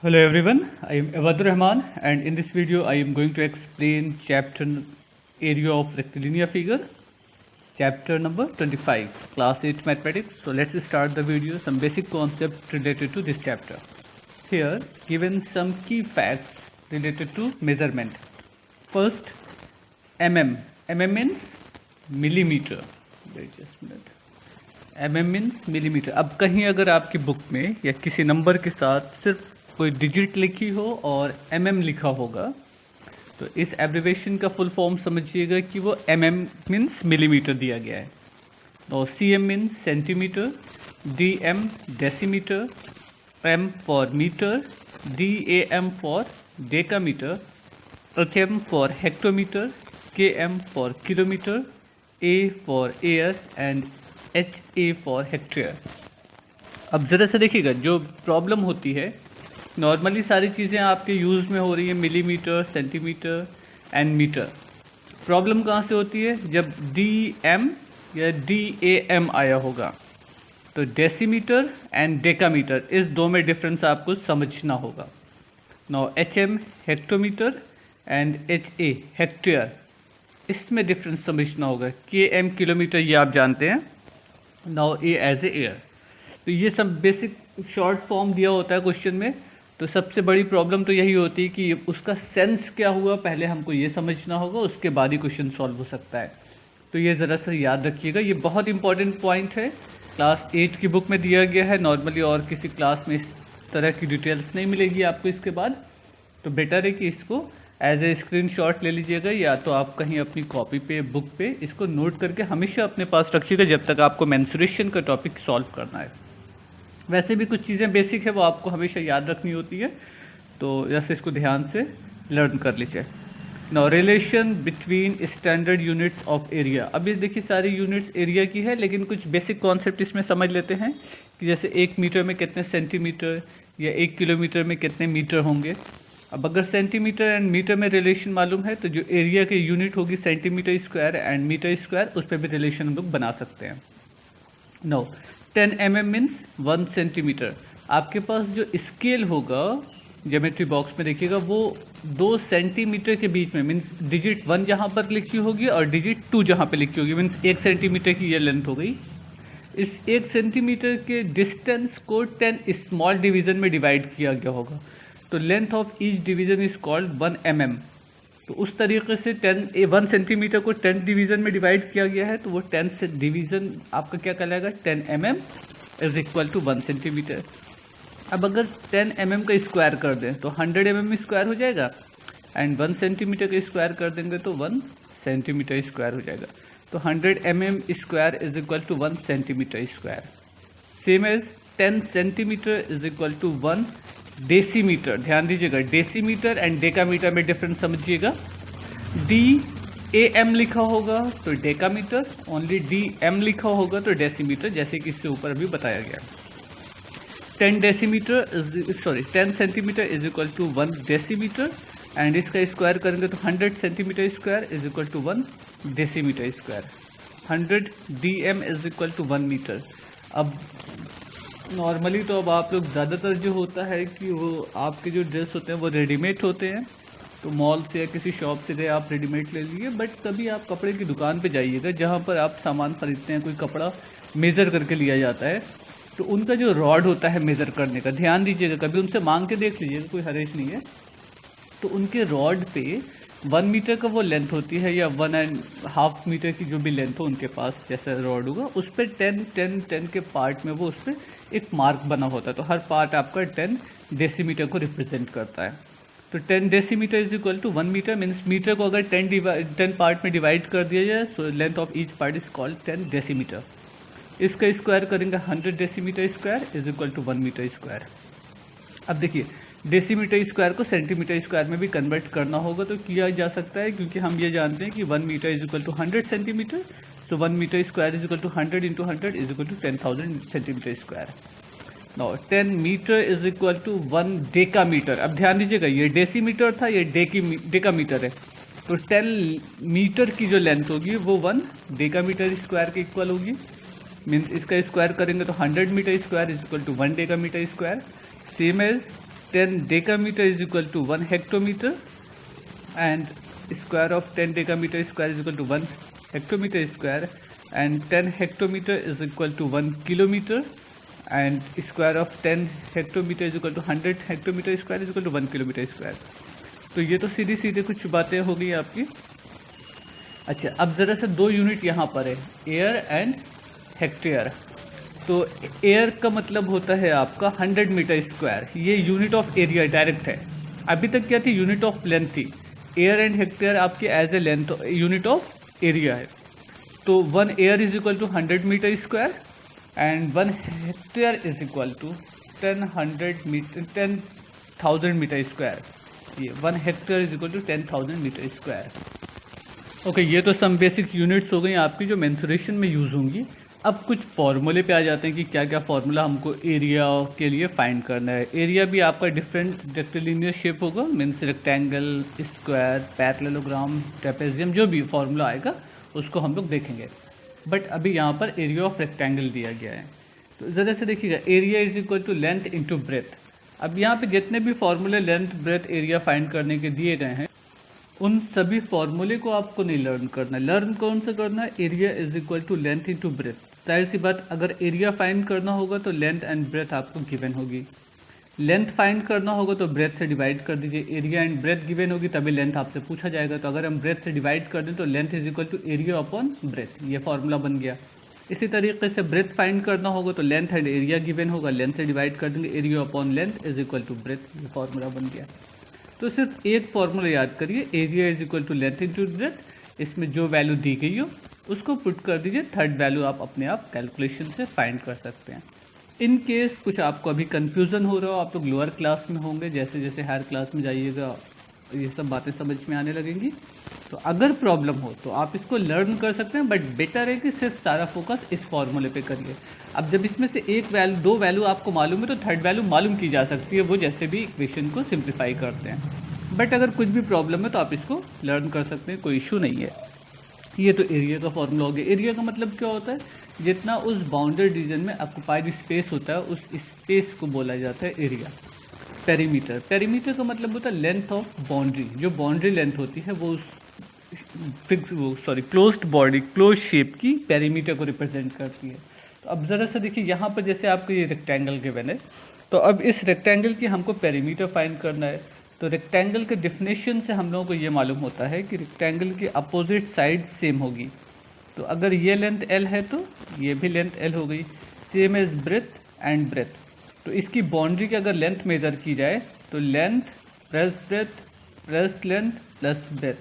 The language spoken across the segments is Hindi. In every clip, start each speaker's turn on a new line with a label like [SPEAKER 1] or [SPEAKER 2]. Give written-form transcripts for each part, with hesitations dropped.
[SPEAKER 1] Hello everyone, I am Awadh Rahman and in this video I am going to explain chapter area of rectilinear figure, chapter number 25, class 8 mathematics. So let's start the video, some basic concepts related to this chapter. Here given some key facts related to measurement. First, mm means millimeter. Wait just a minute. mm means millimetre. अब कहीं अगर आपकी बुक में या किसी नंबर के साथ सिर्फ कोई डिजिट लिखी हो और mm लिखा होगा तो इस एब्रिवेशन का फुल फॉर्म समझिएगा कि वो mm मीन्स मिलीमीटर दिया गया है. और cm means centimetre, dm decimetre, m for metre, dam for decametre, hm for hectometre, km for kilometre, a for are and HA for hectare. अब ज़रा सा देखिएगा, जो प्रॉब्लम होती है नॉर्मली सारी चीज़ें आपके यूज़ में हो रही है millimetre, centimetre and metre. Problem कहाँ से होती है? जब DM या DAM आया होगा. तो डेसीमीटर एंड डेकामीटर, इस दो में डिफरेंस आपको समझना होगा. Now HM hectometre and HA hectare, इसमें डिफरेंस समझना होगा. KM किलोमीटर, ये आप जानते हैं. Now a as a are. तो ये सब बेसिक शॉर्ट फॉर्म दिया होता है क्वेश्चन में. तो सबसे बड़ी प्रॉब्लम तो यही होती है कि उसका सेंस क्या हुआ, पहले हमको ये समझना होगा, उसके बाद ही क्वेश्चन सॉल्व हो सकता है. तो ये ज़रा सा याद रखिएगा, ये बहुत इंपॉर्टेंट पॉइंट है. क्लास 8 की बुक में दिया गया है नॉर्मली, और किसी क्लास में इस तरह की डिटेल्स नहीं मिलेगी आपको इसके बाद. तो बेटर है कि इसको एज ए स्क्रीनशॉट ले लीजिएगा, या तो आप कहीं अपनी कॉपी पे, बुक पे इसको नोट करके हमेशा अपने पास रखिएगा जब तक आपको मेंसुरेशन का टॉपिक सॉल्व करना है. वैसे भी कुछ चीज़ें बेसिक है वो आपको हमेशा याद रखनी होती है, तो जैसे इसको ध्यान से लर्न कर लीजिए. Now relation between standard units of area. अब ये देखिए सारी यूनिट्स एरिया की है, लेकिन कुछ बेसिक कॉन्सेप्ट इसमें समझ लेते हैं कि जैसे 1 मीटर में कितने सेंटीमीटर या 1 किलोमीटर में कितने मीटर होंगे. अब अगर सेंटीमीटर एंड मीटर में रिलेशन मालूम है तो जो एरिया की यूनिट होगी centimetre square and metre square, उस पर भी रिलेशन हम लोग बना सकते हैं. No 10 mm means 1 centimetre. आपके पास जो स्केल होगा ज्योमेट्री बॉक्स में देखिएगा, वो 2 सेंटीमीटर के बीच में, मीन्स डिजिट 1 जहाँ पर लिखी होगी और डिजिट 2 जहाँ पे लिखी होगी, मीन्स 1 सेंटीमीटर की ये लेंथ हो गई. इस 1 सेंटीमीटर के डिस्टेंस को 10 स्मॉल डिवीज़न में डिवाइड किया गया होगा. तो length of each division is called 1 mm. तो उस तरीके से 1 सेंटीमीटर को 10 डिवीज़न में डिवाइड किया गया है, तो वो 10 से डिवीज़न आपका क्या कहलाएगा, 10 mm is equal to 1 centimetre. अब अगर 10 mm का स्क्वायर कर दें तो 100 mm स्क्वायर हो जाएगा, एंड 1 सेंटीमीटर का स्क्वायर कर देंगे तो 1 सेंटीमीटर स्क्वायर हो जाएगा. तो 100 mm square is equal to 1 centimetre square. Same as 10 centimetre is equal to 1 decimetre. ध्यान दीजिएगा, डेसीमीटर एंड डेकामीटर में डिफरेंस समझिएगा. DAM लिखा होगा तो डेकामीटर, ओनली DM लिखा होगा तो डेसीमीटर, जैसे कि इससे ऊपर अभी बताया गया. 10 centimetre is equal to 1 decimetre, and इसका स्क्वायर करेंगे तो 100 centimetre square is equal to 1 decimetre square. 100 DM is equal to 1 metre. अब नॉर्मली तो अब आप लोग ज़्यादातर जो होता है कि वो आपके जो ड्रेस होते हैं वो रेडीमेड होते हैं, तो मॉल से या किसी शॉप से गए आप रेडीमेड ले लीजिए. बट कभी आप कपड़े की दुकान पे जाइएगा जहाँ पर आप सामान खरीदते हैं, कोई कपड़ा मेज़र करके लिया जाता है, तो उनका जो रॉड होता है मेज़र करने का, ध्यान दीजिएगा, कभी उनसे मांग के देख लीजिएगा, कोई हरेश नहीं है. तो उनके रॉड पे 1 मीटर का वो लेंथ होती है, या 1.5 मीटर की जो भी लेंथ हो उनके पास जैसा रॉड होगा, उस पर 10 के पार्ट में वो उस पर एक मार्क बना होता है. तो हर पार्ट आपका 10 डेसीमीटर को रिप्रेजेंट करता है. तो 10 decimetre is equal to 1 metre, means metre को अगर 10 पार्ट में डिवाइड कर दिया जाए, so length of each part is called 10 decimetre. इसका स्क्वायर करेंगे 100 decimetre square is equal to 1 metre square. अब देखिए डेसीमीटर स्क्वायर को सेंटीमीटर स्क्वायर में भी कन्वर्ट करना होगा, तो किया जा सकता है, क्योंकि हम ये जानते हैं कि 1 metre is equal to 100 centimetre. तो 1 metre square is equal to 100 into 100 is equal to 10,000 centimetre square. Now 10 metre is equal to 1 decametre. अब ध्यान दीजिएगा, ये डेसीमीटर था, ये डेकामीटर है. तो 10 मीटर की जो लेंथ होगी वो 1 डेकामीटर स्क्वायर के इक्वल होगी. मीन्स इसका स्क्वायर करेंगे तो 100 metre square is equal to 1 decametre square. Same as 10 decametre is equal to 1 hectometre and square of 10 decametre square is equal to 1 hectometre square and 10 hectometre is equal to 1 kilometre and square of 10 hectometre is equal to 100 hectometre square is equal to 1 kilometre square. तो ये तो सीधी सीधे कुछ बातें हो गई आपकी। अच्छा, अब ज़रा से दो यूनिट यहाँ पर है, एयर एंड हेक्टेयर। तो एयर का मतलब होता है आपका 100 मीटर स्क्वायर, ये यूनिट ऑफ एरिया डायरेक्ट है। अभी तक क्या थी, यूनिट ऑफ लेंथ थी। एयर एंड हेक्टेयर आपके as a length unit of area है। तो 1 are is equal to 100 metre square and 1 hectare is equal to 10,000 metre square. ये 1 hectare is equal to 10,000 metre square. Okay, ये तो सम बेसिक यूनिट्स हो गई आपकी जो मेंसुरेशन में यूज़ होंगी। अब कुछ फॉर्मूले पे आ जाते हैं कि क्या क्या फार्मूला हमको एरिया के लिए फाइंड करना है। एरिया भी आपका डिफरेंट रेक्टिलिनियर शेप होगा, means rectangle, square, parallelogram, trapezium, जो भी फार्मूला आएगा उसको हम लोग देखेंगे। बट अभी यहाँ पर एरिया ऑफ रेक्टेंगल दिया गया है। तो ज़रा से देखिएगा, area is equal to length into breadth. अब यहाँ पे जितने भी फार्मूले लेंथ, ब्रेथ, एरिया फाइंड करने के दिए गए हैं, उन सभी फार्मूले को आपको नहीं लर्न करना है। लर्न कौन सा करना है, area is equal to length into breadth. जाहिर सी बात, अगर एरिया फाइंड करना होगा तो लेंथ एंड ब्रेथ आपको गिवन होगी। लेंथ फाइंड करना होगा तो ब्रेथ से डिवाइड कर दीजिए। एरिया एंड ब्रेथ गिवन होगी तभी लेंथ आपसे पूछा जाएगा। तो अगर हम ब्रेथ से डिवाइड कर दें तो length is equal to area upon breadth, ये फार्मूला बन गया। इसी तरीके से ब्रेथ फाइंड करना होगा तो लेंथ एंड एरिया गिवन होगा, लेंथ से डिवाइड कर देंगे, area upon length is equal to breadth, ये फार्मूला बन गया। तो सिर्फ एक फार्मूला याद करिए, area is equal to length into breadth. इसमें जो वैल्यू दी गई हो उसको पुट कर दीजिए, थर्ड वैल्यू आप अपने आप कैलकुलेशन से फाइंड कर सकते हैं। इन केस कुछ आपको अभी कन्फ्यूज़न हो रहा हो, आप लोग लोअर क्लास में होंगे, जैसे जैसे हायर क्लास में जाइएगा ये सब बातें समझ में आने लगेंगी। तो अगर प्रॉब्लम हो तो आप इसको लर्न कर सकते हैं, बट बेटर है कि सिर्फ सारा फोकस इस फॉर्मूले पे करिए। अब जब इसमें से एक वैल्यू, दो वैल्यू आपको मालूम है तो थर्ड वैल्यू मालूम की जा सकती है, वो जैसे भी इक्वेशन को सिंप्लीफाई करते हैं। बट अगर कुछ भी प्रॉब्लम है तो आप इसको लर्न कर सकते हैं, कोई इशू नहीं है। ये तो एरिया का फॉर्मूला हो गया। एरिया का मतलब क्या होता है, जितना उस बाउंडेड रीजन में ऑक्युपाइड स्पेस होता है उस स्पेस को बोला जाता है एरिया। पेरीमीटर, पेरीमीटर का मतलब होता है लेंथ ऑफ बाउंड्री। जो बाउंड्री लेंथ होती है वो क्लोज्ड बॉडी, क्लोज शेप की पेरीमीटर को रिप्रेजेंट करती है। तो अब ज़रा सा देखिए, यहाँ पर जैसे आपको ये रेक्टेंगल गिवन है, तो अब इस रेक्टेंगल की हमको पेरीमीटर फाइंड करना है। तो रेक्टेंगल के डिफिनेशन से हम लोगों को ये मालूम होता है कि रेक्टेंगल की अपोजिट साइड सेम होगी। तो अगर ये लेंथ L है तो ये भी लेंथ L हो गई, same as breadth and breadth. तो इसकी बाउंड्री की अगर लेंथ मेज़र की जाए तो length plus breath plus length plus breadth,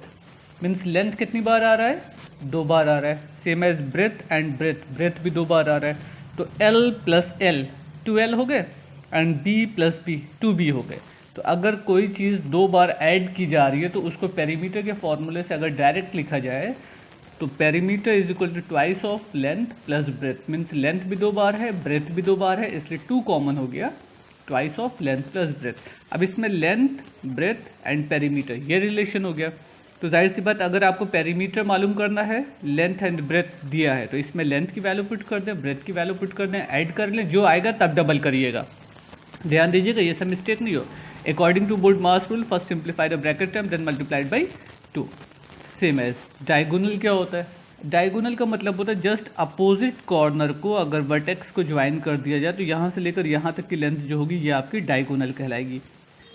[SPEAKER 1] means length कितनी बार आ रहा है, 2 बार आ रहा है। Same as breadth and breadth, breadth भी 2 बार आ रहा है। तो L प्लस L 2L हो गए and B plus B 2B हो गए। तो अगर कोई चीज़ 2 बार ऐड की जा रही है तो उसको पेरीमीटर के फॉर्मूले से अगर डायरेक्ट लिखा जाए तो perimeter is equal to twice of length plus breadth, means length भी 2 बार है, ब्रेथ भी 2 बार है, इसलिए 2 कॉमन हो गया, twice of length plus breadth. अब इसमें लेंथ, ब्रेथ एंड पेरीमीटर ये रिलेशन हो गया। तो जाहिर सी बात, अगर आपको पेरीमीटर मालूम करना है, लेंथ एंड ब्रेथ दिया है, तो इसमें लेंथ की वैल्यू पुट कर दें, ब्रेथ की वैल्यू पुट कर दें, ऐड कर लें, जो आएगा तब डबल करिएगा। ध्यान दीजिएगा ये सब मिस्टेक नहीं हो। According to BODMAS rule, first simplify the bracket term then multiplied by 2। Same as diagonal क्या होता है, डायगोनल का मतलब होता है जस्ट अपोजिट कॉर्नर को अगर वर्टेक्स को ज्वाइन कर दिया जाए तो यहाँ से लेकर यहाँ तक की लेंथ जो होगी ये आपकी डायगोनल कहलाएगी।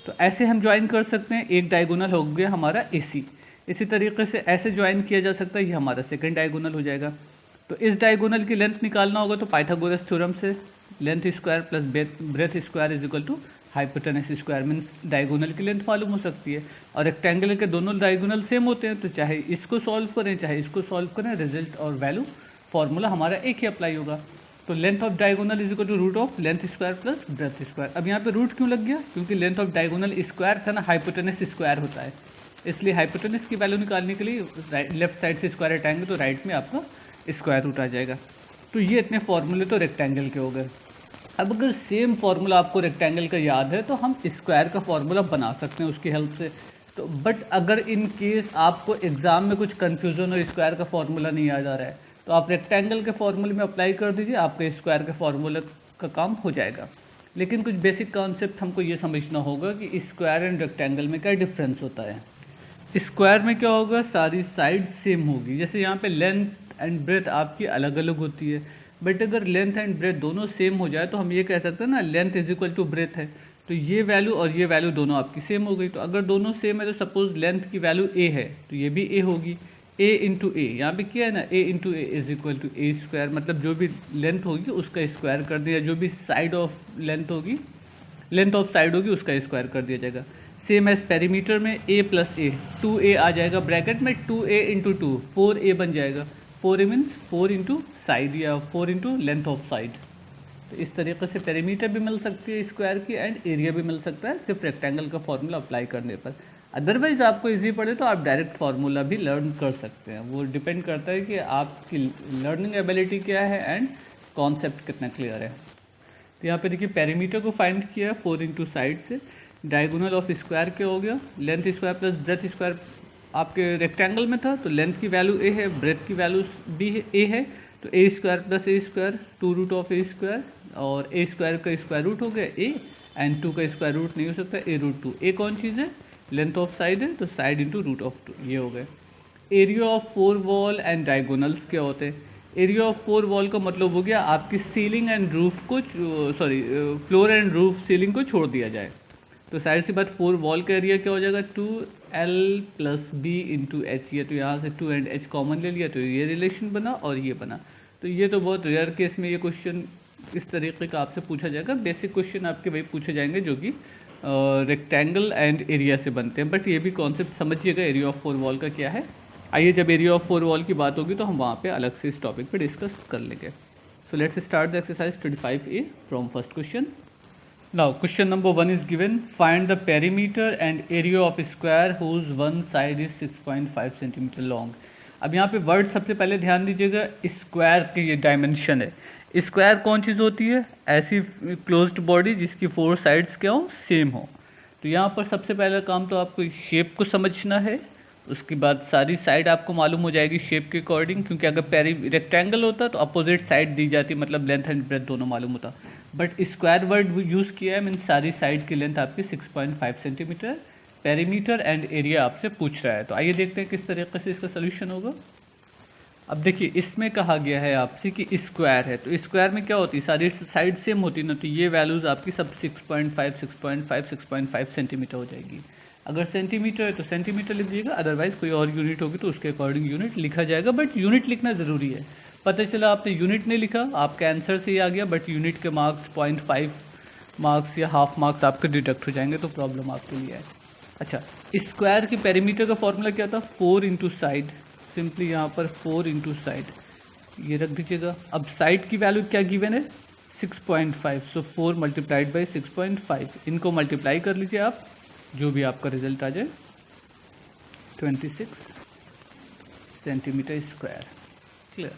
[SPEAKER 1] तो ऐसे हम ज्वाइन कर सकते हैं, एक डायगोनल हो गया हमारा AC। इसी तरीके से ऐसे ज्वाइन किया जा सकता है, ये हमारा सेकंड डायगोनल हो जाएगा। तो इस डायगोनल की लेंथ निकालना होगा तो पाइथागोरस थ्योरम से length square plus breadth square is equal to hypotenuse square, means diagonal की लेंथ मालूम हो सकती है। और रेक्टेंगल के दोनों डायगोनल सेम होते हैं, तो चाहे इसको सॉल्व करें चाहे इसको सॉल्व करें, रिजल्ट और वैल्यू फॉर्मूला हमारा एक ही अप्लाई होगा। तो length of diagonal is equal to root of length square plus breadth square. अब यहाँ पे रूट क्यों लग गया, क्योंकि लेंथ ऑफ डायगोनल स्क्वायर था ना, हाइपोटेनस स्क्वायर होता है, इसलिए हाइपोटेनस की वैल्यू निकालने के लिए लेफ्ट साइड से स्क्वायर हटाएंगे तो राइट में आपका स्क्वायर रूट आ जाएगा। तो ये इतने फॉर्मूले तो रेक्टेंगल के हो गए। अब अगर सेम फार्मूला आपको रेक्टेंगल का याद है तो हम स्क्वायर का फार्मूला बना सकते हैं उसकी हेल्प से। तो बट अगर इन केस आपको एग्जाम में कुछ कन्फ्यूजन और स्क्वायर का फार्मूला नहीं याद आ रहा है तो आप रेक्टेंगल के फार्मूले में अप्लाई कर दीजिए, आपके स्क्वायर के फार्मूले का काम हो जाएगा। लेकिन कुछ बेसिक कॉन्सेप्ट हमको ये समझना होगा कि स्क्वायर एंड रेक्टेंगल में क्या डिफरेंस होता है। स्क्वायर में क्या होगा, सारी साइड सेम होगी, जैसे यहाँ पे लेंथ एंड ब्रेथ आपकी अलग अलग होती है, बट अगर लेंथ एंड ब्रेथ दोनों सेम हो जाए तो हम ये कह सकते हैं ना, length is equal to breadth है, तो ये वैल्यू और ये वैल्यू दोनों आपकी सेम हो गई। तो अगर दोनों सेम है तो सपोज लेंथ की वैल्यू ए है तो ये भी ए होगी, ए इंटू ए, यहाँ पे क्या है ना, a into a is equal to a square, मतलब जो भी लेंथ होगी उसका स्क्वायर कर दिया, जो भी साइड ऑफ लेंथ होगी, लेंथ ऑफ साइड होगी उसका स्क्वायर कर दिया जाएगा। सेम एज पेरीमीटर में ए प्लस ए, 2a आ जाएगा ब्रैकेट में, 2a इंटू 2 4a बन जाएगा, 4a मीन्स 4 इंटू साइड या 4 इंटू लेंथ ऑफ साइड। तो इस तरीके से पेरीमीटर भी मिल सकती है स्क्वायर की एंड एरिया भी मिल सकता है सिर्फ रेक्टेंगल का फॉर्मूला अप्लाई करने पर। अदरवाइज आपको इजी पड़े तो आप डायरेक्ट फार्मूला भी लर्न कर सकते हैं, वो डिपेंड करता है कि आपकी लर्निंग एबिलिटी क्या है एंड कॉन्सेप्ट कितना क्लियर है। तो यहाँ पे देखिए पेरीमीटर को फाइंड किया है 4 इंटू साइड से, डायगोनल ऑफ स्क्वायर क्या हो गया, length square plus breadth square आपके रेक्टेंगल में था तो लेंथ की वैल्यू ए है, ब्रेथ की वैल्यू भी ए है, तो a square plus a square 2 root of a square, और ए स्क्वायर का स्क्वायर रूट हो गया ए एंड 2 का स्क्वायर रूट नहीं हो सकता, ए रूट 2, ए कौन चीज़ है, लेंथ ऑफ साइड है तो साइड इंटू रूट ऑफ 2, ये हो गए। Area of 4 wall and diagonals क्या होते हैं, एरिया ऑफ 4 वॉल का मतलब हो गया आपकी सीलिंग एंड रूफ को, sorry floor and roof ceiling को छोड़ दिया जाए, तो साइड सी बात 4 वॉल का एरिया क्या हो जाएगा, 2l plus b into H, ये तो यहाँ से 2 एंड h कॉमन ले लिया तो ये रिलेशन बना और ये बना। तो ये तो बहुत रेयर केस में ये क्वेश्चन इस तरीके का आपसे पूछा जाएगा, बेसिक क्वेश्चन आपके वही पूछे जाएंगे जो कि रेक्टेंगल एंड एरिया से बनते हैं, बट ये भी कॉन्सेप्ट समझिएगा एरिया ऑफ 4 वॉल का क्या है। आइए जब एरिया ऑफ 4 वॉल की बात होगी तो हम वहाँ पे अलग से इस टॉपिक पे डिस्कस कर लेंगे। So let's start the exercise 25A from first question. Now question number 1 is given, find the perimeter and area of a square whose one side is 6.5 centimeter long। अब यहाँ पे वर्ड सबसे पहले ध्यान दीजिएगा, स्क्वायर के ये डायमेंशन है। स्क्वायर कौन चीज़ होती है, ऐसी क्लोज्ड बॉडी जिसकी 4 साइड्स क्या हो, सेम हो। तो यहाँ पर सबसे पहला काम तो आपको शेप को समझना है, उसके बाद सारी साइड आपको मालूम हो जाएगी शेप के अकॉर्डिंग, क्योंकि अगर रेक्टेंगल होता तो अपोजिट साइड दी जाती, मतलब लेंथ एंड ब्रेथ दोनों मालूम होता, बट स्क्वायर वर्ड यूज़ किया है, मीन सारी साइड की लेंथ आपकी 6.5 सेंटीमीटर, पेरीमीटर एंड एरिया आपसे पूछ रहा है। तो आइए देखते हैं किस तरीके से इसका सोल्यूशन होगा। अब देखिए इसमें कहा गया है आपसे कि स्क्वायर है, तो स्क्वायर में क्या होती है, सारी साइड सेम होती ना, तो ये वैल्यूज़ आपकी सब 6.5, 6.5, 6.5 सेंटीमीटर हो जाएगी। अगर सेंटीमीटर है तो सेंटीमीटर लिख दीजिएगा, अदरवाइज कोई और यूनिट होगी तो उसके अकॉर्डिंग यूनिट लिखा जाएगा, बट यूनिट लिखना ज़रूरी है। पता चला आपने यूनिट नहीं लिखा, आपका आंसर से ही आ गया, बट यूनिट के मार्क्स 0.5 मार्क्स या हाफ मार्क्स आपके डिडक्ट हो जाएंगे, तो प्रॉब्लम आपके लिए है। अच्छा, स्क्वायर की पेरीमीटर का फॉर्मूला क्या था, 4 इंटू साइड, सिंपली यहाँ पर 4 इंटू साइड ये रख दीजिएगा। अब साइड की वैल्यू क्या गिवन है, 6.5, सो 4 मल्टीप्लाइड बाई 6.5, इनको मल्टीप्लाई कर लीजिए आप, जो भी आपका रिजल्ट आ जाए, 26 सेंटीमीटर स्क्वायर। क्लियर,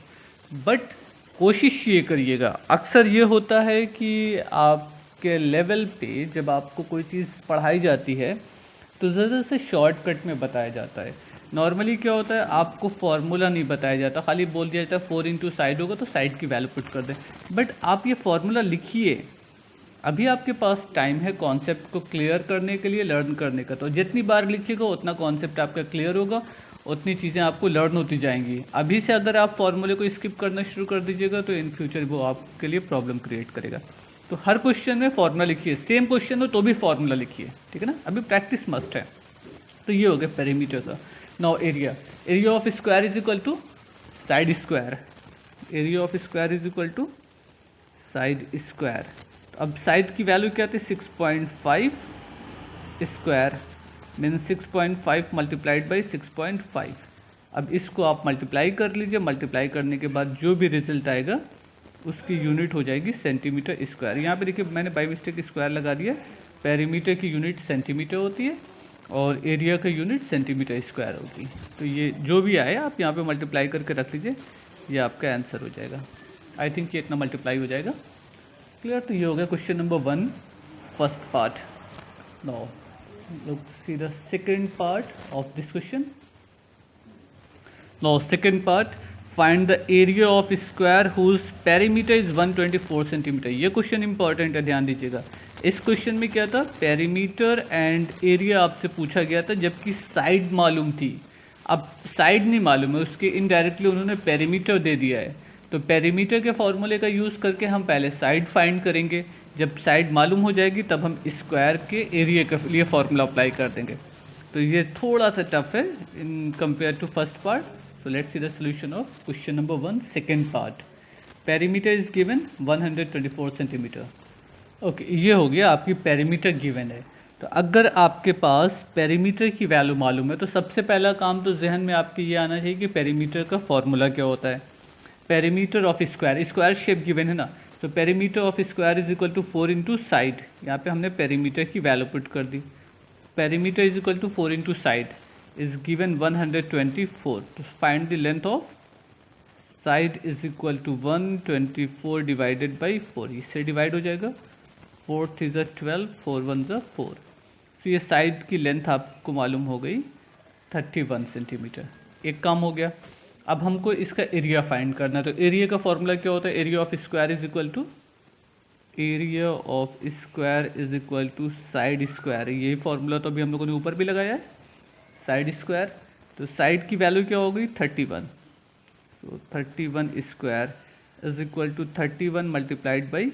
[SPEAKER 1] बट कोशिश ये करिएगा, अक्सर ये होता है कि आपके लेवल पे जब आपको कोई चीज़ पढ़ाई जाती है तो ज़्यादा से शॉर्टकट में बताया जाता है। नॉर्मली क्या होता है, आपको फार्मूला नहीं बताया जाता, खाली बोल दिया जाता है 4 इंटू साइड होगा तो साइड की वैल्यू पुट कर दें, बट आप ये फार्मूला लिखिए, अभी आपके पास टाइम है कॉन्सेप्ट को क्लियर करने के लिए, लर्न करने का, तो जितनी बार लिखिएगा उतना कॉन्सेप्ट आपका क्लियर होगा, उतनी चीज़ें आपको लर्न होती जाएंगी। अभी से अगर आप फॉर्मूले को स्किप करना शुरू कर दीजिएगा तो इन फ्यूचर वो आपके लिए प्रॉब्लम क्रिएट करेगा। तो हर क्वेश्चन में फॉर्मूला लिखिए, सेम क्वेश्चन हो तो भी फॉर्मूला लिखिए, ठीक है ना, अभी प्रैक्टिस मस्ट है। तो ये हो गया पेरीमीटर का। Now area, area of square is equal to side square, area of square is equal to side square. अब साइड की वैल्यू क्या थी, 6.5 स्क्वायर मीन 6.5 मल्टीप्लाइड बाई 6.5। अब इसको आप मल्टीप्लाई कर लीजिए, मल्टीप्लाई करने के बाद जो भी रिजल्ट आएगा उसकी यूनिट हो जाएगी सेंटीमीटर स्क्वायर। यहाँ पे देखिए मैंने बाई मिस्टेक स्क्वायर लगा दिया, पेरीमीटर की यूनिट सेंटीमीटर होती है और एरिया का यूनिट सेंटीमीटर स्क्वायर होती है। तो ये जो भी आए आप यहाँ पे मल्टीप्लाई करके रख लीजिए, ये आपका आंसर हो जाएगा। आई थिंक ये इतना मल्टीप्लाई हो जाएगा। क्लियर, तो ये हो गया question number 1 first part. Now look see the second part of this question. Now second part, find the area of square whose perimeter is 124 centimetre. ये क्वेश्चन इंपॉर्टेंट है, ध्यान दीजिएगा। इस क्वेश्चन में क्या था, पेरीमीटर एंड एरिया आपसे पूछा गया था, जबकि साइड मालूम थी। अब साइड नहीं मालूम है, उसके इनडायरेक्टली उन्होंने पेरीमीटर दे दिया है। तो पेरीमीटर के फॉर्मूले का यूज़ करके हम पहले साइड फाइंड करेंगे। जब साइड मालूम हो जाएगी तब हम स्क्वायर के एरिया के लिए फॉर्मूला अप्लाई कर देंगे। तो ये थोड़ा सा टफ है in compare to first part. So let's see the solution of question number 1 second part. Perimeter is given 124 centimetre. Okay, ये हो गया आपकी पेरीमीटर गिवन है। तो अगर आपके पास पेरीमीटर की वैल्यू मालूम है तो सबसे पहला काम तो जहन में आपके ये आना चाहिए कि पेरीमीटर का फॉर्मूला क्या होता है। Perimeter of square, square shape given है ना, तो perimeter of square is equal to 4 into side. यहाँ पे हमने पेरीमीटर की वैल्यू पुट कर दी। Perimeter is equal to 4 into side is given 124। तो find the length of side is equal to 124 divided by 4। इससे डिवाइड हो जाएगा, 4 3 ज़ा 12, 4 1 ज़ा 4। तो ये साइड की लेंथ आपको मालूम हो गई 31 सेंटीमीटर। एक काम हो गया। अब हमको इसका एरिया फाइंड करना है। तो एरिया का फॉर्मूला क्या होता है, area of square is equal to side square. यही फॉर्मूला तो अभी हम लोगों ने ऊपर भी लगाया है, साइड स्क्वायर। तो साइड की वैल्यू क्या हो गई 31। तो 31 square is equal to 31 multiplied by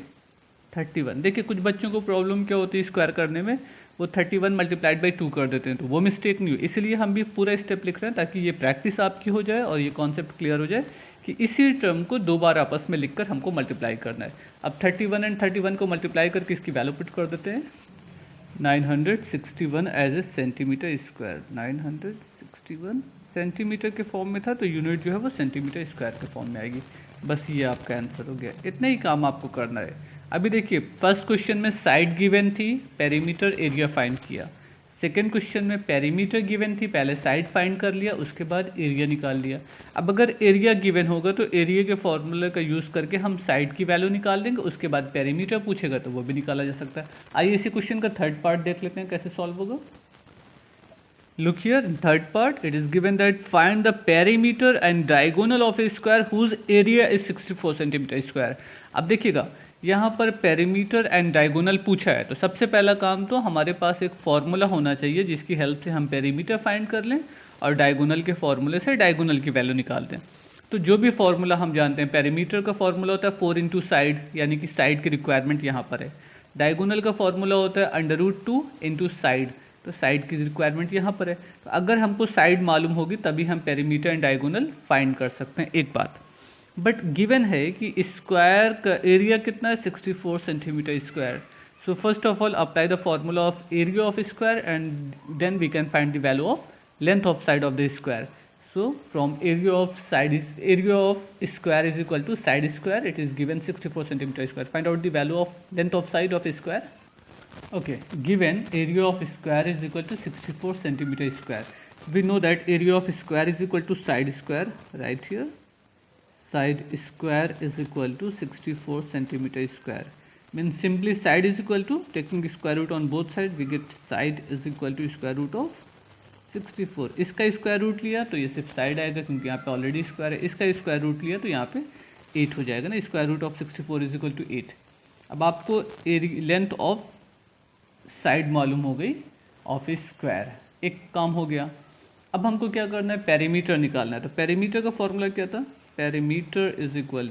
[SPEAKER 1] 31। देखिए कुछ बच्चों को प्रॉब्लम क्या होती है स्क्वायर करने में, वो 31 मल्टीप्लाइड बाई 2 कर देते हैं, तो वो मिस्टेक नहीं हो। इसलिए हम भी पूरा स्टेप लिख रहे हैं ताकि ये प्रैक्टिस आपकी हो जाए और ये कॉन्सेप्ट क्लियर हो जाए कि इसी टर्म को 2 बार आपस में लिखकर हमको मल्टीप्लाई करना है। अब 31 एंड 31 को मल्टीप्लाई करके इसकी वैल्यू पुट कर देते हैं, 961 as a centimetre square. 961 centimetre के फॉर्म में था, तो यूनिट जो है वो सेंटीमीटर स्क्वायर के फॉर्म में आएगी। बस ये आपका आंसर हो गया। इतना ही काम आपको करना है। अभी देखिए फर्स्ट क्वेश्चन में साइड गिवन थी, पेरीमीटर एरिया फाइंड किया। सेकेंड क्वेश्चन में पेरीमीटर गिवन थी, पहले साइड फाइंड कर लिया, उसके बाद एरिया निकाल लिया। अब अगर एरिया गिवन होगा तो एरिया के फॉर्मूले का यूज़ करके हम साइड की वैल्यू निकाल देंगे, उसके बाद पेरीमीटर पूछेगा तो वो भी निकाला जा सकता है। आइए इसी क्वेश्चन का थर्ड पार्ट देख लेते हैं कैसे सॉल्व होगा। Look here, in third part, it is given that find the perimeter and diagonal of a square whose area is 64 centimetre square. अब देखिएगा यहाँ पर पेरीमीटर एंड डायगोनल पूछा है, तो सबसे पहला काम तो हमारे पास एक फॉर्मूला होना चाहिए जिसकी हेल्प से हम पेरीमीटर फाइंड कर लें और डायगोनल के फॉर्मूले से डायगोनल की वैल्यू निकाल दें। तो जो भी फॉर्मूला हम जानते हैं, पेरीमीटर का फॉर्मूला होता है 4 इंटू साइड, यानी कि साइड की रिक्वायरमेंट यहाँ पर है। डायगोनल का फॉर्मूला होता है √2 इंटू साइड, तो साइड की रिक्वायरमेंट यहाँ पर है। तो अगर हमको साइड मालूम होगी तभी हम पेरीमीटर एंड डायगोनल फाइंड कर सकते हैं। एक बात बट गिवन है कि स्क्वायर का एरिया कितना है 64 centimetre square. So first of all apply the formula of area of square and then we can find the value of length of side of the square. So from area of square is equal to side square, it is given 64 centimetre square. Find out the value of length of side of square. Okay, given area of square is equal to 64 centimeter square. We know that area of square is equal to side square. Right here, side square is equal to 64 centimeter square. Means simply side is equal to, taking square root on both sides, we get side is equal to square root of 64। इसका स्क्वायर रूट लिया तो ये सिर्फ साइड आएगा क्योंकि यहाँ पे ऑलरेडी स्क्वायर है। इसका स्क्वायर रूट लिया तो यहाँ पे 8 हो जाएगा ना। Square root of 64 is equal to 8। अब आपको लेंथ ऑफ साइड मालूम हो गई ऑफ स्क्वायर, एक काम हो गया। अब हमको क्या करना है, पेरीमीटर निकालना है। तो पेरीमीटर का फॉर्मूला क्या था, perimeter is equal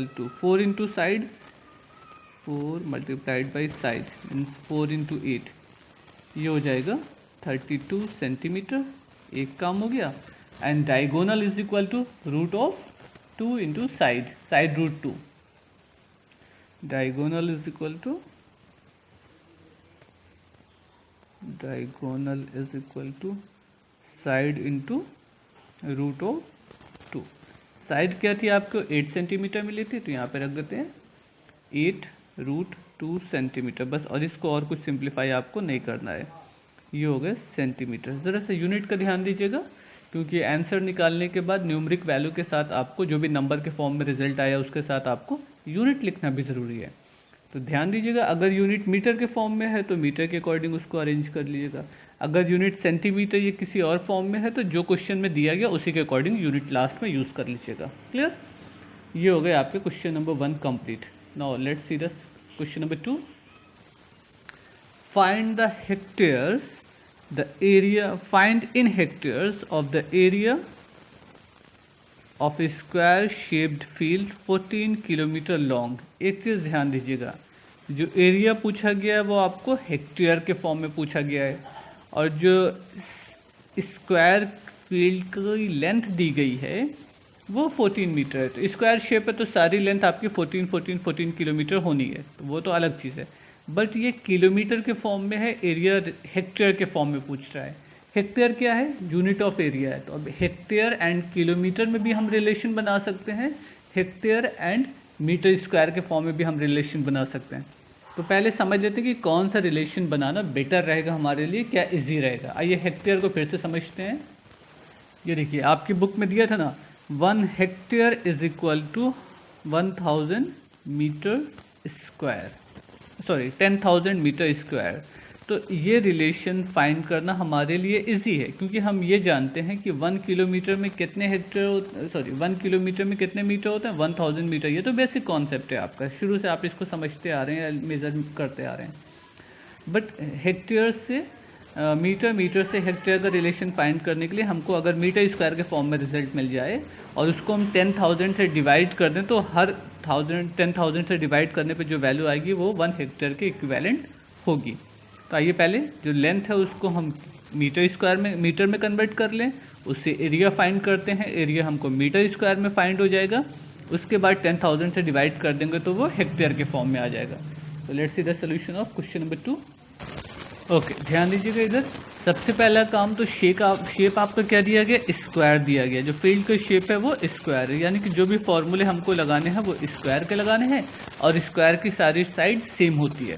[SPEAKER 1] to 4 into side, 4 multiplied by side means 4 into 8, ये हो जाएगा 32 सेंटीमीटर। एक काम हो गया। And diagonal is equal to root of 2 into side, side root 2। diagonal is equal to side into root of 2। Side क्या थी आपको 8 सेंटीमीटर मिली थी, तो यहाँ पे रख देते हैं 8√2 सेंटीमीटर बस। और इसको और कुछ सिंप्लीफाई आपको नहीं करना है। ये हो गए सेंटीमीटर। ज़रा सा यूनिट का ध्यान दीजिएगा क्योंकि आंसर निकालने के बाद न्यूमरिक वैल्यू के साथ आपको जो भी नंबर के फॉर्म में रिजल्ट आया उसके साथ आपको यूनिट लिखना भी ज़रूरी है। तो ध्यान दीजिएगा, अगर यूनिट मीटर के फॉर्म में है तो मीटर के अकॉर्डिंग उसको अरेंज कर लीजिएगा। अगर यूनिट सेंटीमीटर ये किसी और फॉर्म में है तो जो क्वेश्चन में दिया गया उसी के अकॉर्डिंग यूनिट लास्ट में यूज़ कर लीजिएगा। क्लियर? ये हो गए आपके question number 1 complete. Now let's see the question number 2। Find the hectares the area find in hectares of the area of a square shaped field 14 kilometre long. एक चीज़ ध्यान दीजिएगा, जो एरिया पूछा गया है वो आपको हेक्टेयर के फॉर्म में पूछा गया है, और जो स्क्वायर फील्ड की लेंथ दी गई है वो 14 मीटर है। तो स्क्वायर शेप है तो सारी लेंथ आपकी 14 किलोमीटर होनी है, तो वो तो अलग चीज़ है। बट ये किलोमीटर के फॉर्म में है, एरिया हेक्टेयर के फॉर्म में पूछ रहा है। हेक्टेयर क्या है? यूनिट ऑफ एरिया है। तो अब हेक्टेयर एंड किलोमीटर में भी हम रिलेशन बना सकते हैं, हेक्टेयर एंड मीटर स्क्वायर के फॉर्म में भी हम रिलेशन बना सकते हैं। तो पहले समझ लेते हैं कि कौन सा रिलेशन बनाना बेटर रहेगा हमारे लिए, क्या इजी रहेगा। आइए हेक्टेयर को फिर से समझते हैं। ये देखिए आपकी बुक में दिया था ना, 1 hectare is equal to 1000 metre square, sorry 10,000 metre square. तो ये रिलेशन फाइंड करना हमारे लिए इजी है, क्योंकि हम ये जानते हैं कि 1 किलोमीटर में कितने हेक्टेयर, सॉरी 1 किलोमीटर में कितने मीटर होते हैं, 1000 मीटर। ये तो बेसिक कॉन्सेप्ट है आपका, शुरू से आप इसको समझते आ रहे हैं, मेजर करते आ रहे हैं। बट हेक्टेयर से मीटर से हेक्टेयर का रिलेशन फाइंड करने के लिए हमको अगर मीटर स्क्वायर के फॉर्म में रिजल्ट मिल जाए और उसको हम 10,000 से डिवाइड कर दें, तो हर 10,000 से डिवाइड करने पे जो वैल्यू आएगी वो 1 हेक्टेयर के इक्विवेलेंट होगी। तो आइए पहले जो लेंथ है उसको हम मीटर में कन्वर्ट कर लें, उससे एरिया फाइंड करते हैं। एरिया हमको मीटर स्क्वायर में फाइंड हो जाएगा, उसके बाद 10,000 से डिवाइड कर देंगे तो वो हेक्टेयर के फॉर्म में आ जाएगा। तो let's see the solution of question number 2। Okay, ध्यान दीजिएगा इधर। सबसे पहला काम तो शेप आपका क्या दिया गया, स्क्वायर दिया गया। जो फील्ड का शेप है वो स्क्वायर है, यानी कि जो भी फॉर्मूले हमको लगाने हैं वो स्क्वायर के लगाने हैं, और स्क्वायर की सारी साइड सेम होती है।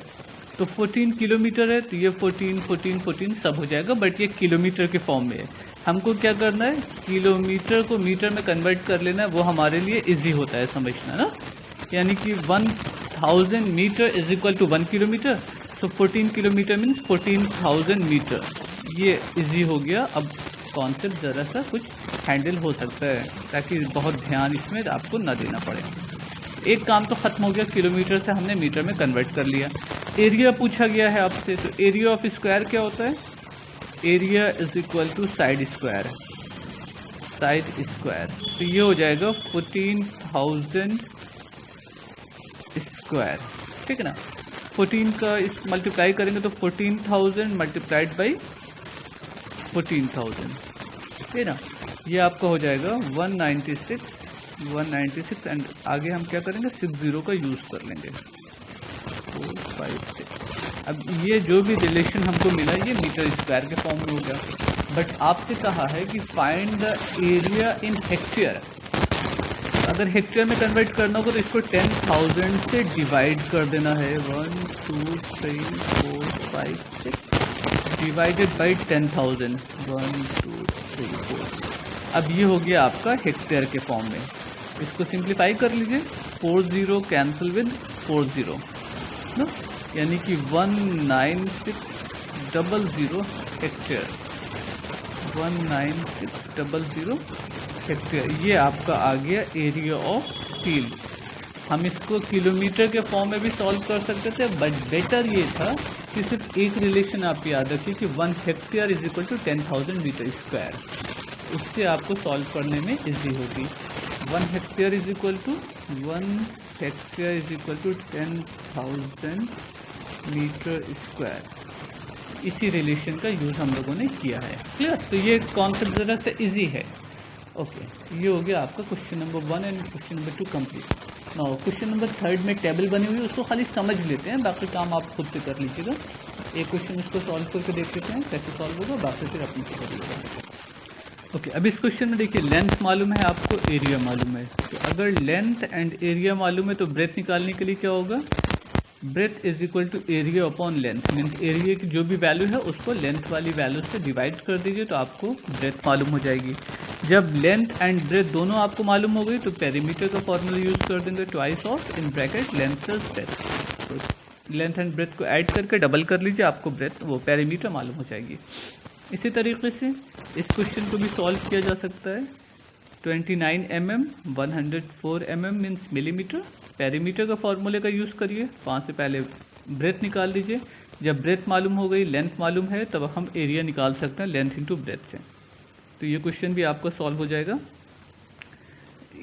[SPEAKER 1] तो 14 किलोमीटर है तो ये 14 सब हो जाएगा, बट ये किलोमीटर के फॉर्म में है। हमको क्या करना है, किलोमीटर को मीटर में कन्वर्ट कर लेना है, वो हमारे लिए इजी होता है समझना ना। यानी कि 1000 metre is equal to 1 kilometre, तो 14 किलोमीटर मीन्स 14,000 मीटर। ये इजी हो गया। अब कॉन्सेप्ट ज़रा सा कुछ हैंडल हो सकता है, ताकि बहुत ध्यान इसमें आपको ना देना पड़े। एक काम तो ख़त्म हो गया, किलोमीटर से हमने मीटर में कन्वर्ट कर लिया। एरिया पूछा गया है आपसे, तो एरिया ऑफ स्क्वायर क्या होता है, area is equal to side square. तो ये हो जाएगा 14,000 स्क्वायर, ठीक है ना। 14 का इस मल्टीप्लाई करेंगे तो 14,000 मल्टीप्लाइड बाई 14,000, ठीक है ना। ये आपका हो जाएगा 196 एंड आगे हम क्या करेंगे, 60 का यूज़ कर लेंगे, 4, 5, 6। अब ये जो भी रिलेशन हमको मिला ये मीटर स्क्वायर के फॉर्म में हो गया। बट आपसे कहा है कि find the area in hectare. अगर हेक्टेयर में कन्वर्ट करना होगा तो इसको 10,000 से डिवाइड कर देना है। 1 2 3 4 5 6 डिवाइडेड बाई 10,000, 1 2 3 4। अब ये हो गया आपका हेक्टेयर के फॉर्म में। इसको सिंप्लीफाई कर लीजिए, 40 कैंसिल विद 40 ना, यानी कि 19600 हेक्टेयर, 19600 हेक्टेयर। ये आपका आ गया एरिया ऑफ फील्ड। हम इसको किलोमीटर के फॉर्म में भी सॉल्व कर सकते थे, बट बेटर ये था कि सिर्फ एक रिलेशन आप याद रखिए कि 1 hectare is equal to 10,000 metre square. उससे आपको सॉल्व करने में इजी होगी। 1 hectare is equal to 10,000 metre square. इसी रिलेशन का यूज़ हम लोगों ने किया है। क्लियर? तो ये कॉन्सेप्ट ज़रा सा इजी है। ओके, ये हो गया आपका question number 1 and question number 2 complete. Now question number 3 में टेबल बनी हुई है, उसको खाली समझ लेते हैं, बाकी काम आप खुद से कर लीजिएगा। एक क्वेश्चन उसको सॉल्व करके देख लेते हैं कैसे सॉल्व होगा, बाकी फिर अपने से कर लीजिएगा। ओके, अब इस क्वेश्चन में देखिए लेंथ मालूम है आपको, एरिया मालूम है। तो अगर लेंथ एंड एरिया मालूम है तो ब्रेथ निकालने के लिए क्या होगा, breadth is equal to area upon length. Means area की जो भी वैल्यू है उसको लेंथ वाली वैल्यू से डिवाइड कर दीजिए तो आपको ब्रेथ मालूम हो जाएगी। जब लेंथ एंड ब्रेथ दोनों आपको मालूम हो गई तो पेरीमीटर का फॉर्मूला यूज़ कर देंगे, twice of in bracket length plus breath. तो लेंथ एंड ब्रेथ को ऐड करके डबल कर लीजिए, आपको ब्रेथ वो पेरीमीटर मालूम हो जाएगी। इसी तरीके से इस क्वेश्चन को भी सॉल्व किया जा सकता है। 29 mm 104 mm means millimetre. Perimeter का फॉर्मूले का यूज़ करिए, वहाँ से पहले ब्रेथ निकाल लीजिए। जब ब्रेथ मालूम हो गई, लेंथ मालूम है, तब हम एरिया निकाल सकते हैं लेंथ इंटू ब्रेथ से। तो ये क्वेश्चन भी आपका सॉल्व हो जाएगा।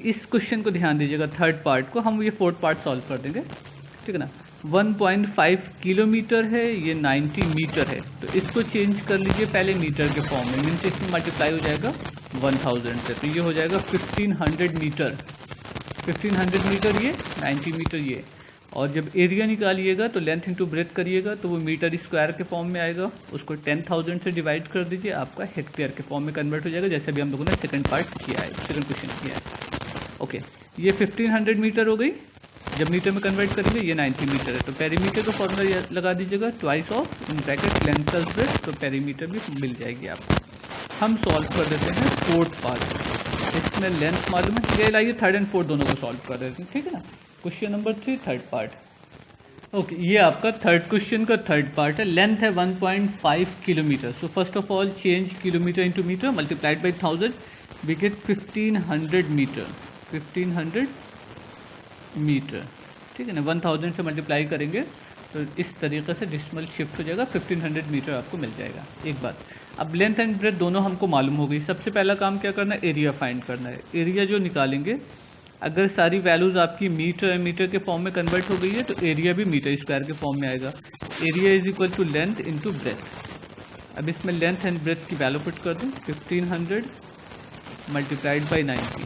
[SPEAKER 1] इस क्वेश्चन को ध्यान दीजिएगा, थर्ड पार्ट को हम ये फोर्थ पार्ट सॉल्व कर देंगे, ठीक है ना। 1.5 किलोमीटर है, ये 90 मीटर है, तो इसको चेंज कर लीजिए पहले मीटर के फॉर्म में, मीन्स इसमें मल्टीप्लाई हो जाएगा 1000 से, तो ये हो जाएगा 1500 मीटर। 1500 मीटर ये, 90 मीटर ये। और जब एरिया निकालिएगा तो लेंथ इंटू ब्रेथ करिएगा तो वो मीटर स्क्वायर के फॉर्म में आएगा, उसको 10,000 से डिवाइड कर दीजिए, आपका हेक्टेयर के फॉर्म में कन्वर्ट हो जाएगा, जैसे अभी हम लोगों ने सेकंड पार्ट किया है, सेकंड क्वेश्चन किया है। ओके, ये 1500 मीटर हो गई। जब मीटर में कन्वर्ट करेंगे ये 90 मीटर है, तो पेरीमीटर का फॉर्मूला लगा दीजिएगा, twice of in bracket length plus breath, तो पेरीमीटर भी मिल जाएगी आपको। हम सॉल्व कर देते हैं फोर्थ पार्ट। इसमें लेंथ मालूम है, ये लाइए थर्ड एंड फोर्थ दोनों को सॉल्व कर देते हैं, ठीक है ना। Question number 3 third part. Okay, ये आपका थर्ड क्वेश्चन का थर्ड पार्ट है। लेंथ है 1.5 kilometre. So first of all change kilometre into metre multiplied by 1000, we get 1500 metre. 1500 metre, ठीक है ना। 1000 से मल्टीप्लाई करेंगे तो इस तरीके से डिसिमल शिफ्ट हो जाएगा, 1500 मीटर आपको मिल जाएगा। एक बात, अब लेंथ एंड ब्रेथ दोनों हमको मालूम हो गई। सबसे पहला काम क्या करना है, एरिया फाइंड करना है। एरिया जो निकालेंगे, अगर सारी वैल्यूज़ आपकी मीटर के फॉर्म में कन्वर्ट हो गई है तो एरिया भी मीटर स्क्वायर के फॉर्म में आएगा। Area is equal to length into breadth. अब इसमें लेंथ एंड ब्रेथ की वैल्यू पुट कर दूँ, 1500 मल्टीप्लाइड बाई 90,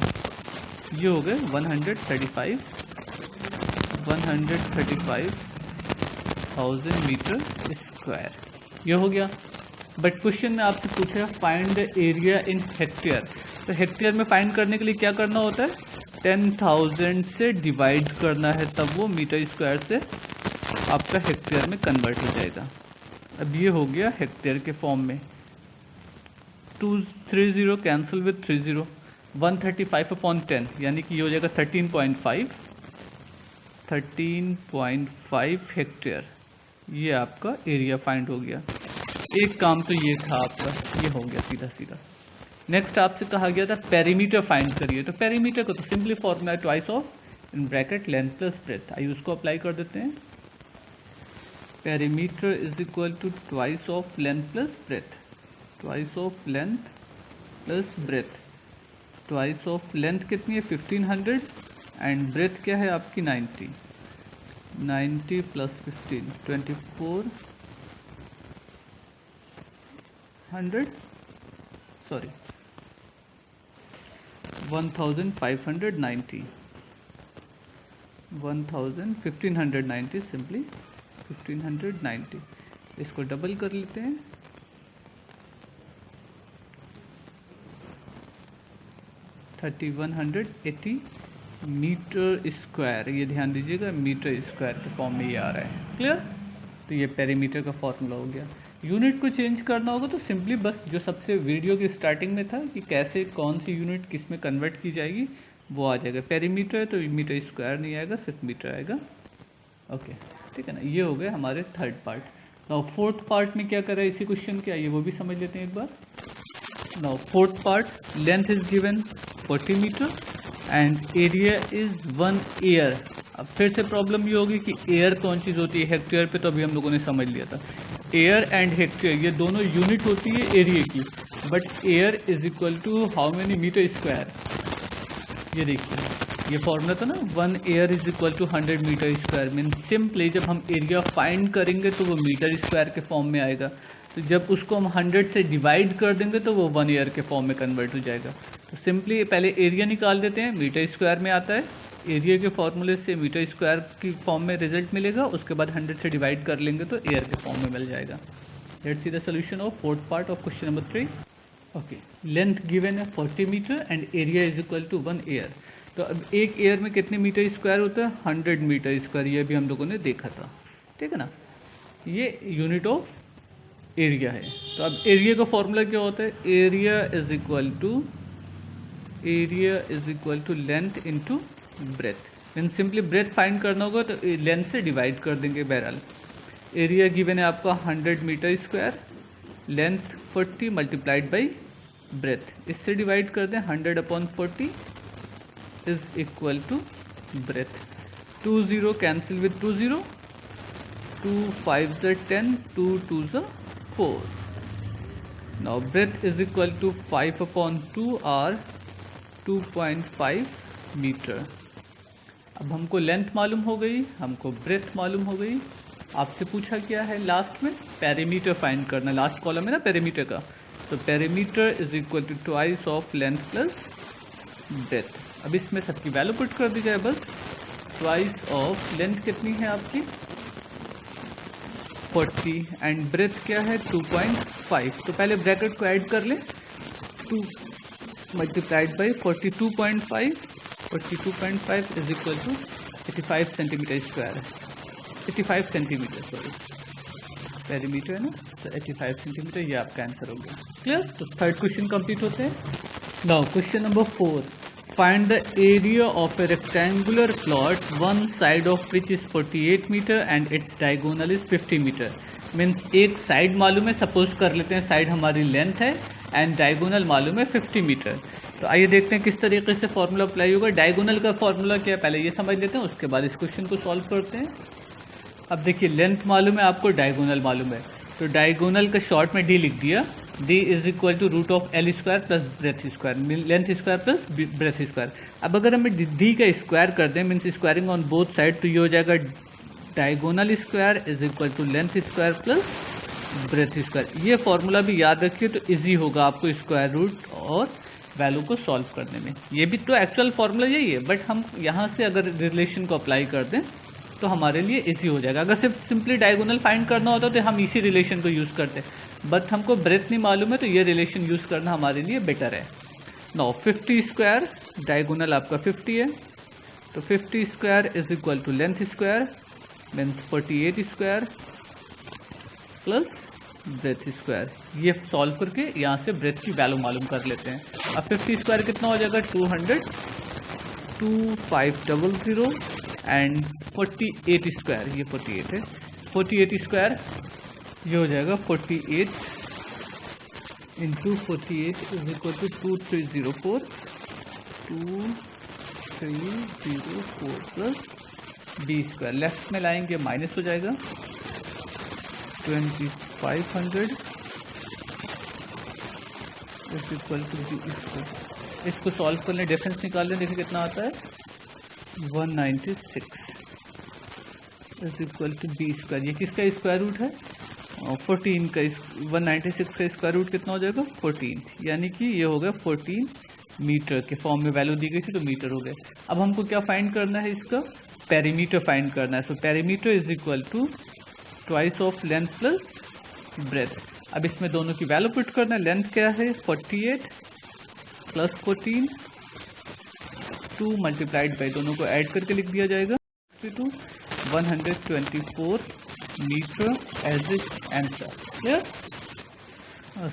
[SPEAKER 1] ये हो गए 135,000 मीटर स्क्वायर, ये हो गया। बट क्वेश्चन में आपसे पूछा find the area in hectare, तो हेक्टेयर में फाइंड करने के लिए क्या करना होता है, 10,000 से डिवाइड करना है, तब वो मीटर स्क्वायर से आपका हेक्टेयर में कन्वर्ट हो जाएगा। अब ये हो गया हेक्टेयर के फॉर्म में, 230 कैंसिल विद 30, 135/10 यानी कि ये हो जाएगा 13.5 हेक्टेयर। ये आपका एरिया फाइंड हो गया। एक काम तो ये था आपका, ये हो गया सीधा सीधा। नेक्स्ट आपसे कहा गया था पेरीमीटर फाइंड करिए, तो पेरीमीटर को तो simply formula twice of in bracket length plus breadth, आइए उसको अप्लाई कर देते हैं। Perimeter is equal to twice of length plus breadth, twice of length plus breadth. Twice of length कितनी है 1500 एंड ब्रेथ क्या है आपकी 90, 90 प्लस 15 2400, सॉरी 1590, 1590 सिंपली 1590। इसको डबल कर लेते हैं, $3180 मीटर स्क्वायर। ये ध्यान दीजिएगा मीटर स्क्वायर के फॉर्म में ये आ रहा है, क्लियर। तो ये पेरीमीटर का फॉर्मूला हो गया। यूनिट को चेंज करना होगा तो सिंपली बस जो सबसे वीडियो की स्टार्टिंग में था कि कैसे कौन सी यूनिट किस में कन्वर्ट की जाएगी वो आ जाएगा। पेरीमीटर है तो मीटर स्क्वायर नहीं आएगा, सिर्फ मीटर आएगा। ओके, ठीक है ना। ये हो गए हमारे third part. Now fourth part में क्या कर रहा है इसी क्वेश्चन के, आइए वो भी समझ लेते हैं एक बार। Now fourth part, length is given 40 metre and area is 1 are. अब फिर से प्रॉब्लम ये होगी कि एयर कौन चीज़ होती है, हेक्टेयर पे तो अभी हम लोगों ने समझ लिया था। एयर एंड हेक्टेयर ये दोनों यूनिट होती है एरिया की, but are is equal to how many metre square. ये देखिए ये फॉर्मूला था ना, 1 are is equal to 100 metre square. Mean simply जब हम एरिया फाइंड करेंगे तो वो मीटर स्क्वायर के फॉर्म में आएगा, तो जब उसको हम 100 से डिवाइड कर देंगे तो वो 1 ईयर के फॉर्म में कन्वर्ट हो जाएगा। तो सिंपली पहले एरिया निकाल देते हैं, मीटर स्क्वायर में आता है। एरिया के फॉर्मूले से मीटर स्क्वायर की फॉर्म में रिजल्ट मिलेगा, उसके बाद 100 से डिवाइड कर लेंगे तो एयर के फॉर्म में मिल जाएगा। Let's see the solution of fourth part of question number 3। Okay, length given है 40 metre and area is equal to 1 are. तो अब एक एयर में कितने मीटर स्क्वायर होता है, 100 मीटर स्क्वायर। ये भी हम लोगों ने देखा था, ठीक है ना। ये यूनिट ऑफ एरिया है। तो अब एरिया का फॉर्मूला क्या होता है, area is equal to length into breadth. Mean simply breadth find करना होगा तो लेंथ से डिवाइड कर देंगे। बहरहाल एरिया गिवन है आपका 100 metre square, length 40 multiplied by breadth, इससे डिवाइड कर दें 100/40 is equal to breadth. 2 0 cancel with 2 0, 2 5 10, 2 2 4। Now breadth is equal to 5/2 or 2.5 metre. अब हमको लेंथ मालूम हो गई, हमको ब्रेथ मालूम हो गई। आपसे पूछा क्या है लास्ट में, पेरीमीटर फाइंड करना, लास्ट कॉलम है ना पेरीमीटर का, तो perimeter is equal to twice of length plus breadth. अब इसमें सबकी वैल्यू पुट कर दी जाए बस। ट्वाइस ऑफ लेंथ कितनी है आपकी 40 एंड ब्रेथ क्या है 2.5, तो पहले ब्रैकेट को ऐड कर लें। 2 multiplied by 42.5, 42.5 is equal to 85 centimetre square, 85 centimetre sorry, perimeter है ना, तो 85 सेंटीमीटर ये आपका आंसर हो गया। क्लियर? तो थर्ड क्वेश्चन कंप्लीट होते हैं। Now question number 4, find the area of a rectangular plot one side of which is 48 metre and its diagonal is 50 metre. Means एक साइड मालूम है, सपोज कर लेते हैं साइड हमारी लेंथ है एंड डायगोनल मालूम है 50 मीटर। तो आइए देखते हैं किस तरीके से फॉर्मूला अप्लाई होगा। डायगोनल का फॉर्मूला क्या है पहले ये समझ लेते हैं, उसके बाद इस क्वेश्चन को सॉल्व करते हैं। अब देखिए लेंथ मालूम है आपको, डायगोनल मालूम है, तो डायगोनल का शॉर्ट में डी लिख दिया। D is equal to root of L square plus breadth square, length square plus breadth square. अब अगर हमें डी का स्क्वायर कर दें means squaring on both side, तो ये हो जाएगा diagonal square is equal to length square plus breadth square. ये फॉर्मूला भी याद रखिए तो इजी होगा आपको स्क्वायर रूट और वैल्यू को सॉल्व करने में। ये भी तो एक्चुअल फॉर्मूला यही है, बट हम यहाँ से अगर रिलेशन को अप्लाई कर दें तो हमारे लिए इजी हो जाएगा। अगर सिर्फ सिंपली डायगोनल फाइंड करना होता तो हम इसी रिलेशन को यूज़ करते, बट हमको ब्रेथ नहीं मालूम है तो ये रिलेशन यूज़ करना हमारे लिए बेटर है। नाउ 50 स्क्वायर, डायगोनल आपका 50 है, तो 50 square is equal to length square means 48 square plus breadth square. ये सॉल्व करके यहाँ से ब्रेथ की वैल्यू मालूम कर लेते हैं। अब 50 स्क्वायर कितना हो जाएगा 200, 2500 एंड 48 स्क्वायर, ये 48 है, 48 स्क्वायर ये हो जाएगा 48 into 48 is equal to 2304, 2304 plus B square. Left में लाएंगे माइनस हो जाएगा 2500 is equal to B square. इसको सॉल्व करने डिफरेंस निकाल लें, देखिए कितना आता है 196 is equal to B square. ये किसका स्क्वायर रूट है 14 का। 196 का स्क्वायर रूट कितना हो जाएगा 14, यानी कि ये हो गया 14 मीटर के फॉर्म में वैल्यू दी गई थी तो मीटर हो गए। अब हमको क्या फाइंड करना है, इसका पेरीमीटर फाइंड करना है। So perimeter is equal to twice of length plus breadth. अब इसमें दोनों की वैल्यू पुट करना है। लेंथ क्या है 48 प्लस 14, 2 मल्टीप्लाइड बाई दोनों को ऐड करके लिख दिया जाएगा 124 metre as it answer. Clear?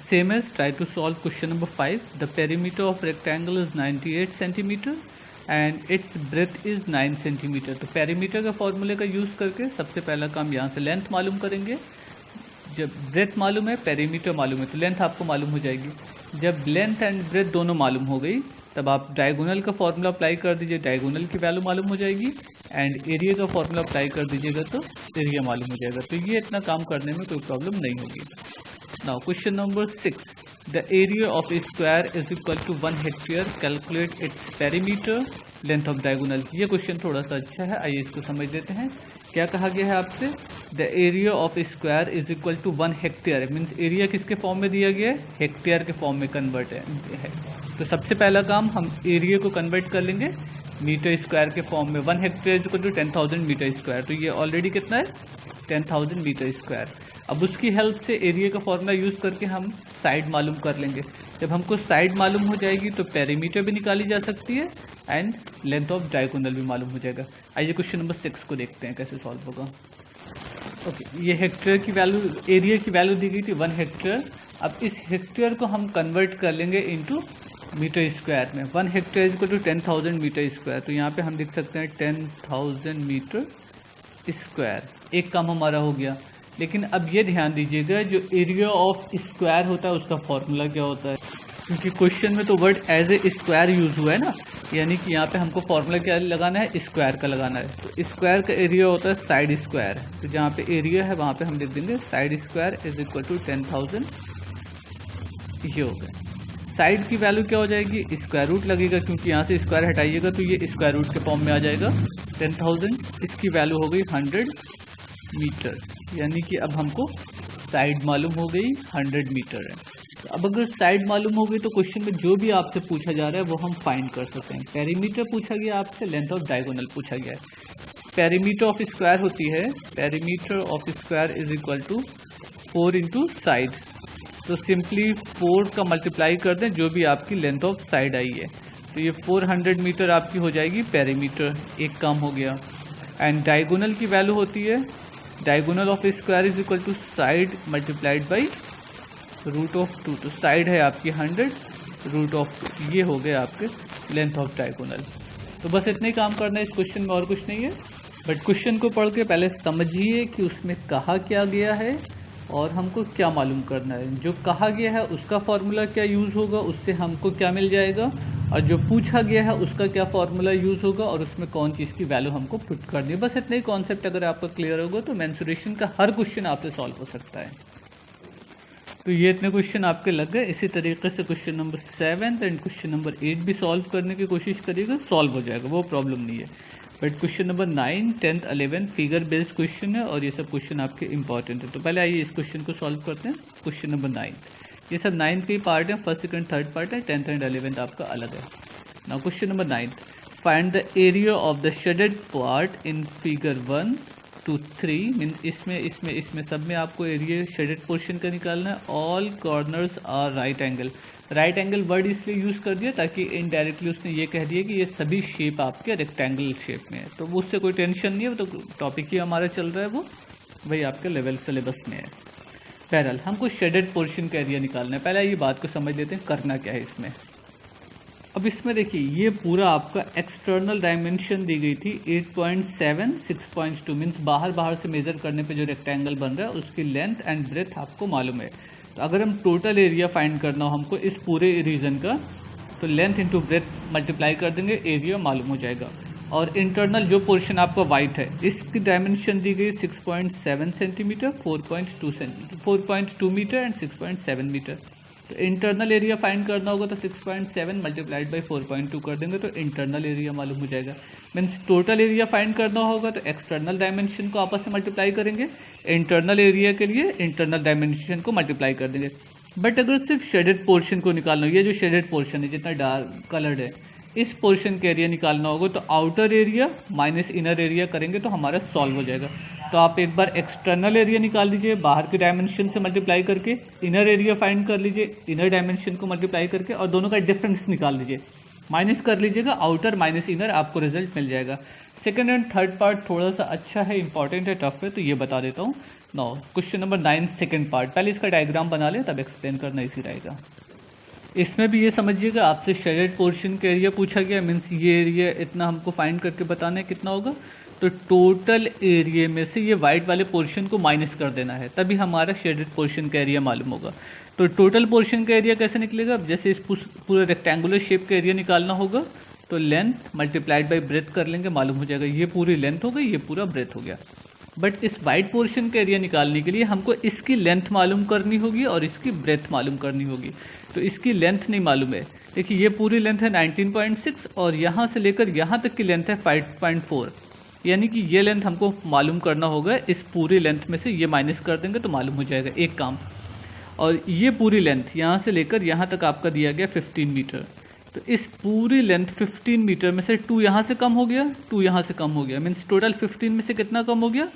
[SPEAKER 1] Same as try to solve question number 5. The perimeter of rectangle is 98 centimeter and its breadth is 9 centimeter. तो perimeter का फॉर्मूले का यूज़ करके सबसे पहला काम यहाँ से लेंथ मालूम करेंगे। जब ब्रेथ मालूम है पेरीमीटर मालूम है तो लेंथ आपको मालूम हो जाएगी। जब लेंथ एंड ब्रेथ दोनों मालूम हो गई तब आप डायगोनल का फॉर्मूला अप्लाई कर दीजिए, डायगोनल की वैल्यू मालूम हो जाएगी एंड एरिया का फॉर्मूला अप्लाई कर दीजिएगा तो एरिया मालूम हो जाएगा। तो ये इतना काम करने में कोई प्रॉब्लम नहीं होगी। Now question number 6. The area of a square is equal to 1 hectare. Calculate its perimeter, length of diagonal. ये क्वेश्चन थोड़ा सा अच्छा है, आइए इसको समझ लेते हैं। क्या कहा गया है आपसे? The area of a square is equal to 1 hectare. Means area किसके फॉर्म में दिया गया है? हेक्टेयर के फॉर्म में कन्वर्ट है। तो सबसे पहला काम हम एरिया को कन्वर्ट कर लेंगे मीटर स्क्वायर के फॉर्म में। 1 hectare is equal to 10,000 metre square. तो ये ऑलरेडी कितना है 10,000 मीटर स्क्वायर। अब उसकी हेल्प से एरिया का फॉर्मूला यूज़ करके हम साइड मालूम कर लेंगे। जब हमको साइड मालूम हो जाएगी तो पेरीमीटर भी निकाली जा सकती है एंड लेंथ ऑफ डायगोनल भी मालूम हो जाएगा। आइए क्वेश्चन नंबर 6 को देखते हैं कैसे सॉल्व होगा। ओके, ये हेक्टेयर की वैल्यू, एरिया की वैल्यू दी गई थी 1 हेक्टेयर। अब इस हेक्टेयर को हम कन्वर्ट कर लेंगे इनटू मीटर स्क्वायर में। 1 hectare is equal to 10,000 metre square. तो यहाँ पे हम लिख सकते हैं 10,000 मीटर स्क्वायर। एक काम हमारा हो गया। लेकिन अब ये ध्यान दीजिएगा, जो एरिया ऑफ स्क्वायर होता है उसका फॉर्मूला क्या होता है, क्योंकि क्वेश्चन में तो word as a square use हुआ है ना, यानी कि यहाँ पे हमको फॉर्मूला क्या लगाना है, स्क्वायर का लगाना है। तो स्क्वायर का एरिया होता है साइड स्क्वायर। तो जहाँ पे एरिया है वहाँ पे हम लिख देंगे side square is equal to 10,000। ये हो गया। साइड की वैल्यू क्या हो जाएगी, स्क्वायर रूट लगेगा, क्योंकि यहाँ से स्क्वायर हटाइएगा तो ये स्क्वायर रूट के फॉर्म में आ जाएगा 10,000। इसकी वैल्यू हो गई 100 मीटर, यानी कि अब हमको साइड मालूम हो गई 100 मीटर है। तो अब अगर साइड मालूम हो गई तो क्वेश्चन में जो भी आपसे पूछा जा रहा है वो हम फाइंड कर सकते हैं। पेरीमीटर पूछा गया आपसे, लेंथ ऑफ डायगोनल पूछा गया है। पेरीमीटर ऑफ स्क्वायर होती है, perimeter of square is equal to 4 into side. तो सिंपली 4 का मल्टीप्लाई कर दें जो भी आपकी लेंथ ऑफ साइड आई है, तो ये 400 मीटर आपकी हो जाएगी पेरीमीटर। एक काम हो गया। एंड डायगोनल की वैल्यू होती है, diagonal of square is equal to side multiplied by root of 2। तो साइड है आपकी 100, रूट ऑफ 2, ये हो गया आपके लेंथ ऑफ डायगोनल। तो बस इतना ही काम करना है इस क्वेश्चन में, और कुछ नहीं है। बट क्वेश्चन को पढ़ के पहले समझिए कि उसमें कहा क्या गया है और हमको क्या मालूम करना है। जो कहा गया है उसका फॉर्मूला क्या यूज़ होगा, उससे हमको क्या मिल जाएगा, और जो पूछा गया है उसका क्या फॉर्मूला यूज़ होगा और उसमें कौन चीज़ की वैल्यू हमको पुट करनी है। बस इतने ही कॉन्सेप्ट अगर आपका क्लियर होगा तो मेंसुरेशन का हर क्वेश्चन आपसे सॉल्व हो सकता है। तो ये इतने क्वेश्चन आपके लग गए। इसी तरीके से question number 7 and question number 8 भी सॉल्व करने की कोशिश करिएगा, सॉल्व हो जाएगा, वो प्रॉब्लम नहीं है। But question number 9, 10, 11 figure based question है और ये सब क्वेश्चन आपके इंपॉर्टेंट है। तो पहले आइए इस क्वेश्चन को सॉल्व करते हैं। क्वेश्चन नंबर 9, ये सब 9 के ही पार्ट है, फर्स्ट, सेकंड, थर्ड पार्ट है, 10th एंड 11th आपका अलग है। Now question number 9, find the area of the shaded part in figure 1 to 3। Means इसमें सब में आपको एरिया शेडेड पोर्शन का निकालना है। All corners are right angle. Right angle word इसलिए यूज़ कर दिया ताकि इनडायरेक्टली उसने ये कह दिया कि ये सभी शेप आपके रेक्टेंगल शेप में है, तो वो उससे कोई टेंशन नहीं है, तो टॉपिक ही हमारा चल रहा है, वो वही आपके लेवल सिलेबस में है। बहरहाल हमको शेडेड पोर्शन का एरिया निकालना है। पहले ये बात को समझ लेते हैं करना क्या है इसमें। अब इसमें देखिए ये पूरा आपका एक्सटर्नल डायमेंशन दी गई थी 8.7, 6.2 मीन्स बाहर से मेजर करने पे जो रेक्टेंगल बन रहा है उसकी लेंथ एंड ब्रेथ आपको मालूम है। तो अगर हम टोटल एरिया फाइंड करना हो हमको इस पूरे रीजन का, तो लेंथ इंटू ब्रेथ मल्टीप्लाई कर देंगे, एरिया मालूम हो जाएगा। और इंटरनल जो पोर्शन आपका वाइट है इसकी डायमेंशन दी गई 6.7 सेंटीमीटर, 4.2 मीटर एंड 6.7 मीटर। तो इंटरनल एरिया फाइंड करना होगा तो 6.7 मल्टीप्लाइड बाई 4.2 कर देंगे तो इंटरनल एरिया मालूम हो जाएगा। मीन्स टोटल एरिया फाइंड करना होगा तो एक्सटर्नल डायमेंशन को आपस में मल्टीप्लाई करेंगे, इंटरनल एरिया के लिए इंटरनल डायमेंशन को मल्टीप्लाई कर देंगे। बट अगर सिर्फ शेडेड पोर्शन को निकालना हो, ये जो शेडेड पोर्शन है जितना डार्क कलर्ड है, इस पोर्शन का एरिया निकालना होगा तो outer area minus inner area करेंगे तो हमारा सॉल्व हो जाएगा। तो आप एक बार एक्सटर्नल एरिया निकाल लीजिए बाहर के डायमेंशन से मल्टीप्लाई करके, इनर एरिया फाइंड कर लीजिए इनर डायमेंशन को मल्टीप्लाई करके, और दोनों का डिफरेंस निकाल लीजिए, माइनस कर लीजिएगा, आउटर माइनस इनर आपको रिजल्ट मिल जाएगा। सेकंड एंड थर्ड पार्ट थोड़ा सा अच्छा है, इंपॉर्टेंट है, टफ है, तो ये बता देता हूँ। Now question number 9 second part, पहले इसका डायग्राम बना लें तब एक्सप्लेन करना इजी रहेगा। इसमें भी ये समझिएगा आपसे शेडेड पोर्शन का एरिया पूछा गया, मीन्स ये एरिया इतना हमको फाइंड करके बताना है कितना होगा। तो टोटल एरिया में से ये वाइट वाले पोर्शन को माइनस कर देना है, तभी हमारा शेडेड पोर्शन का एरिया मालूम होगा। तो टोटल पोर्शन का एरिया कैसे निकलेगा, जैसे इस पूरे रेक्टेंगुलर शेप का एरिया निकालना होगा तो लेंथ मल्टीप्लाइड बाई ब्रेथ कर लेंगे, मालूम हो जाएगा। ये पूरी लेंथ हो गई, ये पूरा ब्रेथ हो गया। बट इस वाइट पोर्शन का एरिया निकालने के लिए हमको इसकी लेंथ मालूम करनी होगी और इसकी ब्रेथ मालूम करनी होगी। तो इसकी लेंथ नहीं मालूम है, देखिए ये पूरी लेंथ है 19.6 और यहाँ से लेकर यहाँ तक की लेंथ है 5.4, यानी कि ये लेंथ हमको मालूम करना होगा। इस पूरी लेंथ में से ये माइनस कर देंगे तो मालूम हो जाएगा एक काम। और ये पूरी लेंथ यहाँ से लेकर यहाँ तक आपका दिया गया 15 मीटर, तो इस पूरी लेंथ 15 मीटर में से 2 यहाँ से कम हो गया, 2 यहाँ से कम हो गया, मीन्स टोटल 15 में से कितना कम हो गया,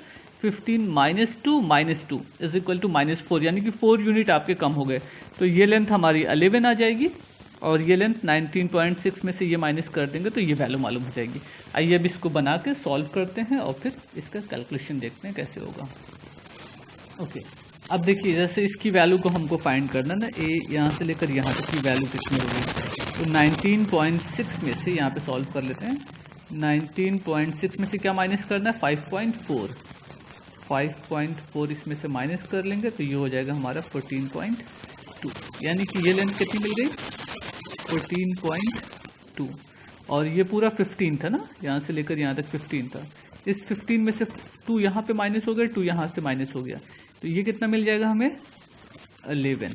[SPEAKER 1] 15 - 2 इज इक्वल टू -4, यानी कि 4 यूनिट आपके कम हो गए। तो ये लेंथ हमारी 11 आ जाएगी और ये लेंथ 19.6 में से ये माइनस कर देंगे तो ये वैल्यू मालूम हो जाएगी। आइए अब इसको बना के सॉल्व करते हैं और फिर इसका कैलकुलेशन देखते हैं कैसे होगा। ओके, अब देखिए जैसे इसकी वैल्यू को हमको फाइंड करना ना, ए यहाँ से लेकर यहाँ तक की वैल्यू कितनी होगी। तो 19.6 में से यहाँ पे सॉल्व कर लेते हैं। 19.6 में से क्या माइनस करना है, 5.4 इसमें से माइनस कर लेंगे तो ये हो जाएगा हमारा 14.2, यानी कि ये लेंथ कितनी मिल गई, 14.2। और ये पूरा 15 था ना, यहाँ से लेकर यहाँ तक 15 था। इस 15 में से 2 यहाँ पे माइनस हो गया, 2 यहाँ से माइनस हो गया, तो ये कितना मिल जाएगा हमें, 11।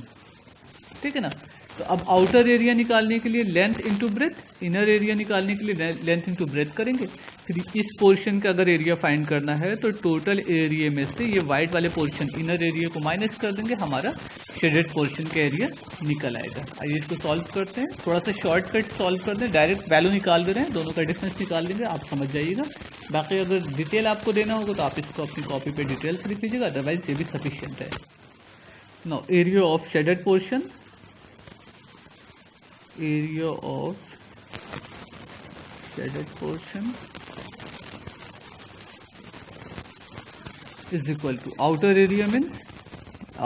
[SPEAKER 1] ठीक है ना। तो अब आउटर एरिया निकालने के लिए length into breath, inner area निकालने के लिए लेंथ इंटू ब्रेथ करेंगे। फिर इस पोर्शन का अगर एरिया फाइंड करना है तो टोटल एरिया में से ये वाइट वाले पोर्शन इनर एरिया को माइनस कर देंगे, हमारा शेडेड पोर्शन का एरिया निकल आएगा। आइए इसको सॉल्व करते हैं, थोड़ा सा शॉर्टकट सॉल्व करते हैं, डायरेक्ट वैल्यू निकाल दे रहे हैं, दोनों का डिफरेंस निकाल लेंगे, आप समझ जाइएगा। बाकी अगर डिटेल आपको देना होगा तो आप इसको अपनी कॉपी पे डिटेल्स लिख लीजिएगा, अदरवाइज ये भी सफिशिएंट है। Now area of shaded portion, area of shaded portion is equal to outer area means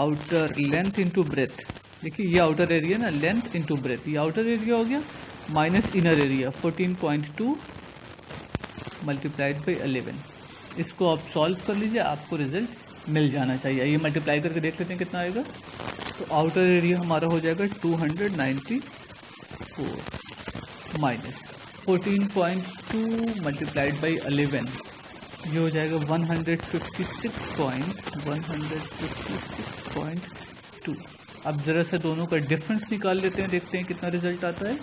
[SPEAKER 1] outer length into breadth। देखिए ये outer area ना, length into breadth, ये outer area हो गया minus inner area 14.2 multiplied by 11। इसको आप सॉल्व कर लीजिए, आपको रिजल्ट मिल जाना चाहिए। ये मल्टीप्लाई करके देख लेते हैं कितना आएगा। तो आउटर एरिया हमारा हो जाएगा 294 माइनस 14.2 मल्टीप्लाइड बाई 11, ये हो जाएगा 156.2। अब जरा से दोनों का डिफरेंस निकाल लेते हैं, देखते हैं कितना रिजल्ट आता है।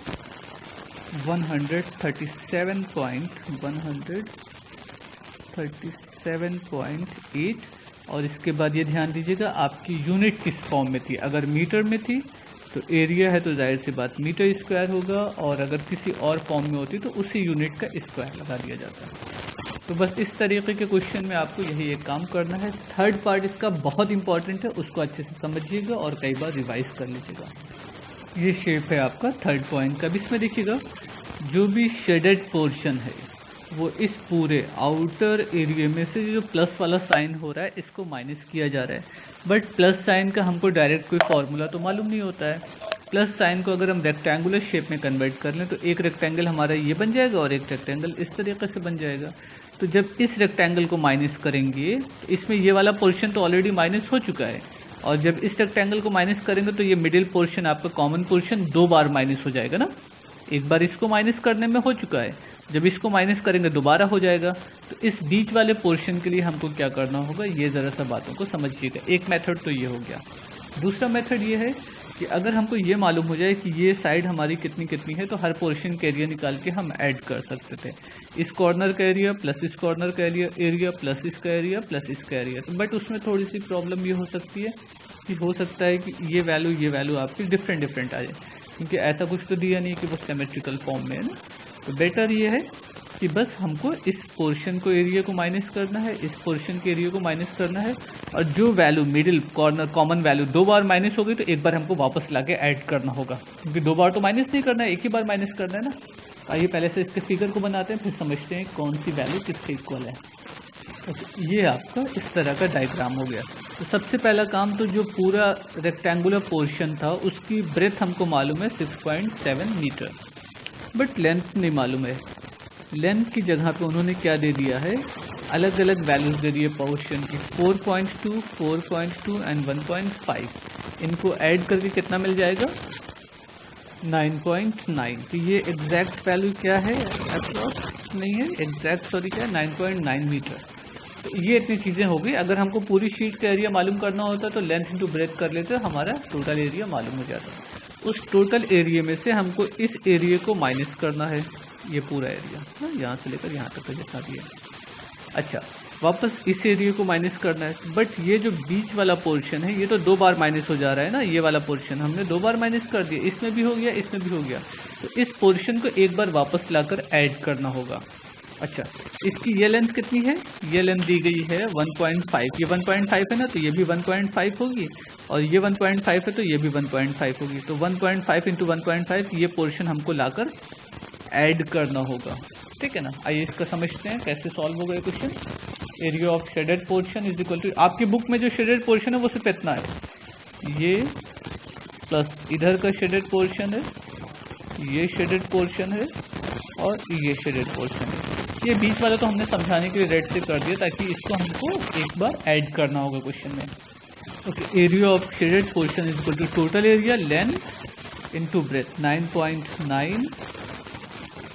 [SPEAKER 1] 137.8 और इसके बाद ये ध्यान दीजिएगा आपकी यूनिट किस फॉर्म में थी। अगर मीटर में थी तो एरिया है तो जाहिर सी बात मीटर स्क्वायर होगा, और अगर किसी और फॉर्म में होती तो उसी यूनिट का स्क्वायर लगा दिया जाता है। तो बस इस तरीके के क्वेश्चन में आपको यही एक काम करना है। थर्ड पार्ट इसका बहुत इंपॉर्टेंट है, उसको अच्छे से समझिएगा और कई बार रिवाइज कर लीजिएगा। ये शेप है आपका थर्ड पॉइंट का। इसमें देखिएगा जो भी शेडेड पोर्शन है वो इस पूरे आउटर एरिया में से जो प्लस वाला साइन हो रहा है इसको माइनस किया जा रहा है। बट प्लस साइन का हमको डायरेक्ट कोई फॉर्मूला तो मालूम नहीं होता है। प्लस साइन को अगर हम रेक्टेंगुलर शेप में कन्वर्ट कर लें तो एक रेक्टेंगल हमारा ये बन जाएगा और एक रेक्टेंगल इस तरीके से बन जाएगा। तो जब इस रेक्टेंगल को माइनस करेंगे तो इसमें ये वाला पोर्शन तो ऑलरेडी माइनस हो चुका है, और जब इस रेक्टेंगल को माइनस करेंगे तो ये मिडिल पोर्शन आपका कॉमन पोर्शन 2 बार माइनस हो जाएगा ना। एक बार इसको माइनस करने में हो चुका है, जब इसको माइनस करेंगे दोबारा हो जाएगा। तो इस बीच वाले पोर्शन के लिए हमको क्या करना होगा, ये ज़रा सा बातों को समझिएगा। एक मेथड तो ये हो गया। दूसरा मेथड ये है कि अगर हमको ये मालूम हो जाए कि ये साइड हमारी कितनी कितनी है तो हर पोर्शन का एरिया निकाल के हम ऐड कर सकते थे। इस कॉर्नर का एरिया प्लस इस कॉर्नर का एरिया प्लस इसका एरिया प्लस इसका एरिया। तो बट उसमें थोड़ी सी प्रॉब्लम ये हो सकती है कि हो सकता है कि ये वैल्यू आपकी डिफरेंट आ जाए, क्योंकि ऐसा कुछ तो दिया नहीं कि वो सिमेट्रिकल फॉर्म में है ना। तो बेटर ये है कि बस हमको इस पोर्शन को एरिया को माइनस करना है, इस पोर्शन के एरिया को माइनस करना है, और जो value middle corner common value 2 बार माइनस हो गई तो एक बार हमको वापस लाके ऐड करना होगा, क्योंकि 2 बार तो माइनस नहीं करना है, एक ही बार माइनस करना है ना। आइए पहले से इसके फिगर को बनाते हैं, फिर समझते हैं कौन सी वैल्यू किसके इक्वल है। तो ये आपका इस तरह का डायग्राम हो गया। तो सबसे पहला काम तो जो पूरा रेक्टेंगुलर पोर्शन था उसकी ब्रेथ हमको मालूम है 6.7 मीटर, बट लेंथ नहीं मालूम है। लेंथ की जगह पे उन्होंने क्या दे दिया है, अलग अलग वैल्यूज दे दिए पोर्शन की, 4.2, 4.2 एंड 1.5। इनको ऐड करके कितना मिल जाएगा, 9.9। तो ये एग्जैक्ट वैल्यू क्या है, अप्रॉक्स नहीं है, एग्जैक्ट सॉरी क्या है, 9.9 मीटर। तो ये इतनी चीज़ें हो गई। अगर हमको पूरी शीट का एरिया मालूम करना होता तो लेंथ इंटू ब्रेथ कर लेते, हमारा टोटल एरिया मालूम हो जाता। उस टोटल एरिया में से हमको इस एरिया को माइनस करना है, ये पूरा एरिया यहाँ से लेकर यहाँ तक जितना भी है। अच्छा, वापस इस एरिया को माइनस करना है, बट ये जो बीच वाला पोर्शन है ये तो 2 बार माइनस हो जा रहा है ना। ये वाला पोर्शन हमने 2 बार माइनस कर दिया, इसमें भी हो गया, इसमें भी हो गया। तो इस पोर्शन को एक बार वापस लाकर ऐड करना होगा। अच्छा, इसकी ये लेंथ कितनी है, ये लेंथ दी गई है 1.5। ये 1.5 है ना, तो ये भी 1.5 होगी, और ये 1.5 है तो ये भी 1.5 होगी। तो 1.5 इंटू 1.5 ये पोर्शन हमको लाकर ऐड करना होगा। ठीक है ना। आइए इसका समझते हैं कैसे सॉल्व होगा ये question. Area of shaded portion is equal to, आपकी बुक में जो शेडेड पोर्शन है वो सिर्फ इतना है, ये प्लस इधर का शेडेड पोर्शन है ये शेडेड पोर्शन है और ये शेडेड पोर्शन है। ये बीच वाला तो हमने समझाने के लिए रेड से कर दिया ताकि इसको हमको एक बार ऐड करना होगा क्वेश्चन में। Okay, area of shaded portion is equal to total area length into breadth 9.9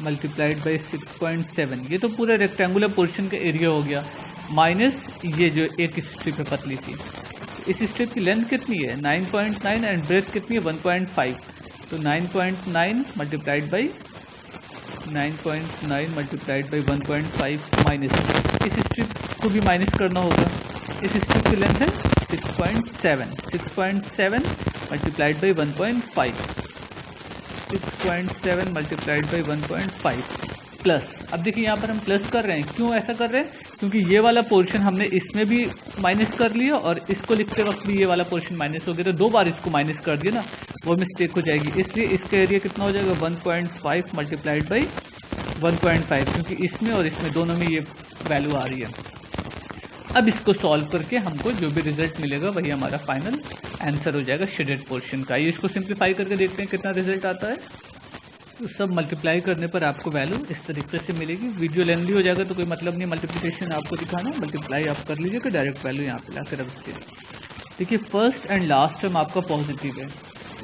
[SPEAKER 1] multiplied by 6.7। ये तो पूरा रेक्टेंगुलर पोर्शन का एरिया हो गया, माइनस ये जो एक स्ट्रिप है पतली सी। इस स्ट्रिप की लेंथ कितनी है 9.9 एंड ब्रेथ कितनी है 1.5। तो 9.9 multiplied by 9.9 multiplied by 1.5 minus इस स्ट्रिप को भी माइनस करना होगा। इस स्ट्रिप की लेंथ है 6.7 multiplied by 1.5, 6.7 multiplied by 1.5 plus. अब देखिए यहाँ पर हम प्लस कर रहे हैं, क्यों ऐसा कर रहे हैं? क्योंकि ये वाला पोर्शन हमने इसमें भी माइनस कर लिया और इसको लिखते वक्त भी ये वाला पोर्शन माइनस हो गया, तो 2 बार इसको माइनस कर दिया ना, वो मिस्टेक हो जाएगी। इसलिए इसका एरिया कितना हो जाएगा 1.5 मल्टीप्लाइड बाई 1.5, क्योंकि इसमें और इसमें दोनों में ये वैल्यू आ रही है। अब इसको सॉल्व करके हमको जो भी रिजल्ट मिलेगा वही हमारा फाइनल आंसर हो जाएगा शेडेड पोर्शन का। ये इसको सिंप्लीफाई करके देखते हैं कितना रिजल्ट आता है। तो सब मल्टीप्लाई करने पर आपको वैल्यू इस तरीके से मिलेगी। वीडियो लेंथी हो जाएगा तो कोई मतलब नहीं मल्टीप्लिकेशन आपको दिखाना, मल्टीप्लाई आप कर लीजिएगा, डायरेक्ट वैल्यू यहाँ पे लाकर रख दीजिए। देखिए फर्स्ट एंड लास्ट टर्म आपका पॉजिटिव है,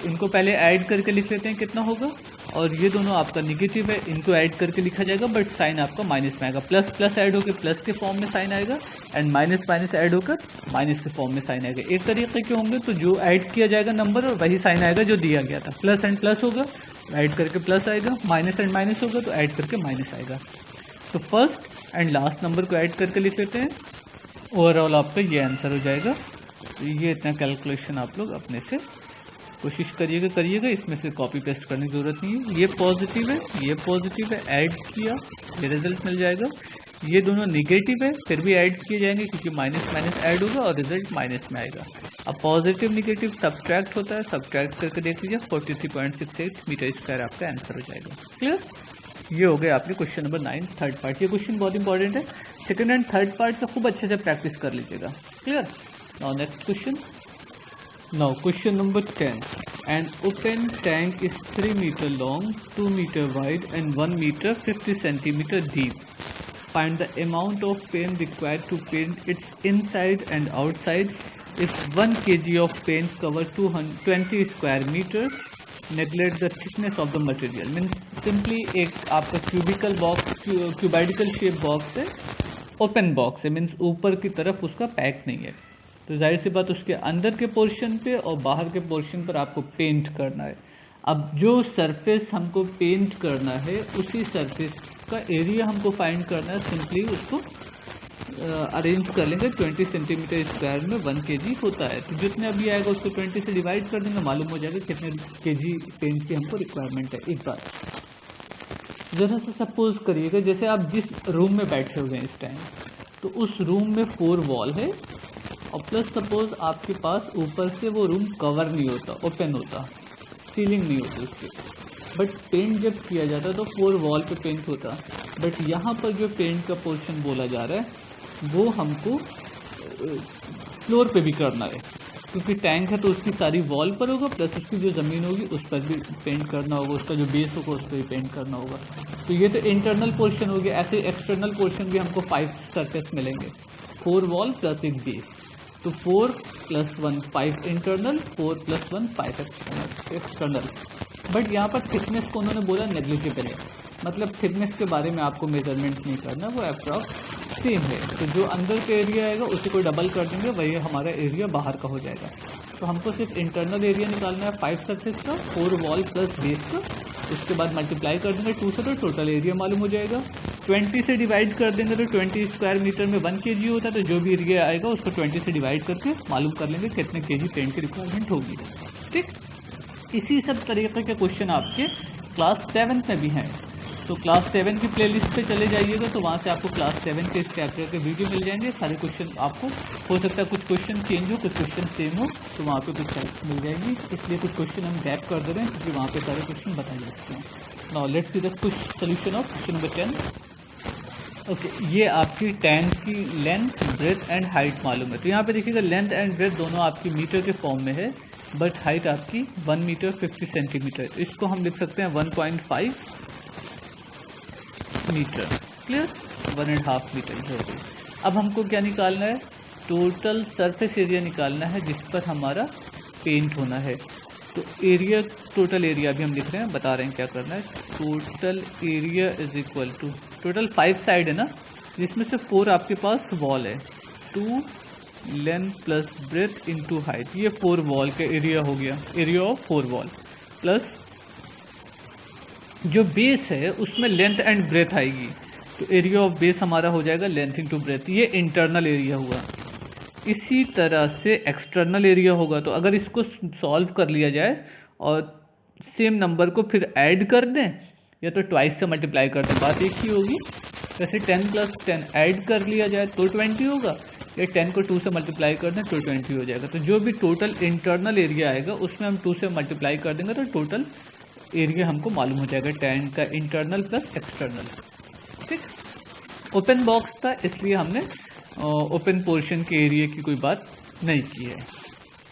[SPEAKER 1] इनको पहले ऐड करके लिख लेते हैं कितना होगा, और ये दोनों आपका निगेटिव है, इनको ऐड करके लिखा जाएगा बट साइन आपका माइनस में आएगा। प्लस प्लस ऐड होकर प्लस के फॉर्म में साइन आएगा एंड माइनस माइनस ऐड होकर माइनस के फॉर्म में साइन आएगा। एक तरीके के होंगे तो जो ऐड किया जाएगा नंबर और वही साइन आएगा जो दिया गया था। प्लस एंड प्लस होगा ऐड करके प्लस आएगा, माइनस एंड माइनस होगा तो ऐड करके माइनस आएगा। तो फर्स्ट एंड लास्ट नंबर को ऐड करके लिख लेते हैं, ओवरऑल आपका ये आंसर हो जाएगा। तो ये इतना कैलकुलेशन आप लोग अपने से कोशिश करिएगा, इसमें से कॉपी पेस्ट करने की जरूरत नहीं है। ये पॉजिटिव है, ये पॉजिटिव है, ऐड किया ये रिजल्ट मिल जाएगा। ये दोनों निगेटिव है फिर भी ऐड किए जाएंगे क्योंकि माइनस माइनस ऐड होगा और रिजल्ट माइनस में आएगा। अब पॉजिटिव निगेटिव सब्ट्रैक्ट होता है, सब्ट्रैक्ट करके देख लीजिए 43.68 मीटर स्क्वायर आपका आंसर हो जाएगा। क्लियर? ये हो गया आपके क्वेश्चन नंबर 9 थर्ड पार्ट। ये क्वेश्चन बहुत इंपॉर्टेंट है, सेकंड एंड थर्ड पार्ट से खूब अच्छे से प्रैक्टिस कर लीजिएगा। Clear? Now next question. Now question number 10. An open tank is 3 meter long, 2 meter wide and 1 meter 50 centimeter deep. Find the amount of paint required to paint its inside and outside if 1 kg of paint covers 20 square meters. Neglect the thickness of the material. Means simply एक आपका cubical box, cubical shape box है, open box है, means ऊपर की तरफ उसका पैक नहीं है, तो जाहिर सी बात उसके अंदर के पोर्शन पे और बाहर के पोर्शन पर आपको पेंट करना है। अब जो सरफेस हमको पेंट करना है उसी सरफेस का एरिया हमको फाइंड करना है। सिंपली उसको अरेंज कर लेंगे 20 सेंटीमीटर स्क्वायर में 1 kg होता है, तो जितने अभी आएगा उसको 20 से डिवाइड कर देंगे, मालूम हो जाएगा कितने kg पेंट की हमको रिक्वायरमेंट है। एक बार जरा सा सपोज करिएगा जैसे आप जिस रूम में बैठे हुए हैं इस टाइम, तो उस रूम में 4 वॉल है और प्लस सपोज आपके पास ऊपर से वो रूम कवर नहीं होता, ओपन होता, सीलिंग नहीं होती उसके, बट पेंट जब किया जाता तो 4 वॉल पे पेंट होता। बट यहाँ पर जो पेंट का पोर्शन बोला जा रहा है वो हमको फ्लोर पे भी करना है, क्योंकि टैंक है तो उसकी सारी वॉल पर होगा, प्लस उसकी जो ज़मीन होगी उस पर भी पेंट करना होगा, उसका जो बेस होगा उस पर भी पेंट करना होगा। तो ये तो इंटरनल पोर्शन हो गया। ऐसे एक्सटर्नल पोर्शन भी हमको 5 सरफेस मिलेंगे, 4 वॉल प्लस एक बेस, तो 4 + 1 5 इंटरनल, 4 + 1 5 एक्सटर्नल। बट यहाँ पर थिकनेस को उन्होंने बोला नेग्लिजिबल है, मतलब थिकनेस के बारे में आपको मेजरमेंट नहीं करना, वो अप्रॉक्स सेम है। तो जो अंदर का एरिया आएगा उसी को डबल कर देंगे, वही हमारा एरिया बाहर का हो जाएगा। तो हमको सिर्फ इंटरनल एरिया निकालना है 5 सरफेस का, 4 वॉल प्लस बेस का, उसके बाद मल्टीप्लाई कर देंगे 2 से, तो टोटल एरिया मालूम हो जाएगा। 20 से डिवाइड कर देंगे तो 20 स्क्वायर मीटर में 1 kg होता है, तो जो भी एरिया आएगा उसको 20 से डिवाइड करके मालूम कर लेंगे कितने kg पेंट की रिक्वायरमेंट होगी। ठीक, इसी सब तरीके के क्वेश्चन आपके क्लास 7 में भी हैं। तो क्लास 7 की प्लेलिस्ट पे चले जाइएगा, तो वहाँ से आपको क्लास 7 के इस चैप्टर के वीडियो मिल जाएंगे। सारे क्वेश्चन आपको हो सकता है कुछ क्वेश्चन चेंज हो, कुछ क्वेश्चन सेम हो, तो वहाँ पे कुछ हेल्प मिल जाएगी। इसलिए कुछ क्वेश्चन हम गैप कर दे रहे हैं क्योंकि वहाँ पे सारे क्वेश्चन बताए जा सकते हैं। Now let's see the solution of question number 10। Okay, ये आपकी टैंक की लेंथ, ब्रेथ एंड हाइट मालूम है, तो यहाँ पे देखिएगा लेंथ एंड ब्रेथ दोनों आपकी मीटर के फॉर्म में है। बट हाइट आपकी 1 मीटर 50 सेंटीमीटर। इसको हम लिख सकते हैं 1.5 मीटर। क्लियर, 1.5 मीटर जो है। अब हमको क्या निकालना है, टोटल सरफेस एरिया निकालना है जिस पर हमारा पेंट होना है। तो एरिया, टोटल एरिया भी हम लिख रहे हैं, बता रहे हैं क्या करना है। Total area is equal to, total 5 side है ना, जिसमें से 4 आपके पास वॉल है, 2 length plus breath into height, ये 4 वॉल का एरिया हो गया, एरिया ऑफ 4 वॉल, प्लस जो बेस है उसमें लेंथ एंड ब्रेथ आएगी, तो एरिया ऑफ बेस हमारा हो जाएगा लेंथ इनटू ब्रेथ, ये इंटरनल एरिया हुआ। इसी तरह से एक्सटर्नल एरिया होगा। तो अगर इसको सॉल्व कर लिया जाए और सेम नंबर को फिर ऐड कर दें या तो ट्वाइस से मल्टीप्लाई कर दें, बात एक ही होगी। जैसे 10 प्लस 10 ऐड कर लिया जाए तो 20 होगा, या 10 को 2 से मल्टीप्लाई कर दें तो 20 हो जाएगा। तो जो भी टोटल इंटरनल एरिया आएगा उसमें हम 2 से मल्टीप्लाई कर देंगे तो टोटल एरिया हमको मालूम हो जाएगा, 10 का इंटरनल प्लस एक्सटर्नल। ठीक, ओपन बॉक्स था इसलिए हमने ओपन पोर्शन के एरिया की कोई बात नहीं की है।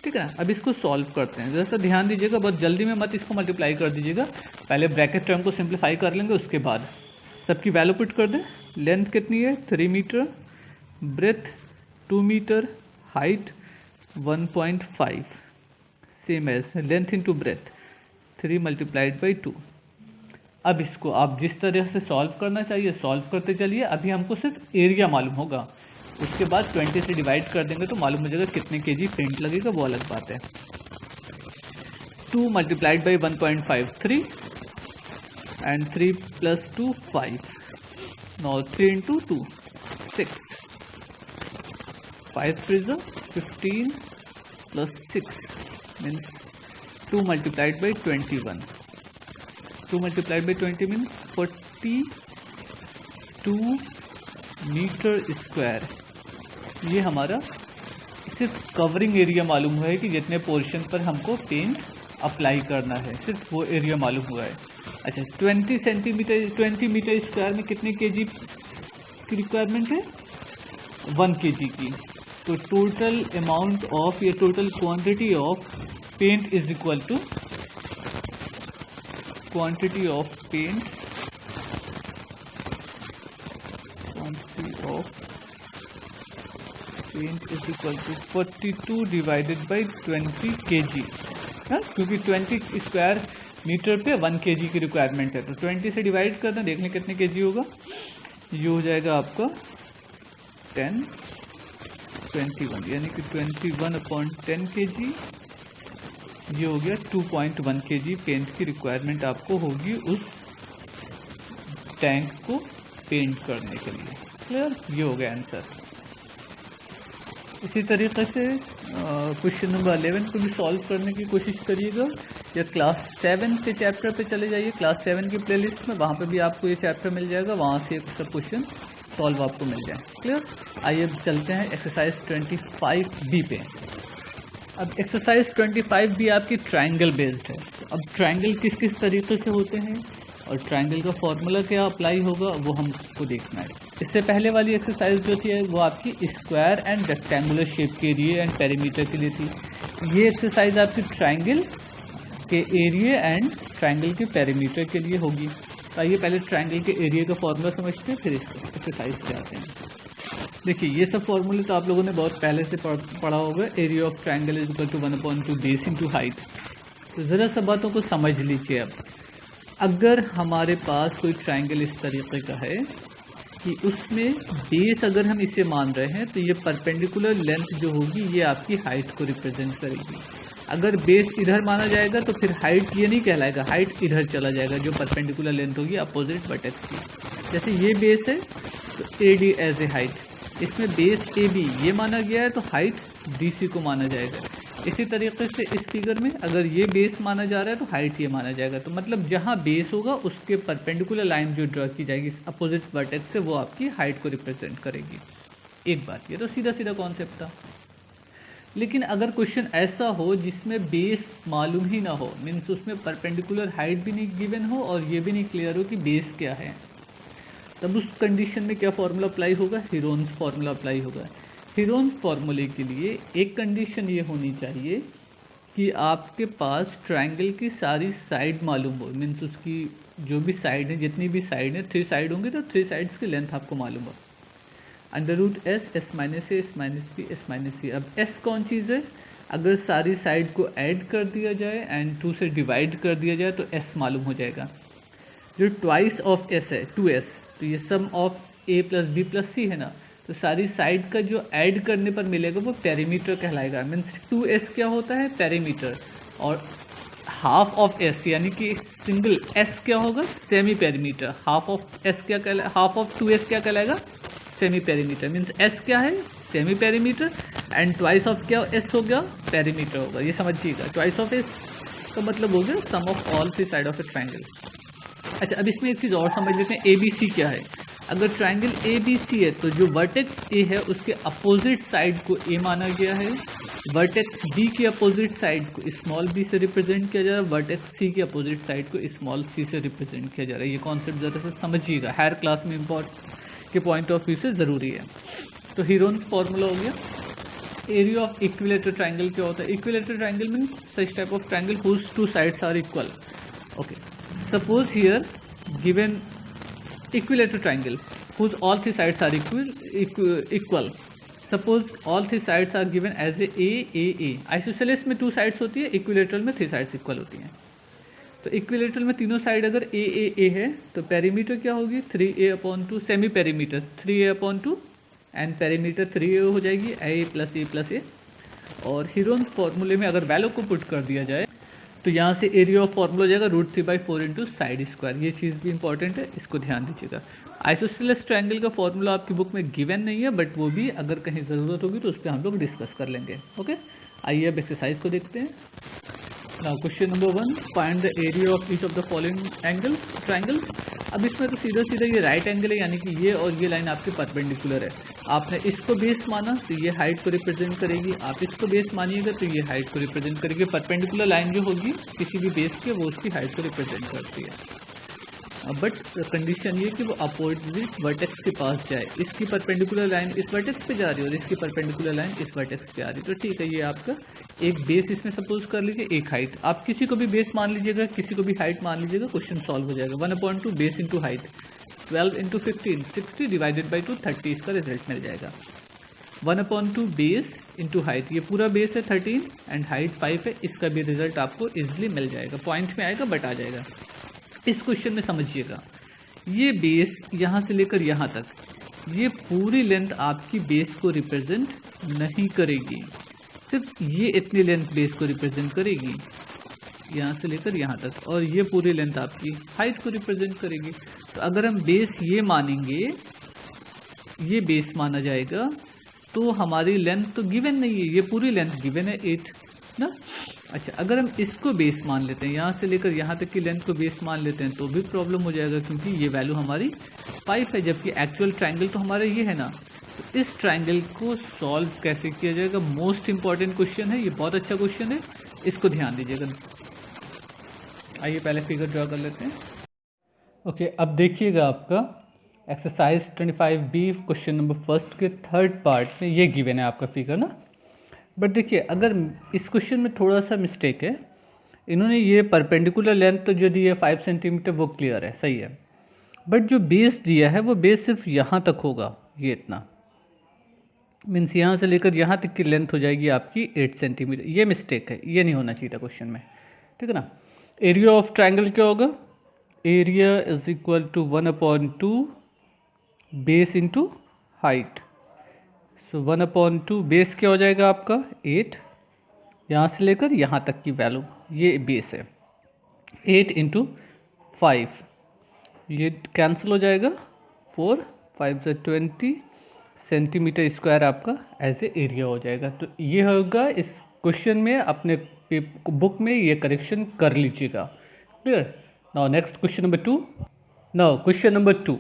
[SPEAKER 1] ठीक है, अब इसको सॉल्व करते हैं। जैसा ध्यान दीजिएगा, बहुत जल्दी में मत इसको मल्टीप्लाई कर दीजिएगा, पहले ब्रैकेट टर्म को सिंप्लीफाई कर लेंगे, उसके बाद सबकी वैल्यू पुट कर दें। लेंथ कितनी है 3 metre, breadth 2 metre, height 1.5, same as length into breadth 3 multiplied by 2। अब इसको आप जिस तरह से सॉल्व करना चाहिए सॉल्व करते चलिए। अभी हमको सिर्फ एरिया मालूम होगा, उसके बाद 20 से डिवाइड कर देंगे तो मालूम हो जाएगा कितने केजी पेंट लगेगा, वो अलग बात है। 2 multiplied by 1.5 3 and 3 plus 2 5, now 3 into 2 6, 5 3 15 plus 6 means 2 multiplied by 21, 2 multiplied by 20 means 42 metre square. ये हमारा सिर्फ कवरिंग एरिया मालूम हुआ है कि जितने पोर्शन पर हमको पेंट अप्लाई करना है, सिर्फ वो एरिया मालूम हुआ है। अच्छा, 20 मीटर स्क्वायर में कितने केजी की रिक्वायरमेंट है, 1 केजी की। तो टोटल अमाउंट ऑफ, ये total quantity of paint is equal to quantity of paint, quantity of paint is equal to 42 divided by 20 kg, क्योंकि 20 स्क्वायर मीटर पे 1 kg की रिक्वायरमेंट है, तो 20 से डिवाइड कर दें, देखने कितने kg होगा। ये हो जाएगा आपका 10 21, यानी कि 21/10 kg। ये हो गया 2.1 kg पेंट की रिक्वायरमेंट आपको होगी उस टैंक को पेंट करने के लिए। क्लियर, ये हो गया आंसर। इसी तरीके से क्वेश्चन नंबर 11 को भी सॉल्व करने की कोशिश करिएगा, या क्लास 7 के चैप्टर पे चले जाइए, क्लास 7 की प्लेलिस्ट में, वहाँ पे भी आपको ये चैप्टर मिल जाएगा, वहाँ से सब क्वेश्चन सॉल्व आपको मिल जाए। क्लियर, आइए अब चलते हैं एक्सरसाइज 25B पे। अब एक्सरसाइज 25 भी आपकी ट्रायंगल बेस्ड है। अब ट्रायंगल किस किस तरीके से होते हैं और ट्रायंगल का फॉर्मूला क्या अप्लाई होगा वो हमको देखना है। इससे पहले वाली एक्सरसाइज जो थी वो आपकी स्क्वायर एंड रेक्टेंगुलर शेप के एरिया एंड पेरीमीटर के लिए थी। ये एक्सरसाइज आपकी ट्रायंगल के एरिया एंड ट्रायंगल के पेरीमीटर के लिए होगी। तो आइए पहले ट्रायंगल के एरिया का फॉर्मूला समझते हैं, फिर इस एक्सरसाइज पे आते हैं। देखिए, ये सब फॉर्मूले तो आप लोगों ने बहुत पहले से पढ़ा होगा। Area of triangle is equal to 1/2 base into height. तो ज़रा सब बातों को समझ लीजिए। अब अगर हमारे पास कोई ट्रायंगल इस तरीके का है कि उसमें बेस अगर हम इसे मान रहे हैं तो ये परपेंडिकुलर लेंथ जो होगी ये आपकी हाइट को रिप्रेजेंट करेगी। अगर बेस इधर माना जाएगा तो फिर हाइट ये नहीं कहलाएगा, हाइट इधर चला जाएगा, जो परपेंडिकुलर लेंथ होगी अपोजिट वर्टेक्स की। जैसे ये बेस है तो AD एज ए हाइट, इसमें बेस AB ये माना गया है तो हाइट DC को माना जाएगा। इसी तरीके से इस फिगर में अगर ये बेस माना जा रहा है तो हाइट ये माना जाएगा। तो मतलब जहाँ बेस होगा उसके परपेंडिकुलर लाइन जो ड्रॉ की जाएगी अपोजिट वर्टेक्स से वो आपकी हाइट को रिप्रेजेंट करेगी। एक बात, ये तो सीधा सीधा कॉन्सेप्ट था। लेकिन अगर क्वेश्चन ऐसा हो जिसमें बेस मालूम ही ना हो, मीन्स उसमें परपेंडिकुलर हाइट भी नहीं गिवन हो और ये भी नहीं क्लियर हो कि बेस क्या है, तब उस कंडीशन में क्या फॉर्मूला अप्लाई होगा, हीरोन्स फार्मूला अप्लाई होगा। हीरोन्स फार्मूले के लिए एक कंडीशन ये होनी चाहिए कि आपके पास ट्रायंगल की सारी साइड मालूम हो, मीन्स उसकी जो भी साइड है, जितनी भी साइड है, 3 साइड होंगे तो 3 साइड्स की लेंथ आपको मालूम हो। Under root S, S minus A, S minus B, S minus C. अब एस कौन चीज़ है? अगर सारी साइड को ऐड कर दिया जाए एंड 2 से डिवाइड कर दिया जाए तो एस मालूम हो जाएगा। जो ट्वाइस ऑफ एस है 2s, तो ये sum of a plus b plus c है ना, तो सारी साइड का जो ऐड करने पर मिलेगा वो पेरीमीटर कहलाएगा। मीन्स 2s क्या होता है? पेरीमीटर। और हाफ ऑफ एस यानी कि सिंगल एस क्या होगा? Semi perimeter. Half of S क्या कहलाएगा? हाफ ऑफ 2s क्या कहलाएगा? Semi perimeter. मीन्स एस क्या है? Semi perimeter. And twice of क्या एस हो गया? पेरीमीटर होगा। ये समझिएगा, ट्वाइस ऑफ एस का मतलब हो गया sum of all 3 side of a triangle. अच्छा, अब इसमें एक चीज़ और समझ लेते हैं, ए बी सी क्या है। अगर ट्रायंगल ए बी सी है तो जो वर्टेक्स ए है उसके अपोजिट साइड को ए माना गया है, वर्टेक्स बी के अपोजिट साइड को स्मॉल बी से रिप्रेजेंट किया जा रहा है, वर्टेक्स सी के अपोजिट साइड को स्मॉल सी से रिप्रेजेंट किया जा रहा है। ये कॉन्सेप्ट ज़रा से समझिएगा, हायर क्लास में इम्पोर्टेंट के पॉइंट ऑफ व्यू से ज़रूरी है। तो हीरोन्स फॉर्मूला हो गया। एरिया ऑफ इक्विलेटरल ट्रायंगल क्या होता है? Equilateral triangle means such type of triangle whose 2 sides are equal. Okay, suppose here given equilateral triangle whose all 3 sides are equal. Suppose all 3 sides are given as a. Isosceles में 2 sides होती है, equilateral में 3 sides equal होती हैं। तो equilateral में तीनों साइड अगर a है तो पेरीमीटर क्या होगी? 3a/2। Semi perimeter 3a/2 and perimeter 3a हो जाएगी, a प्लस a। और हीरोन्स फॉर्मूले में अगर वैल्यू को पुट कर दिया जाए तो यहाँ से एरिया ऑफ फॉर्मूला हो जाएगा √3/4 इंटू साइड स्क्वायर। ये चीज़ भी इंपॉर्टेंट है, इसको ध्यान दीजिएगा। आइसोसेलेस ट्रायंगल का फॉर्मूला आपकी बुक में गिवन नहीं है, बट वो भी अगर कहीं ज़रूरत होगी तो उस पर हम लोग डिस्कस कर लेंगे। ओके, आइए अब एक्सरसाइज को देखते हैं। Now question number 1, find the area of each of the following angle triangle. अब इसमें तो सीधा सीधा ये राइट एंगल है, यानी कि ये और ये लाइन आपके परपेंडिकुलर है। आपने इसको बेस माना तो ये हाइट को रिप्रेजेंट करेगी, आप इसको बेस मानिएगा तो ये हाइट को रिप्रेजेंट करेगी। परपेंडिकुलर लाइन जो होगी किसी भी बेस की वो उसकी हाइट को रिप्रेजेंट करती है। बट कंडीशन ये कि वो अपोजिट वर्टेक्स के पास जाए। इसकी परपेंडिकुलर लाइन इस वर्टेक्स पे जा रही है और इसकी परपेंडिकुलर लाइन इस वर्टेक्स पे आ रही है, तो ठीक है, ये आपका एक बेस इसमें सपोज कर लीजिए, एक हाइट। आप किसी को भी बेस मान लीजिएगा, किसी को भी हाइट मान लीजिएगा, क्वेश्चन सॉल्व हो जाएगा। 1/2 base into height, 12 into 15, 60 divided by 2, 30 इसका रिजल्ट मिल जाएगा। 1/2 बेस इंटू हाइट, ये पूरा बेस है 13 एंड हाइट 5 है, इसका भी रिजल्ट आपको इजिली मिल जाएगा। पॉइंट में आएगा बट आ जाएगा। इस क्वेश्चन में समझिएगा, ये बेस यहाँ से लेकर यहाँ तक, ये पूरी लेंथ आपकी बेस को रिप्रेजेंट नहीं करेगी, सिर्फ ये इतनी लेंथ बेस को रिप्रेजेंट करेगी यहाँ से लेकर यहाँ तक, और ये पूरी लेंथ आपकी हाइट को रिप्रेजेंट करेगी। तो अगर हम बेस ये मानेंगे, ये बेस माना जाएगा, तो हमारी लेंथ तो गिवन नहीं है, ये पूरी लेंथ गिवन है 8 ना। अच्छा, अगर हम इसको बेस मान लेते हैं, यहाँ से लेकर यहाँ तक की लेंथ को बेस मान लेते हैं तो भी प्रॉब्लम हो जाएगा, क्योंकि ये वैल्यू हमारी 5 है, जबकि एक्चुअल ट्रायंगल तो हमारा ये है ना। तो इस ट्रायंगल को सॉल्व कैसे किया जाएगा, मोस्ट इंपॉर्टेंट क्वेश्चन है, ये बहुत अच्छा क्वेश्चन है, इसको ध्यान दीजिएगा। आइए पहले फिगर ड्रॉ कर लेते हैं। ओके, अब देखिएगा आपका exercise 25B question number first के थर्ड पार्ट में ये गिवन है आपका फिगर ना। बट देखिए, अगर इस क्वेश्चन में थोड़ा सा मिस्टेक है, इन्होंने ये परपेंडिकुलर लेंथ तो जो दी है 5 सेंटीमीटर वो क्लियर है, सही है, बट जो बेस दिया है वो बेस सिर्फ यहाँ तक होगा, ये इतना, मीन्स यहाँ से लेकर यहाँ तक की लेंथ हो जाएगी आपकी 8 सेंटीमीटर। ये मिस्टेक है, ये नहीं होना चाहिए था क्वेश्चन में, ठीक है ना। एरिया ऑफ ट्रायंगल क्या होगा? Area is equal to 1/2 base into height. So 1/2 base क्या हो जाएगा आपका 8, यहाँ से लेकर यहाँ तक की वैल्यू, ये बेस है 8 इंटू 5, ये कैंसिल हो जाएगा, 4 5 से 20 सेंटीमीटर स्क्वायर आपका एज ए एरिया हो जाएगा। तो ये होगा इस क्वेश्चन में, अपने बुक में ये करेक्शन कर लीजिएगा, clear. Now next question number 2। Now question number 2,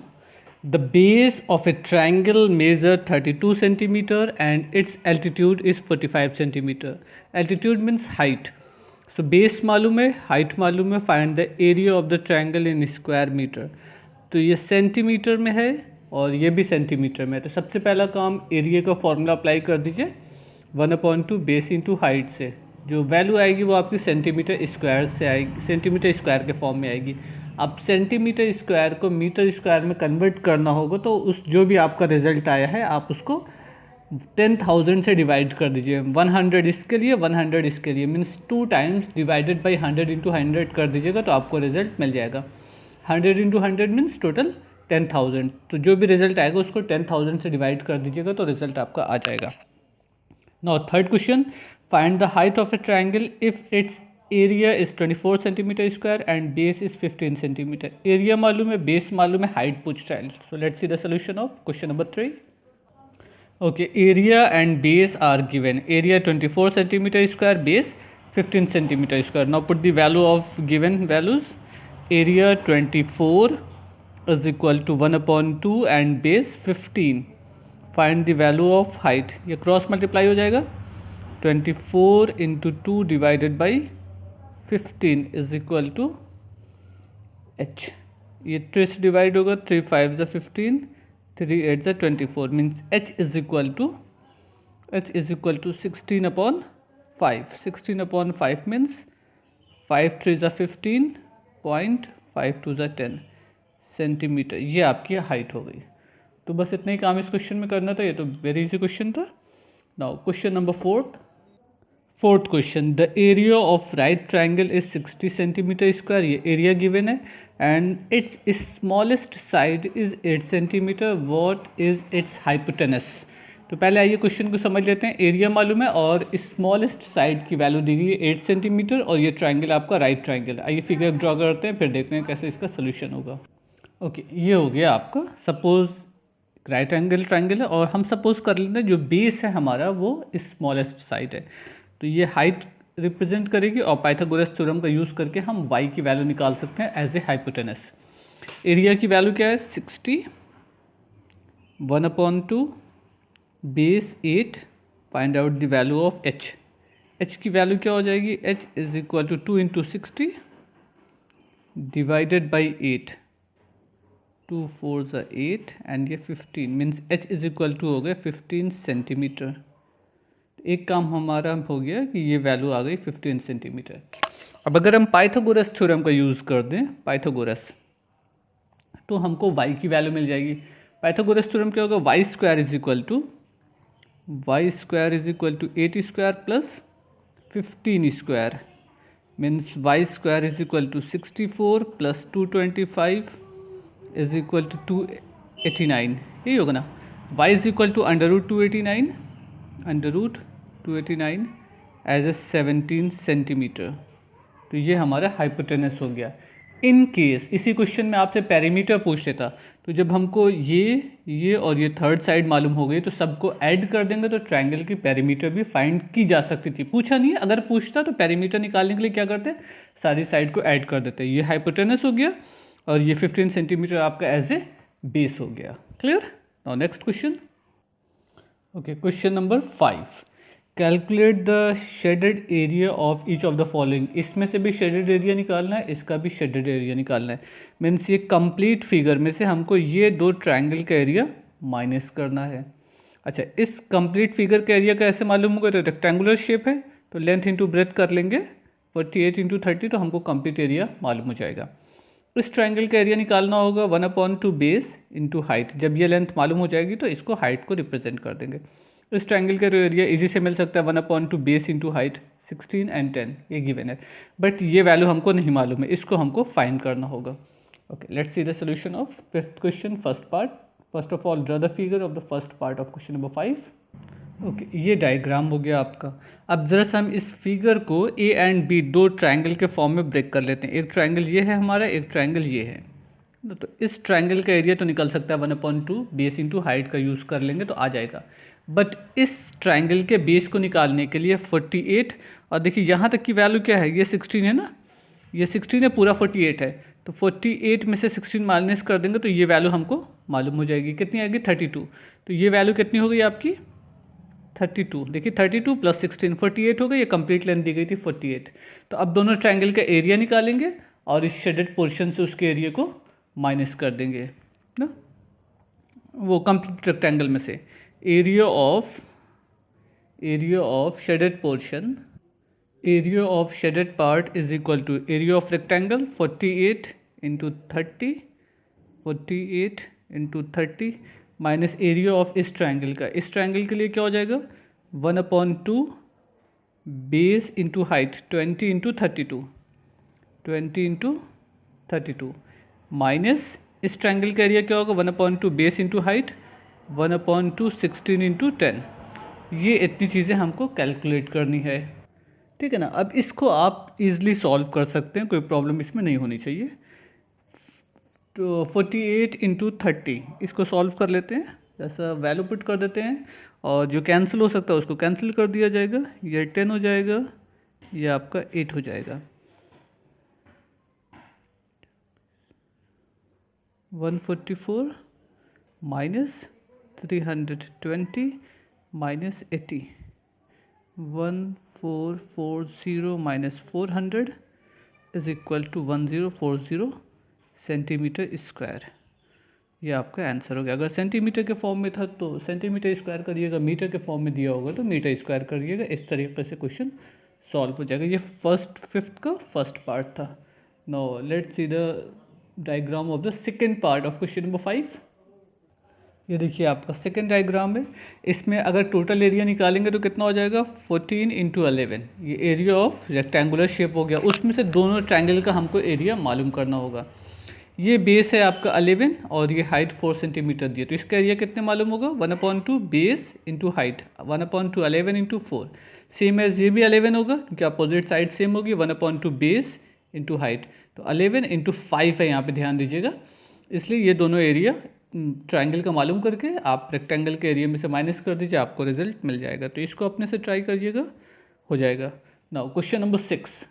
[SPEAKER 1] the base of a triangle measure 32 centimeter and its altitude is 45 centimeter. Altitude means height. So base मालूम है, height मालूम है, find the area of the triangle in square meter. तो ये सेंटीमीटर में है और ये भी सेंटीमीटर में है। तो सबसे पहला काम एरिया का फॉर्मूला अप्लाई कर दीजिए, 1/2 बेस इंटू हाइट से, जो वैल्यू आएगी वो आपकी सेंटीमीटर स्क्वायर से आएगी, सेंटीमीटर स्क्वायर के फॉर्म में आएगी। अब सेंटीमीटर स्क्वायर को मीटर स्क्वायर में कन्वर्ट करना होगा, तो उस जो भी आपका रिजल्ट आया है आप उसको 10,000 से डिवाइड कर दीजिए। 100 इसके लिए, 100 इसके लिए, means 2 times divided by 100 into 100 कर दीजिएगा तो आपको रिजल्ट मिल जाएगा। 100 इंटू 100 मीन्स टोटल 10,000। तो जो भी रिजल्ट आएगा उसको 10,000 से डिवाइड कर दीजिएगा तो रिजल्ट आपका आ जाएगा। Now third question, find the height of A triangle if it's area is 24 centimetre square and base is 15 centimetre. Area मालूम है, बेस मालूम है, हाइट पूछ रहा है। सो let's see the solution of question number 3। Okay, area and base are given. Area 24 centimeter square, base 15 centimeter square. Now put the value of given values. Area 24 is equal to 1 upon 2 and base 15. Find the value of height. ये क्रॉस मल्टीप्लाई हो जाएगा। 24 into 2 divided by 15 is equal to h. ये 3 से डिवाइड होगा, 3 5 is 15, 3 8 is 24, means h is equal to 16 upon 5. 16 upon 5 means 5 3 is 15, 0.52 is 10 centimetre. ये आपकी हाइट हो गई। तो बस इतना ही काम इस क्वेश्चन में करना था। ये तो वेरी इजी क्वेश्चन था। Now question number fourth question, the area of right triangle is 60 centimetre square. ये एरिया गिवन है and it's smallest side is 8 centimetre. What is it's hypotenuse. तो पहले आइए क्वेश्चन को समझ लेते हैं। एरिया मालूम है और स्मॉलेस्ट साइड की वैल्यू दी गई है 8 सेंटीमीटर और ये ट्राइंगल आपका राइट ट्राइंगल। आइए फिगर ड्रॉ करते हैं, फिर देखते हैं कैसे इसका सोल्यूशन होगा। ओके, ये हो गया आपका। सपोज राइट एंगल ट्राइंगल है और हम सपोज कर लेते हैं जो बेस है हमारा वो स्मॉलेस्ट साइड है, तो ये हाइट रिप्रेजेंट करेगी और पाइथागोरस थ्योरम का यूज़ करके हम y की वैल्यू निकाल सकते हैं एज ए हाइपोटेनस। एरिया की वैल्यू क्या है 60, 1 upon 2, base 8, find out the value of h। h की वैल्यू क्या हो जाएगी, h is equal to 2 into 60 divided by 8, 2 4 is 8 and ये 15, means h is equal to हो गया 15 सेंटीमीटर। एक काम हमारा हो गया कि ये वैल्यू आ गई 15 सेंटीमीटर। अब अगर हम पाइथागोरस थ्योरम का यूज़ कर दें, पाइथागोरस, तो हमको y की वैल्यू मिल जाएगी। पाइथागोरस थ्योरम क्या होगा, Y square is equal to 8 square plus 15 square, means Y square is equal to 64 plus 225 is equal to 289। यही होगा ना। y is equal to under root 289 as a 17 centimetre. तो ये हमारा हाइपोटेनस हो गया। इन केस इसी क्वेश्चन में आपसे पेरीमीटर पूछ लेता, तो जब हमको ये और ये थर्ड साइड मालूम हो गई तो सबको ऐड कर देंगे तो ट्रायंगल की पेरीमीटर भी फाइंड की जा सकती थी। पूछा नहीं है, अगर पूछता तो पेरीमीटर निकालने के लिए क्या करते, सारी साइड को ऐड कर देते। ये हाइपोटेनस हो गया और ये 15 सेंटीमीटर आपका एज ए बेस हो गया। Clear. Now next question. Okay, question number 5, calculate the shaded area of each of the following. इसमें से भी शेडेड एरिया निकालना है, इसका भी शेडेड एरिया निकालना है। मीन्स ये कंप्लीट फिगर में से हमको ये दो ट्रायंगल का एरिया माइनस करना है। अच्छा, इस कंप्लीट फिगर का एरिया कैसे मालूम होगा, तो रेक्टेंगुलर शेप है तो लेंथ इंटू ब्रेथ कर लेंगे, 48 इंटू 30 तो हमको कंप्लीट एरिया मालूम हो जाएगा। इस ट्रायंगल का एरिया निकालना होगा 1/2 बेस इंटू हाइट। जब ये लेंथ मालूम हो जाएगी तो इसको हाइट को रिप्रेजेंट कर देंगे। इस ट्रायंगल का एरिया इजी से मिल सकता है 1/2 बेस इंटू हाइट, 16 एंड 10 ये गिवन है, बट ये वैल्यू हमको नहीं मालूम है, इसको हमको फाइंड करना होगा। Okay, let's see the solution of fifth question, first part. First of all draw the figure of the first part of question number 5। Okay, ये डायग्राम हो गया आपका। अब जरा सा हम इस फिगर को ए एंड बी दो ट्रायंगल के फॉर्म में ब्रेक कर लेते हैं। एक ट्रायंगल ये है हमारा, एक ट्रायंगल ये है। तो इस ट्रायंगल का एरिया तो निकल सकता है 1/2 बेस इंटू हाइट का यूज़ कर लेंगे तो आ जाएगा, बट इस ट्रायंगल के बेस को निकालने के लिए 48, और देखिए यहाँ तक की वैल्यू क्या है, ये 16 है ना, ये 16 है, पूरा 48 है, तो 48 में से 16 माइनस कर देंगे तो ये वैल्यू हमको मालूम हो जाएगी। कितनी आएगी 32। तो ये वैल्यू कितनी हो गई आपकी 32। देखिए 32 प्लस 16 48 हो गई, ये कंप्लीट लेंथ दी गई थी 48। तो अब दोनों ट्रायंगल का एरिया निकालेंगे और इस शेडेड पोर्शन से उसके एरिया को माइनस कर देंगे ना, वो कंप्लीट रेक्टेंगल में से area of shaded portion area of shaded part is equal to area of rectangle 48 into 30, 48 into 30 minus area of इस ट्राइंगल का। इस ट्राइंगल के लिए क्या हो जाएगा 1/2 base into height 20 into 32, 20 into 32 minus इस ट्राइंगल का एरिया क्या होगा 1/2 बेस इंटू हाइट 1/2 16 इंटू 10। ये इतनी चीज़ें हमको कैलकुलेट करनी है, ठीक है ना। अब इसको आप इजीली सॉल्व कर सकते हैं, कोई प्रॉब्लम इसमें नहीं होनी चाहिए। तो 48 इंटू 30 इसको सॉल्व कर लेते हैं, जैसा वैल्यू पुट कर देते हैं और जो कैंसिल हो सकता है उसको कैंसिल कर दिया जाएगा। ये 10 हो जाएगा, ये आपका 8 हो जाएगा। 144 minus 320 minus 80, 1440 minus 400 is equal to 1040 centimetre square. ये आपका आंसर हो गया। अगर सेंटीमीटर के फॉर्म में था तो सेंटीमीटर स्क्वायर करिएगा, मीटर के फॉर्म में दिया होगा तो मीटर स्क्वायर करिएगा। इस तरीके से क्वेश्चन सॉल्व हो जाएगा। ये फिफ्थ का फर्स्ट पार्ट था। Now let's see the diagram of the second part of question number 5। ये देखिए आपका सेकेंड डायग्राम है। इसमें अगर टोटल एरिया निकालेंगे तो कितना हो जाएगा 14 इंटू 11। ये एरिया ऑफ रेक्टेंगुलर शेप हो गया। उसमें से दोनों ट्रायंगल का हमको एरिया मालूम करना होगा। ये बेस है आपका 11 और ये हाइट 4 सेंटीमीटर दिए, तो इसका एरिया कितने मालूम होगा 1/2 base into height 1/2 11 into 4। Same as ये भी 11 होगा क्योंकि अपोजिट साइड सेम होगी 1/2 बेस इंटू हाइट। तो 11 इंटू 5 है यहाँ पे, ध्यान दीजिएगा। इसलिए ये दोनों एरिया ट्राइंगल का मालूम करके आप रेक्टेंगल के एरिया में से माइनस कर दीजिए, आपको रिजल्ट मिल जाएगा। तो इसको अपने से ट्राई करिएगा, हो जाएगा। Now question number 6,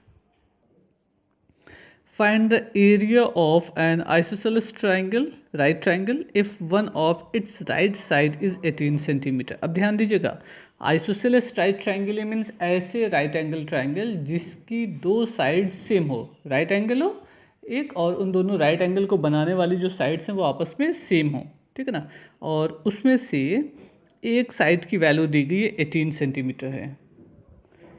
[SPEAKER 1] find the area of an isosceles triangle, right triangle, if one of its right side is 18 centimetre. अब ध्यान दीजिएगा, आइसोसेलेस राइट ट्राइंगल मीन्स ऐसे राइट एंगल ट्राइंगल जिसकी दो साइड सेम हो, राइट एंगल हो एक, और उन दोनों राइट एंगल को बनाने वाली जो साइड्स हैं वो आपस में सेम हो, ठीक है ना। और उसमें से एक साइड की वैल्यू दी गई है 18 सेंटीमीटर है।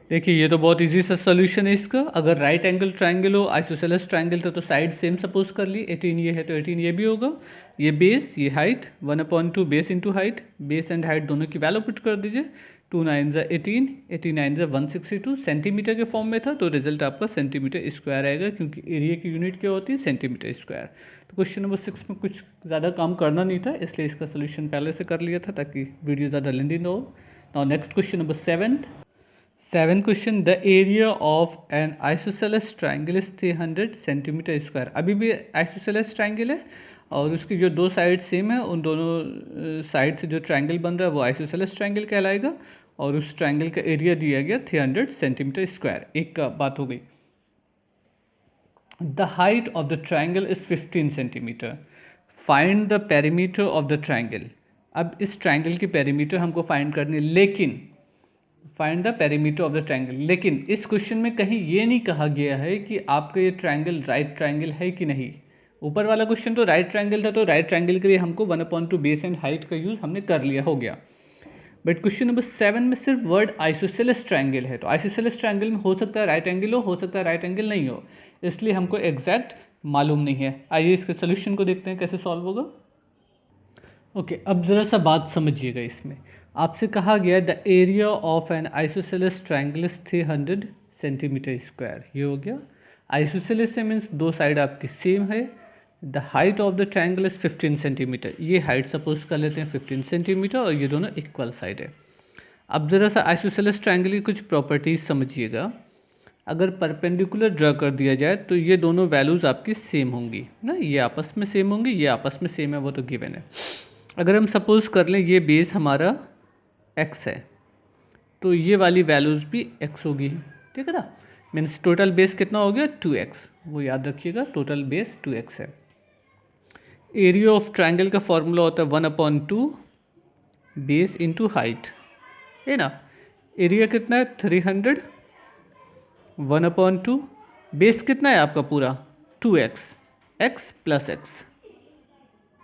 [SPEAKER 1] देखिए ये तो बहुत इजी सा सोल्यूशन है इसका। अगर राइट एंगल ट्राइंगल हो, आइसोसेलेस ट्राइंगल था तो साइड सेम सपोज कर ली, 18 ये है तो 18 ये भी होगा। ये बेस, ये height 1/2 base into height, base and height दोनों की वैल्यू पुट कर दीजिए। 2 9 18, 89 162 सेंटीमीटर के फॉर्म में था तो रिजल्ट आपका सेंटीमीटर स्क्वायर आएगा, क्योंकि एरिया की यूनिट क्या होती है सेंटीमीटर स्क्वायर। तो क्वेश्चन नंबर 6 में कुछ ज़्यादा काम करना नहीं था, इसलिए इसका सोल्यूशन पहले से कर लिया था ताकि वीडियो ज़्यादा लेंदी ना हो। Now next question number 7 question, the area of N isosceles triangle is 300 centimetre square. अभी भी आइसोसेलेस ट्राइंगल है और उसकी जो दो साइड सेम है, उन दोनों साइड से जो ट्राइंगल बन रहा है वो आइसोसेलेस ट्राइंगल कहलाएगा। और उस ट्राइंगल का एरिया दिया गया 300 सेंटीमीटर स्क्वायर। एक का बात हो गई। The height of the triangle is 15 centimetre. Find the perimeter of the triangle. अब इस ट्राइंगल की पेरीमीटर हमको फाइंड करनी है, लेकिन find the perimeter of the triangle. लेकिन इस क्वेश्चन में कहीं ये नहीं कहा गया है कि आपका ये ट्राइंगल राइट ट्राइंगल है कि नहीं। ऊपर वाला क्वेश्चन तो राइट ट्राइंगल था, तो राइट ट्राइंगल के लिए हमको 1/2 बेस एंड हाइट का यूज़ हमने कर लिया, हो गया। बट क्वेश्चन नंबर 7 में सिर्फ वर्ड आइसोसेलेस ट्राइंगल है, तो आइसोसेलेस ट्राइंगल में हो सकता है राइट एंगल हो सकता है राइट एंगल नहीं हो, इसलिए हमको एग्जैक्ट मालूम नहीं है। आइए इसके सोल्यूशन को देखते हैं कैसे सॉल्व होगा। ओके, अब ज़रा सा बात समझिएगा। इसमें आपसे कहा गया the area of N isosceles triangle is 300 centimetre square. ये हो गया आइसोसेलेस से, मीन्स दो साइड आपकी सेम है। The height of the triangle is 15 centimetre. ये हाइट सपोज कर लेते हैं 15 सेंटीमीटर और ये दोनों इक्वल साइड है। अब ज़रा सा आइसोसेलेस ट्राइंगल की कुछ प्रॉपर्टीज समझिएगा। अगर परपेंडिकुलर ड्रा कर दिया जाए तो ये दोनों वैल्यूज़ आपकी सेम होंगी ना, ये आपस में सेम होंगी, ये आपस में सेम है, वो तो गिवन है। अगर हम सपोज कर लें ये बेस हमारा x है तो ये वाली वैल्यूज़ भी x होगी, ठीक है ना। मीन्स टोटल बेस कितना हो गया 2x, वो याद रखिएगा, टोटल बेस 2x है। एरिया ऑफ ट्राइंगल का फॉर्मूला होता है 1/2 बेस इंटू हाइट, है ना। एरिया कितना है 300, 1/2 बेस कितना है आपका पूरा 2x, x plus x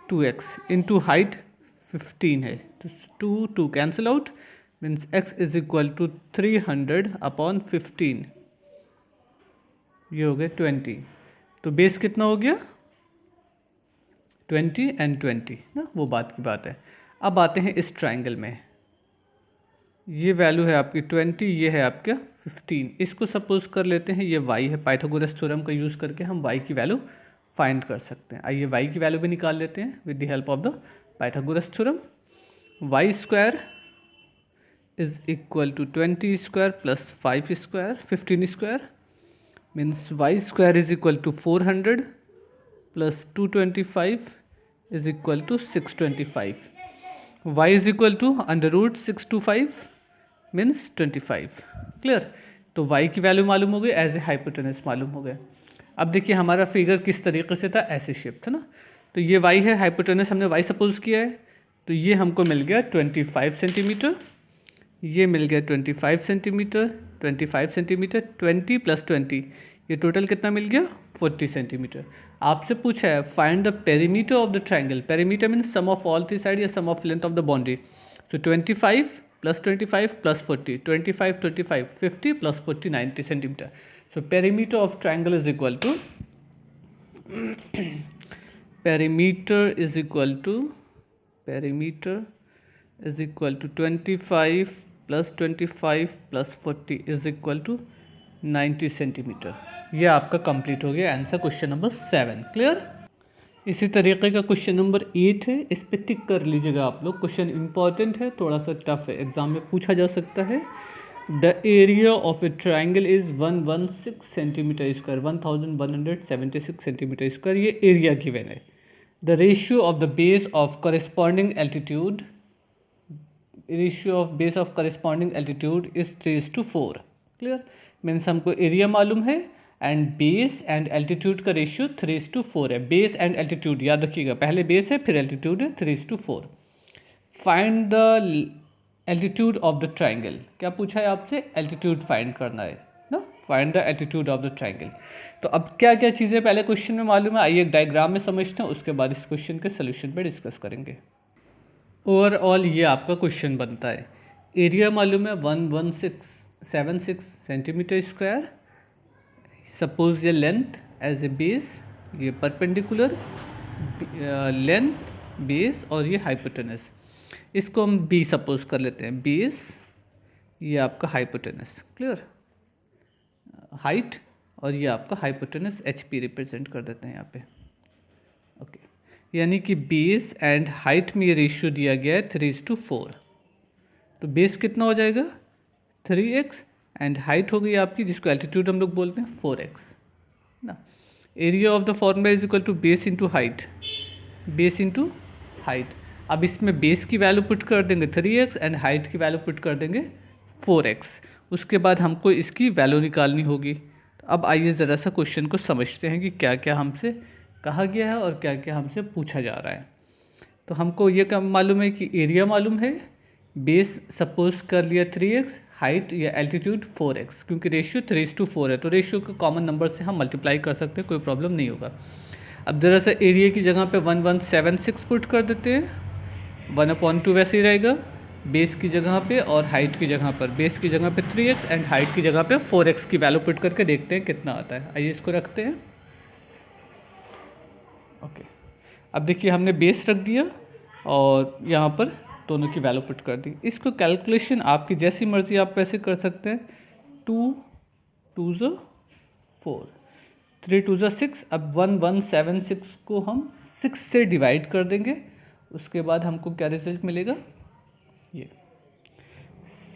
[SPEAKER 1] 2x into height 15 है, तो 2 cancel out, means x is equal to 300 upon 15, ये हो गए 20, तो बेस कितना हो गया 20 एंड 20 ना, वो बात की बात है। अब आते हैं इस ट्राइंगल में, ये वैल्यू है आपकी 20, ये है आपका 15। इसको सपोज कर लेते हैं ये y है, पाइथागोरस थ्योरम का यूज़ करके हम y की वैल्यू फाइंड कर सकते हैं। आइए y की वैल्यू भी निकाल लेते हैं with the help of the Pythagoras theorem. y square is equal to 20 square plus 5 square 15 square means y square is equal to 400 plus 225 is equal to 625। y is equal to under root 625 means 25। Clear, तो y की वैल्यू मालूम हो गई, एज ए हाइपोटेनस मालूम हो गया। अब देखिए हमारा फिगर किस तरीके से था, ऐसे शेप था ना, तो ये y है, हाइपोटेनस हमने y सपोज किया है, तो ये हमको मिल गया 25 सेंटीमीटर, ये मिल गया 25 सेंटीमीटर, 25 सेंटीमीटर, 20 प्लस 20, ये टोटल कितना मिल गया 40 सेंटीमीटर। आपसे पूछा है find the perimeter of the triangle, perimeter means sum of all three side या sum of length of the boundary. So 25 plus 25 plus 40, 25 25 50 plus 40 90 centimetre. So perimeter of triangle is equal to perimeter is equal to 25 plus 25 plus 40 is equal to 90 centimetre. ये आपका कंप्लीट हो गया आंसर क्वेश्चन नंबर 7। क्लियर, इसी तरीके का क्वेश्चन नंबर 8 है, इस पे टिक कर लीजिएगा आप लोग। क्वेश्चन इंपॉर्टेंट है, थोड़ा सा टफ है, एग्जाम में पूछा जा सकता है। The area of A triangle is 116 centimetre square, 1176 centimetre square, ये एरिया गिवन है। The ratio of the base of corresponding altitude, ratio of base of corresponding altitude is 3:4। Clear, means हमको एरिया मालूम है एंड बेस एंड एल्टीट्यूड का रेशियो 3:4 है। बेस एंड एल्टीट्यूड याद रखिएगा, पहले बेस है फिर एल्टीट्यूड है, 3:4। Find the altitude of the triangle, क्या पूछा है आपसे, एल्टीट्यूड फाइंड करना है ना, find the altitude of the triangle. तो अब क्या क्या चीज़ें पहले क्वेश्चन में मालूम है, आइए एक डायग्राम में समझते हैं, उसके बाद इस क्वेश्चन के सोल्यूशन पे डिस्कस करेंगे। ओवरऑल ये आपका क्वेश्चन बनता है, एरिया मालूम है 11676 सेंटीमीटर स्क्वायर, सपोज ये लेंथ एज ए बेस, ये परपेंडिकुलर लेंथ बेस और ये हाइपोटेनस, इसको हम बी सपोज कर लेते हैं, बेस ये आपका हाइपोटेनस। क्लियर, हाइट और ये आपका हाइपोटेनस एच पी रिप्रेजेंट कर देते हैं यहाँ पे। ओके, यानी कि बेस एंड हाइट में ये रेशियो दिया गया है 3:4, तो बेस कितना हो जाएगा 3x एंड हाइट हो गई आपकी, जिसको एल्टीट्यूड हम लोग बोलते हैं 4x ना। Area of the formula is equal to base into height, base into height. अब इसमें बेस की वैल्यू पुट कर देंगे 3x एंड हाइट की वैल्यू पुट कर देंगे 4x, उसके बाद हमको इसकी वैल्यू निकालनी होगी। तो अब आइए ज़रा सा क्वेश्चन को समझते हैं कि क्या क्या हमसे कहा गया है और क्या क्या हमसे पूछा जा रहा है। तो हमको ये क्या मालूम है कि एरिया मालूम है, बेस सपोज कर लिया 3x, हाइट या एल्टीट्यूड 4x, क्योंकि रेशियो 3:4 है, तो रेशियो को कॉमन नंबर से हम मल्टीप्लाई कर सकते हैं, कोई प्रॉब्लम नहीं होगा। अब ज़रा सा एरिया की जगह पे 1176 पुट कर देते हैं, 1/2 वैसे ही रहेगा बेस की जगह पे, और हाइट की जगह पर, बेस की जगह पे 3x एंड हाइट की जगह पे 4x की वैल्यू पुट करके देखते हैं कितना आता है। आइए इसको रखते हैं। ओके, अब देखिए हमने बेस रख दिया और यहाँ पर दोनों की वैल्यू पुट कर दी। इसको कैलकुलेशन आपकी जैसी मर्जी आप वैसे कर सकते हैं। 2 2 4, 3 2 6। अब 1176 को हम 6 से डिवाइड कर देंगे, उसके बाद हमको क्या रिजल्ट मिलेगा, ये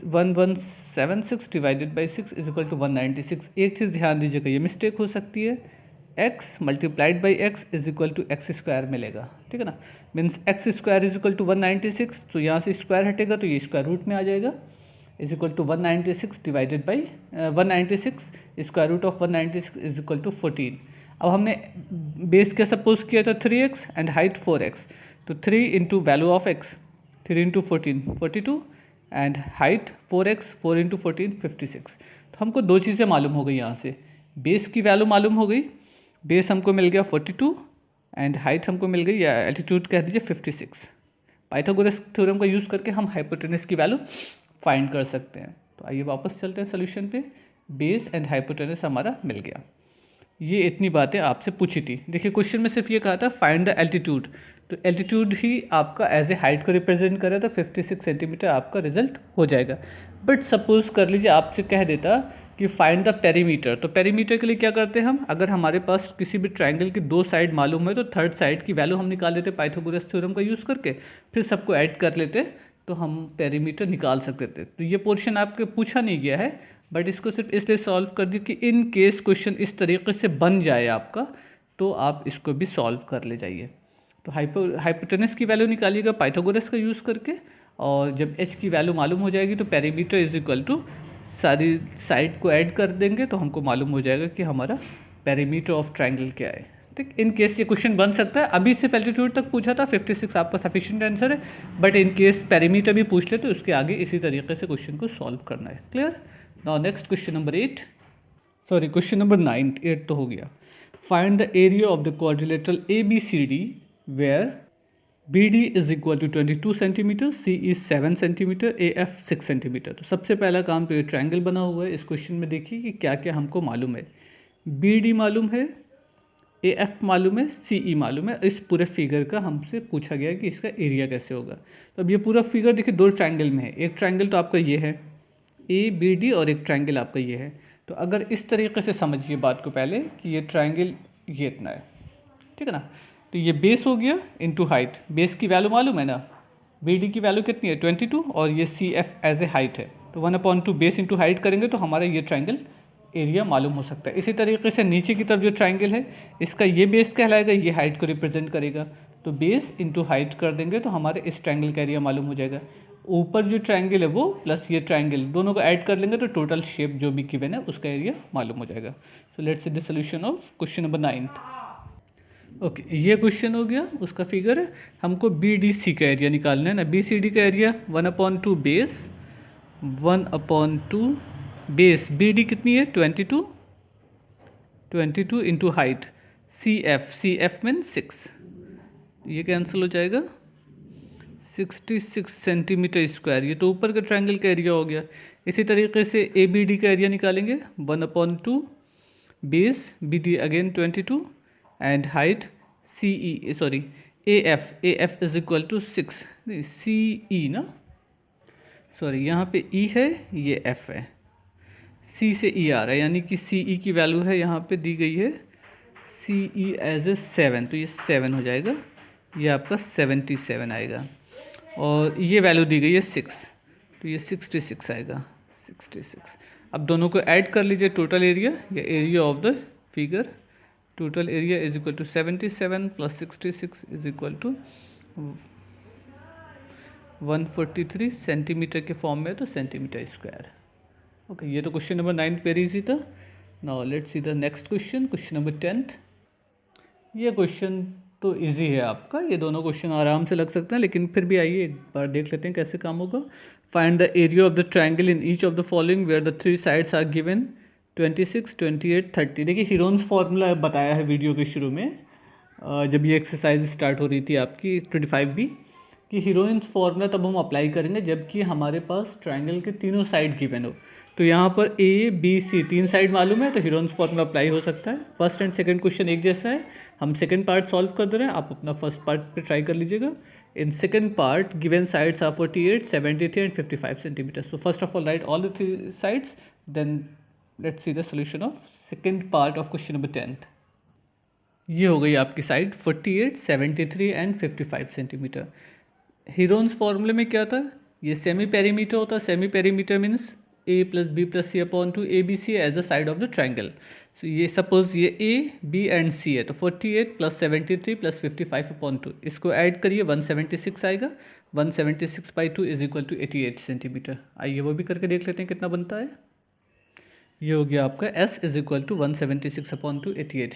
[SPEAKER 1] 1176 divided by 6 is equal to 196। एक चीज़ ध्यान दीजिएगा, ये मिस्टेक हो सकती है, x multiplied by X is equal to X square मिलेगा, ठीक है ना। Means X square is equal to 196, तो यहाँ से स्क्वायर हटेगा तो ये स्क्वायर रूट में आ जाएगा, is equal to 196 divided by 196, square root of 196 is equal to 14। अब हमने बेस क्या सपोज किया था 3x एंड हाइट 4x, तो 3 into value of x, 3 into 14 42 and height 4x, 4 into 14 56। तो हमको दो चीज़ें मालूम हो गई, यहाँ से बेस की वैल्यू मालूम हो गई, बेस हमको मिल गया 42 एंड हाइट हमको मिल गई, या एल्टीट्यूड कह दीजिए 56। पाइथागोरस थ्योरम का यूज़ करके हम हाइपोटेनस की वैल्यू फाइंड कर सकते हैं। तो आइए वापस चलते हैं सोल्यूशन पे, बेस एंड हाइपोटेनस हमारा मिल गया। ये इतनी बातें आपसे पूछी थी। देखिए क्वेश्चन में सिर्फ ये कहा था फाइंड द एल्टीट्यूड, तो एल्टीट्यूड ही आपका एज ए हाइट को रिप्रेजेंट करे तो 56 सेंटीमीटर आपका रिजल्ट हो जाएगा। बट सपोज कर लीजिए आपसे कह देता कि फाइंड द पेरीमीटर, तो पेरीमीटर के लिए क्या करते हैं हम, अगर हमारे पास किसी भी ट्राइंगल की दो साइड मालूम है तो थर्ड साइड की वैल्यू हम निकाल लेते पाइथागोरस थ्योरम का यूज़ करके, फिर सबको ऐड कर लेते तो हम पेरीमीटर निकाल सकते थे। तो ये पोर्शन आपके पूछा नहीं गया है, बट इसको सिर्फ इसलिए सॉल्व कर दिया कि इन केस क्वेश्चन इस तरीके से बन जाए आपका, तो आप इसको भी सॉल्व कर ले जाइए। तो हाइपोटेनस की वैल्यू निकालिएगा पाइथागोरस का यूज़ करके, और जब एच की वैल्यू मालूम हो जाएगी तो पेरीमीटर इज इक्वल टू सारी साइड को ऐड कर देंगे तो हमको मालूम हो जाएगा कि हमारा पेरीमीटर ऑफ ट्राइंगल क्या है। ठीक, इन केस ये क्वेश्चन बन सकता है। अभी सिर्फ एल्टीट्यूड तक पूछा था, 56 आपका सफिशिएंट आंसर है, बट इन केस पेरीमीटर भी पूछ ले तो उसके आगे इसी तरीके से क्वेश्चन को सॉल्व करना है। Clear? Now next question number 8, sorry question number 9, 8 तो हो गया। Find the area of the quadrilateral ABCD where BD is equal to 22 centimetre, CE 7 centimetre, AF 6 centimetre. तो सबसे पहला काम तो ये ट्रायंगल बना हुआ है। इस क्वेश्चन में देखिए कि क्या क्या हमको मालूम है। BD मालूम है, AF मालूम है, CE मालूम है। इस पूरे फिगर का हमसे पूछा गया है कि इसका एरिया कैसे होगा। तो अब ये पूरा फिगर देखिए दो ट्रायंगल में है। एक ट्रायंगल तो आपका ये है ABD और एक ट्रायंगल आपका ये है। तो अगर इस तरीके से समझिए बात को पहले कि ये ट्रायंगल ये इतना है, ठीक है ना। तो ये बेस हो गया इनटू हाइट, बेस की वैल्यू मालूम है ना, BD की वैल्यू कितनी है 22, और ये CF एज ए हाइट है, तो 1/2 बेस इंटू हाइट करेंगे तो हमारा ये ट्रायंगल एरिया मालूम हो सकता है। इसी तरीके से नीचे की तरफ जो ट्रायंगल है इसका ये बेस कहलाएगा, ये हाइट को रिप्रेजेंट करेगा, तो बेस इंटू हाइट कर देंगे तो हमारे इस ट्रायंगल का एरिया मालूम हो जाएगा। ऊपर जो ट्रायंगल है वो प्लस ये ट्रायंगल दोनों को ऐड कर लेंगे तो टोटल शेप जो भी गिवन है उसका एरिया मालूम हो जाएगा। सो let's see the solution of question number 9। Okay, ये क्वेश्चन हो गया, उसका फिगर है। हमको BDC का एरिया निकालना है ना। BCD का एरिया 1/2 बेस, 1/2 बेस, BD कितनी है 22 इंटू हाइट, CF मीन 6, ये कैंसिल हो जाएगा, 66 सेंटीमीटर स्क्वायर। ये तो ऊपर का ट्रायंगल का एरिया हो गया। इसी तरीके से ABD का एरिया निकालेंगे, 1/2 base, BD again 22 and height AF is equal to 6, नहीं CE ना, सॉरी यहाँ पे E है, ये F है, C से E आ रहा है, यानी कि CE की वैल्यू है यहाँ पे दी गई है CE एज ए 7, तो ये 7 हो जाएगा, ये आपका 77 आएगा, और ये वैल्यू दी गई है 6, तो ये 66 आएगा, 66। अब दोनों को ऐड कर लीजिए, टोटल एरिया या area of the figure, total area is equal to 77 plus 66 is equal to 143 centimetre के फॉर्म में, तो सेंटीमीटर स्क्वायर। ओके, ये तो क्वेश्चन नंबर 9 वेरी इजी था। Now let's see the next question, question number 10। ये क्वेश्चन तो इजी है आपका, ये दोनों क्वेश्चन आराम से लग सकते हैं, लेकिन फिर भी आइए एक बार देख लेते हैं कैसे काम होगा। Find the area of the triangle in each of the following where the 3 sides are given 26, 28, 30। देखिए हीरोन्स फार्मूला बताया है वीडियो के शुरू में, जब ये एक्सरसाइज स्टार्ट हो रही थी आपकी 25 भी, कि हीरोइंस फार्मूला तब हम अप्लाई करेंगे जबकि हमारे पास ट्रायंगल के तीनों साइड गिवन हो। तो यहाँ पर ABC 3 साइड मालूम है, तो हीरोइंस फार्मूला अप्लाई हो सकता है। फर्स्ट एंड सेकंड क्वेश्चन एक जैसा है, हम सेकंड पार्ट सॉल्व कर दे रहे हैं, आप अपना फर्स्ट पार्ट पे ट्राई कर लीजिएगा। In second part given sides are 48, 73 and 55 centimetre. So first of all write all the 3 sides, then let's see the solution of second part of question number 10। ये हो गई आपकी साइड 48, 73 एंड 55 सेंटीमीटर। हीरोन्स फार्मूले में क्या था, ये सेमी पेरीमीटर होता है। Semi perimeter means A plus B plus C/2 ABC as the side of the triangle. So ये सपोज ये A, B एंड C है, तो 48 प्लस 73 प्लस 55/2, इसको ऐड करिए 176 आएगा, 176/2 इज इक्वल टू 88 सेंटीमीटर। आइए वो भी करके देख लेते हैं कितना बनता है। ये हो गया आपका S is equal to 176/2 88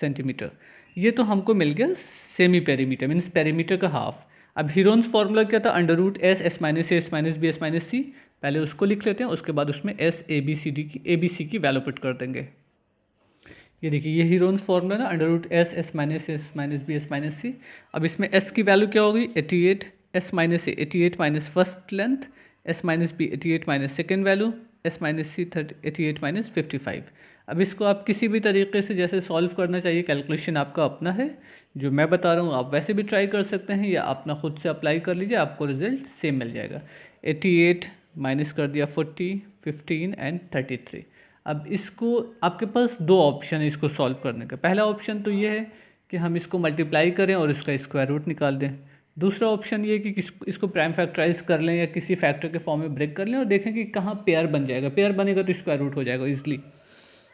[SPEAKER 1] centimetre. ये तो हमको मिल गया सेमी पेरीमीटर मीन्स पेरीमीटर का हाफ। अब हीरोन्स फार्मूला क्या था, √S, S minus A, S minus B, S minus C, पहले उसको लिख लेते हैं, उसके बाद उसमें ABC की वैल्यू पुट कर देंगे। ये देखिए ये हीरोन्स फार्मूला ना, √S, S minus A, S minus B, S minus C। अब इसमें S की वैल्यू क्या होगी 88, S minus A 88 minus first length, S minus B 88 minus second value, S minus C 88 minus 55। अब इसको आप किसी भी तरीके से जैसे सॉल्व करना चाहिए, कैलकुलेशन आपका अपना है, जो मैं बता रहा हूँ आप वैसे भी ट्राई कर सकते हैं या अपना खुद से अप्लाई कर लीजिए, आपको रिजल्ट सेम मिल जाएगा। 88 माइनस कर दिया 40, 15 एंड 33। अब इसको आपके पास दो ऑप्शन है इसको सॉल्व करने का। पहला ऑप्शन तो ये है कि हम इसको मल्टीप्लाई करें और इसका स्क्वायर रूट निकाल दें। दूसरा ऑप्शन ये है कि इसको प्राइम फैक्टराइज कर लें या किसी फैक्टर के फॉर्म में ब्रेक कर लें और देखें कि कहाँ पेयर बन जाएगा। पेयर बनेगा तो स्क्वायर रूट हो जाएगा ईजिली।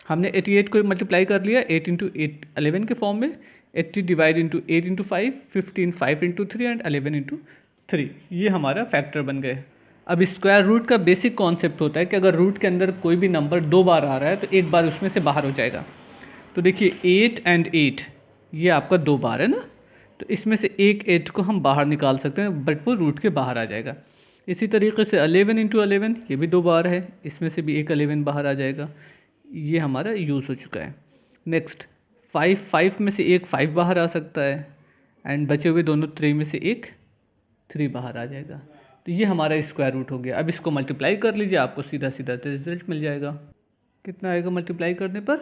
[SPEAKER 1] हमने 88 को मल्टीप्लाई कर लिया 8 इंटू 8 11 के फॉर्म में, 80 divide into 8 into 5, 15 5 into 3 and 11 into 3। ये हमारा फैक्टर बन गए। अब स्क्वायर रूट का बेसिक कॉन्सेप्ट होता है कि अगर रूट के अंदर कोई भी नंबर दो बार आ रहा है तो एक बार उसमें से बाहर हो जाएगा। तो देखिए 8 एंड 8 ये आपका दो बार है ना, तो इसमें से एक 8 को हम बाहर निकाल सकते हैं बट वो रूट के बाहर आ जाएगा। इसी तरीके से 11 इंटू 11 ये भी दो बार है, इसमें से भी एक 11 बाहर आ जाएगा। ये हमारा यूज़ हो चुका है। नेक्स्ट 5 में से एक 5 बाहर आ सकता है एंड बचे हुए दोनों 3 में से एक 3 बाहर आ जाएगा। तो ये हमारा स्क्वायर रूट हो गया। अब इसको मल्टीप्लाई कर लीजिए, आपको सीधा सीधा तो रिजल्ट मिल जाएगा। कितना आएगा मल्टीप्लाई करने पर?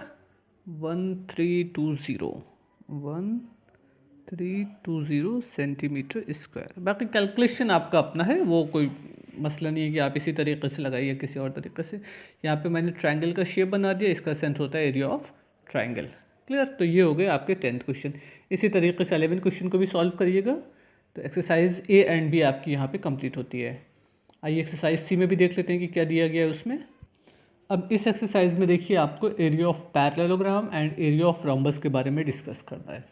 [SPEAKER 1] 1320 सेंटीमीटर स्क्वायर। बाकी कैलकुलेशन आपका अपना है, वो कोई मसला नहीं है कि आप इसी तरीके से लगाइए किसी और तरीके से। यहाँ पे मैंने ट्रायंगल का शेप बना दिया, इसका सेंस होता है एरिया ऑफ ट्रायंगल। क्लियर? तो ये हो गए आपके 10th क्वेश्चन। इसी तरीके से 11th क्वेश्चन को भी सॉल्व करिएगा। तो एक्सरसाइज ए एंड बी आपकी यहाँ पे कंप्लीट होती है। आइए एक्सरसाइज सी में भी देख लेते हैं कि क्या दिया गया है उसमें। अब इस एक्सरसाइज में देखिए आपको area of parallelogram and area of rhombus के बारे में डिस्कस करना है।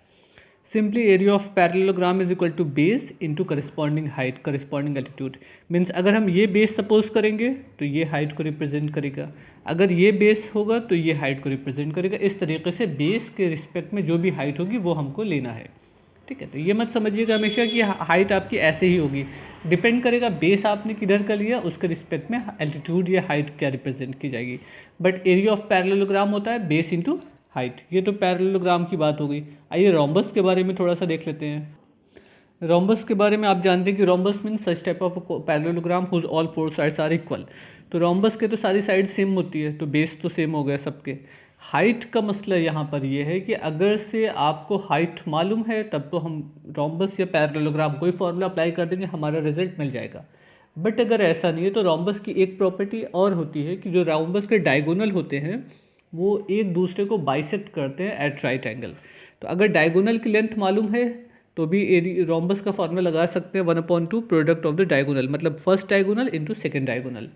[SPEAKER 1] Simply area of parallelogram is equal to base into corresponding height corresponding altitude. Means अगर हम ये बेस सपोज करेंगे तो ये हाइट को रिप्रेजेंट करेगा, अगर ये बेस होगा तो ये हाइट को रिप्रेजेंट करेगा। इस तरीके से बेस के रिस्पेक्ट में जो भी हाइट होगी वो हमको लेना है। ठीक है, तो ये मत समझिएगा हमेशा कि हाइट आपकी ऐसे ही होगी, डिपेंड करेगा बेस आपने किधर का लिया उसके रिस्पेक्ट में एल्टीट्यूड या हाइट क्या रिप्रेजेंट की जाएगी। बट एरिया ऑफ पैरेललोग्राम होता है बेस इंटू हाइट। ये तो पैरेललोग्राम की बात हो गई। आइए रोम्बस के बारे में थोड़ा सा देख लेते हैं। रोम्बस के बारे में आप जानते हैं कि rhombus means such type of parallelogram whose all four sides are equal. तो रोम्बस के तो सारी साइड सेम होती है, तो बेस तो सेम हो गया सबके। हाइट का मसला यहाँ पर यह है कि अगर से आपको हाइट मालूम है तब तो हम रोम्बस या पैरेललोग्राम कोई फॉर्मूला अप्लाई कर देंगे, हमारा रिजल्ट मिल जाएगा। बट अगर ऐसा नहीं है तो रोम्बस की एक प्रॉपर्टी और होती है कि जो रोम्बस के डायगोनल होते हैं वो एक दूसरे को बाइसेक्ट करते हैं एट राइट एंगल। तो अगर डायगोनल की लेंथ मालूम है तो भी रोम्बस का फॉर्मूला लगा सकते हैं 1/2 प्रोडक्ट ऑफ द डायगोनल, मतलब first diagonal into second diagonal.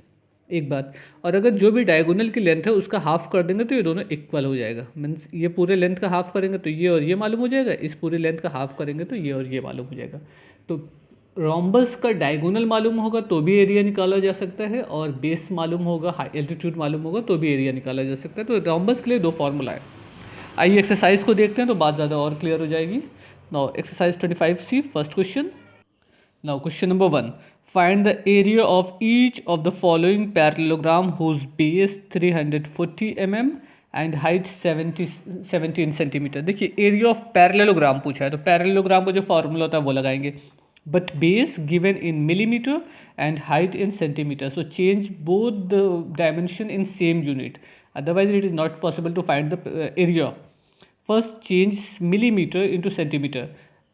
[SPEAKER 1] एक बात, और अगर जो भी डायगोनल की लेंथ है उसका हाफ कर देंगे तो ये दोनों इक्वल हो जाएगा। मीन्स ये पूरे लेंथ का हाफ करेंगे तो ये और ये मालूम हो जाएगा, इस पूरे लेंथ का हाफ करेंगे तो ये और ये मालूम हो जाएगा। तो रोम्बस का डायगोनल मालूम होगा तो भी एरिया निकाला जा सकता है, और बेस मालूम होगा, हाई एल्टीट्यूड मालूम होगा तो भी एरिया निकाला जा सकता है। तो रोम्बस के लिए दो फार्मूला है। आइए एक्सरसाइज को देखते हैं तो बात ज़्यादा और क्लियर हो जाएगी। Now exercise 25C first question. Now question number 1, find the area of each of the following parallelogram whose base 340 mm and height 17 centimetre. देखिए एरिया ऑफ पैरेललोग्राम पूछा है तो पैरेललोग्राम का जो फॉर्मूला होता है वो लगाएंगे, but base given in millimeter and height in centimeter, so change both the dimension in same unit, otherwise it is not possible to find the area. First change millimeter into centimeter,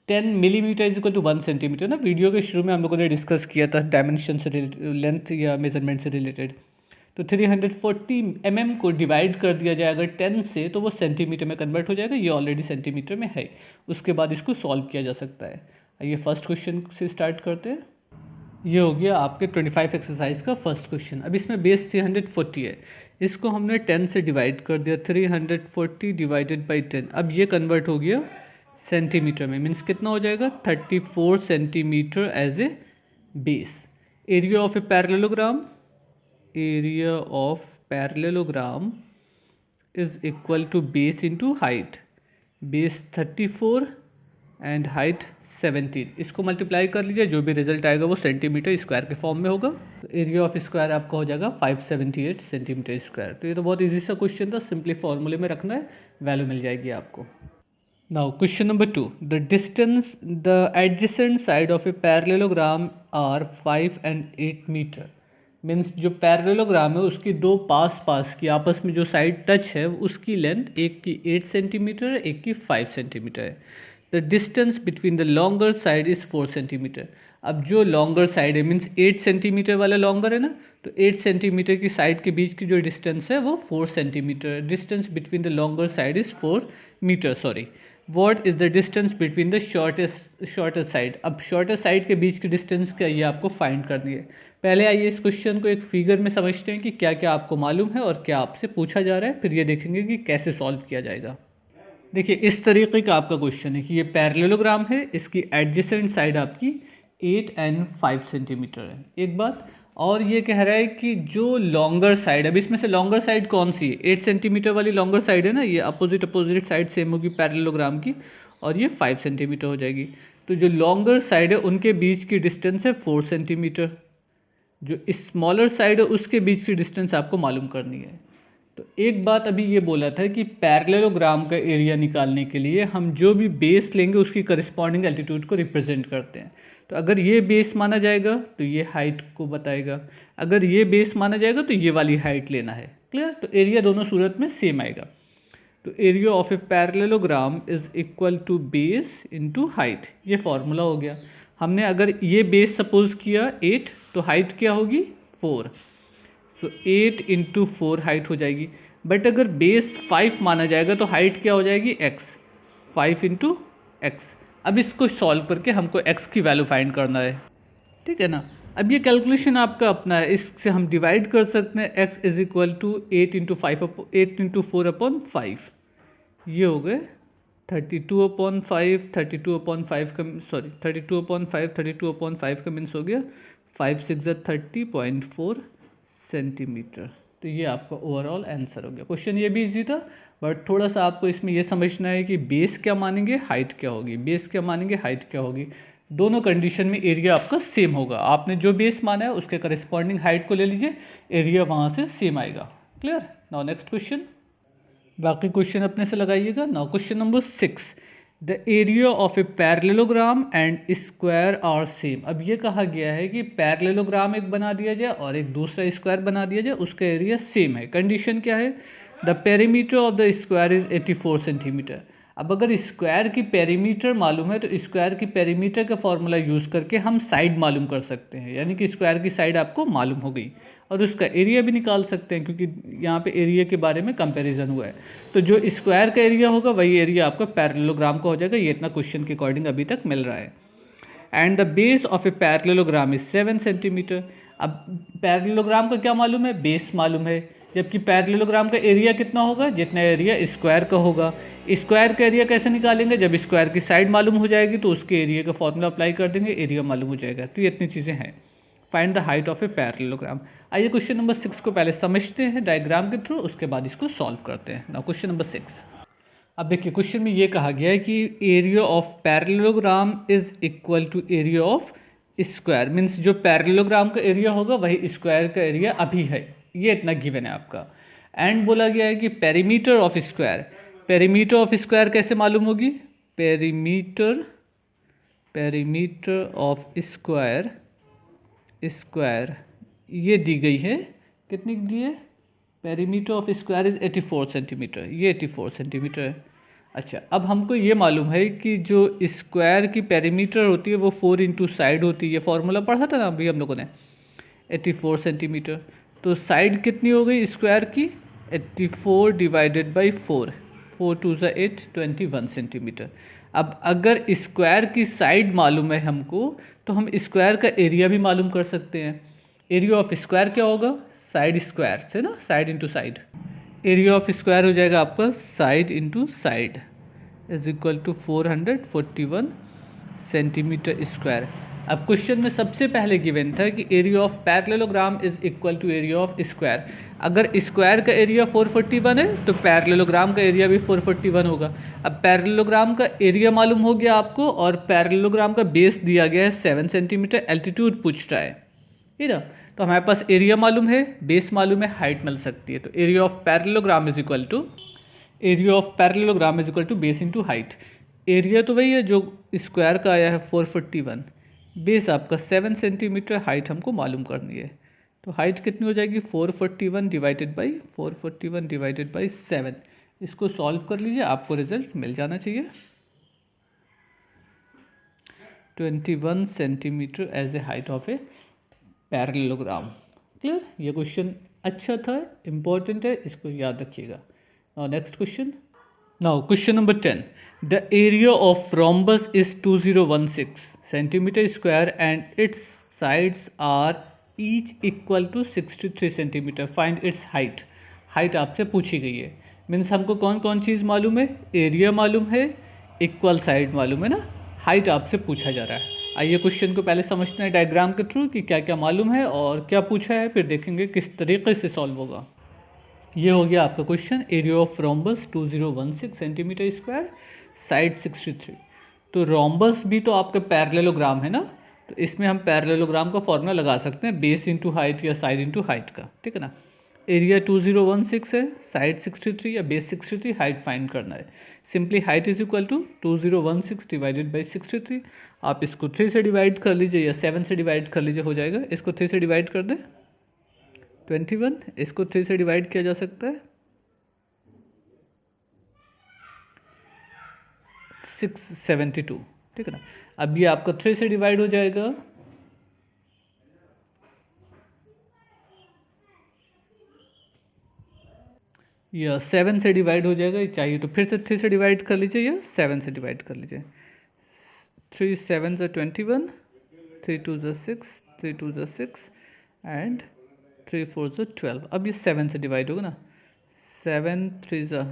[SPEAKER 1] 10 millimeter is equal to 1 centimeter ना, वीडियो के शुरू में हम लोगों ने डिस्कस किया था डायमेंशन से लेंथ या मेजरमेंट से रिलेटेड। तो 340 mm को डिवाइड कर दिया जाए अगर 10 से तो वो सेंटीमीटर में कन्वर्ट हो जाएगा, ये ऑलरेडी सेंटीमीटर में है। उसके बाद इसको सॉल्व किया जा सकता है। आइए फर्स्ट क्वेश्चन से स्टार्ट करते हैं। ये हो गया आपके 25 एक्सरसाइज का फर्स्ट क्वेश्चन। अब इसमें बेस 340 है, इसको हमने 10 से डिवाइड कर दिया, 340 डिवाइडेड बाई 10। अब ये कन्वर्ट हो गया सेंटीमीटर में, मीन्स कितना हो जाएगा 34 centimetre as a base. Area of a parallelogram, area of parallelogram is equal to base into height, base 34 and height 17। इसको मल्टीप्लाई कर लीजिए, जो भी रिजल्ट आएगा वो सेंटीमीटर स्क्वायर के फॉर्म में होगा। तो एरिया ऑफ स्क्वायर आपका हो जाएगा 578 सेंटीमीटर स्क्वायर। तो ये तो बहुत इजी सा क्वेश्चन था, सिंपली फॉर्मूले में रखना है, वैल्यू मिल जाएगी आपको। Now question number 2, the distance the adjacent side of a parallelogram are 5 and 8 metre means जो पैरेललोग्राम है उसकी दो पास की आपस में जो साइड टच है उसकी लेंथ एक की 8 सेंटीमीटर है, एक की 5 सेंटीमीटर है। The distance between the longer side is 4 centimetre. अब जो लॉन्गर साइड है मीन्स 8 सेंटीमीटर वाला लॉन्गर है ना, तो 8 सेंटीमीटर की साइड के बीच की जो डिस्टेंस है वो 4 सेंटीमीटर। Distance between the longer side is 4 metre sorry. What is the distance between the shortest side. अब शॉर्टेस्ट साइड के बीच की डिस्टेंस क्या ये आपको फाइंड करनी है। पहले आइए इस क्वेश्चन को एक फिगर में समझते हैं कि क्या क्या आपको मालूम है और क्या आपसे पूछा जा रहा है, फिर ये देखेंगे कि कैसे सॉल्व किया जाएगा। देखिए इस तरीके का आपका क्वेश्चन है कि ये पैरेललोग्राम है, इसकी एडजेसेंट साइड आपकी 8 एंड 5 सेंटीमीटर है एक बात, और ये कह रहा है कि जो लॉन्गर साइड, अब इसमें से लॉन्गर साइड कौन सी है, 8 सेंटीमीटर वाली लॉन्गर साइड है ना, ये अपोजिट साइड सेम होगी पैरेललोग्राम की, और ये 5 सेंटीमीटर हो जाएगी। तो जो लॉन्गर साइड है उनके बीच की डिस्टेंस है 4 सेंटीमीटर, जो स्मॉलर साइड है उसके बीच की डिस्टेंस आपको मालूम करनी है। तो एक बात अभी ये बोला था कि पैरेललोग्राम का एरिया निकालने के लिए हम जो भी बेस लेंगे उसकी करस्पॉन्डिंग एल्टीट्यूड को रिप्रेजेंट करते हैं। तो अगर ये बेस माना जाएगा तो ये हाइट को बताएगा, अगर ये बेस माना जाएगा तो ये वाली हाइट लेना है। क्लियर? तो एरिया दोनों सूरत में सेम आएगा। तो area of a parallelogram is equal to base into height, ये फॉर्मूला हो गया। हमने अगर ये बेस सपोज किया 8 तो हाइट क्या होगी 4, सो 8 इंटू 4 हाइट हो जाएगी। बट अगर बेस 5 माना जाएगा तो हाइट क्या हो जाएगी x, 5 इंटू एक्स। अब इसको सॉल्व करके हमको x की वैल्यू फाइंड करना है, ठीक है ना। अब ये कैलकुलेशन आपका अपना है, इससे हम डिवाइड कर सकते हैं x is equal to 8 into 4 upon 5, ये हो गए 32/5, 32/5 का सॉरी 32/5 का मीन्स हो गया 5 6 30.4 सेंटीमीटर। तो ये आपका ओवरऑल आंसर हो गया। क्वेश्चन ये भी इजी था, बट थोड़ा सा आपको इसमें ये समझना है कि बेस क्या मानेंगे हाइट क्या होगी, बेस क्या मानेंगे हाइट क्या होगी। दोनों कंडीशन में एरिया आपका सेम होगा। आपने जो बेस माना है उसके करस्पॉन्डिंग हाइट को ले लीजिए, एरिया वहाँ से सेम आएगा। क्लियर? नाउ नेक्स्ट क्वेश्चन, बाकी क्वेश्चन अपने से लगाइएगा। Now question number 6, the area of a parallelogram and square are same. अब ये कहा गया है कि पैरेललोग्राम एक बना दिया जाए और एक दूसरा स्क्वायर बना दिया जाए, उसका एरिया सेम है। कंडीशन क्या है, the perimeter of the square is 84 centimetre. अब अगर स्क्वायर की पेरीमीटर मालूम है तो स्क्वायर की पेरीमीटर का फॉर्मूला यूज़ करके हम साइड मालूम कर सकते हैं, यानी कि स्क्वायर की साइड आपको मालूम हो गई और उसका एरिया भी निकाल सकते हैं, क्योंकि यहाँ पे एरिया के बारे में कंपैरिजन हुआ है। तो जो स्क्वायर का एरिया होगा वही एरिया आपका पैरेललोग्राम का हो जाएगा। ये इतना क्वेश्चन के अकॉर्डिंग अभी तक मिल रहा है। And the base of a parallelogram is 7 centimetre. अब पैरेललोग्राम का क्या मालूम है, बेस मालूम है, जबकि पैरेललोग्राम का एरिया कितना होगा, जितना एरिया स्क्वायर का होगा। स्क्वायर का एरिया कैसे निकालेंगे, जब स्क्वायर की साइड मालूम हो जाएगी तो उसके एरिया का फॉर्मूला अप्लाई कर देंगे, एरिया मालूम हो जाएगा। तो ये इतनी चीज़ें हैं। Find the height of a parallelogram. आइए क्वेश्चन नंबर 6 को पहले समझते हैं डायग्राम के थ्रू, उसके बाद इसको सॉल्व करते हैं। नाउ क्वेश्चन नंबर 6, अब देखिए क्वेश्चन में ये कहा गया है कि area of parallelogram is equal to area of square. Means जो पैरेललोग्राम का एरिया होगा वही स्क्वायर का एरिया अभी है, ये इतना गिवन है आपका। एंड बोला गया है कि perimeter of square, perimeter of square कैसे मालूम होगी, पेरीमीटर ऑफ स्क्वायर ये दी गई है, कितनी दी है, perimeter of square is 84 centimetre, ये 84 सेंटीमीटर है। अच्छा, अब हमको ये मालूम है कि जो स्क्वायर की पेरीमीटर होती है वो 4 इंटू साइड होती है, ये फॉर्मूला पढ़ा था ना अभी हम लोगों ने, 84 सेंटीमीटर। तो साइड कितनी हो गई स्क्वायर की, 84 डिवाइडेड बाई 4, 4 2 8, 21 सेंटीमीटर। अब अगर स्क्वायर की साइड मालूम है हमको तो हम स्क्वायर का एरिया भी मालूम कर सकते हैं। एरिया ऑफ स्क्वायर क्या होगा, साइड स्क्वायर से ना, side into side. Area of square हो जाएगा आपका side into side is equal to 441 centimetre square. अब क्वेश्चन में सबसे पहले गिवन था कि area of parallelogram is equal to area of square. अगर स्क्वायर का एरिया 441 है तो पैरेललोग्राम का एरिया भी 441 होगा। अब पैरेललोग्राम का एरिया मालूम हो गया आपको और पैरेललोग्राम का बेस दिया गया है 7 सेंटीमीटर, एल्टीट्यूड पूछ रहा है, ठीक है। तो हमारे पास एरिया मालूम है, बेस मालूम है, हाइट मिल सकती है। तो area of parallelogram is equal to base into height. Area तो वही है जो स्क्वायर का आया है 441, बेस आपका 7 सेंटीमीटर, हाइट हमको मालूम करनी है। तो हाइट कितनी हो जाएगी 441 डिवाइडेड बाई 7। इसको सॉल्व कर लीजिए, आपको रिजल्ट मिल जाना चाहिए 21 centimetre as a height of a parallelogram. Clear? ये क्वेश्चन अच्छा था, इम्पोर्टेंट है, इसको याद रखिएगा। Now next question. Now question number 10। The area of rhombus is 2016 centimetre square and its sides are each equal to 63 centimetre. Find its height. Height आपसे पूछी गई है, मीन्स हमको कौन कौन चीज़ मालूम है, एरिया मालूम है, इक्वल साइड मालूम है ना, हाइट आपसे पूछा जा रहा है। आइए क्वेश्चन को पहले समझते हैं डायग्राम के थ्रू कि क्या क्या मालूम है और क्या पूछा है, फिर देखेंगे किस तरीके से सॉल्व होगा। ये हो गया आपका question, area of rhombus 2016 centimetre square, side 63। तो रोम्बस भी तो आपका पैरेललोग्राम है ना, तो इसमें हम पैरेललोग्राम का फॉर्मूला लगा सकते हैं, बेस इंटू हाइट या साइड इंटू हाइट का, ठीक है ना। एरिया 2016 है, साइड 63 या बेस 63, हाइट फाइंड करना है। Simply height is equal to 2016 divided by 63। आप इसको 3 से डिवाइड कर लीजिए या 7 से डिवाइड कर लीजिए, हो जाएगा। इसको 3 से डिवाइड कर दें 21, इसको 3 से डिवाइड किया जा सकता है 672, ठीक है ना। अब ये आपका 3 से डिवाइड हो जाएगा या 7 से डिवाइड हो जाएगा, चाहिए तो फिर से 3 से डिवाइड कर लीजिए या 7 से डिवाइड कर लीजिए। 3 7 से 21, 3 2 से 6, 3 2 से 6 एंड 3 4 से 12। अब ये 7 से डिवाइड होगा ना, 7 3 ज़ा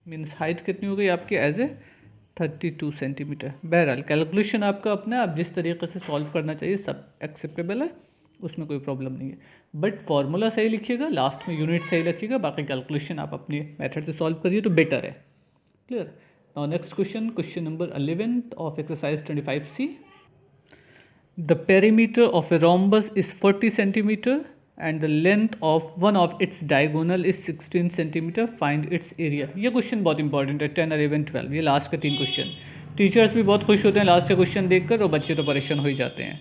[SPEAKER 1] मीन्स हाइट कितनी हो गई आपकी एज ए 32 सेंटीमीटर। बहरहाल कैलकुलेशन आपका अपना, आप जिस तरीके से सॉल्व करना चाहिए सब एक्सेप्टेबल है, उसमें कोई प्रॉब्लम नहीं है। बट फॉर्मूला सही लिखिएगा, लास्ट में यूनिट सही रखिएगा, बाकी कैलकुलेशन आप अपने मेथड से सॉल्व करिए तो बेटर है। Clear? Now next question, question number 11 of exercise 25C। The perimeter of a rhombus is 40 centimetre and the length of one of its diagonal is 16 centimetre. Find it's area. ये क्वेश्चन बहुत इंपॉर्टेंट है, 10 11 12, ये लास्ट के 3 क्वेश्चन। टीचर्स भी बहुत खुश होते हैं लास्ट के क्वेश्चन देखकर और बच्चे तो परेशान हो ही जाते हैं।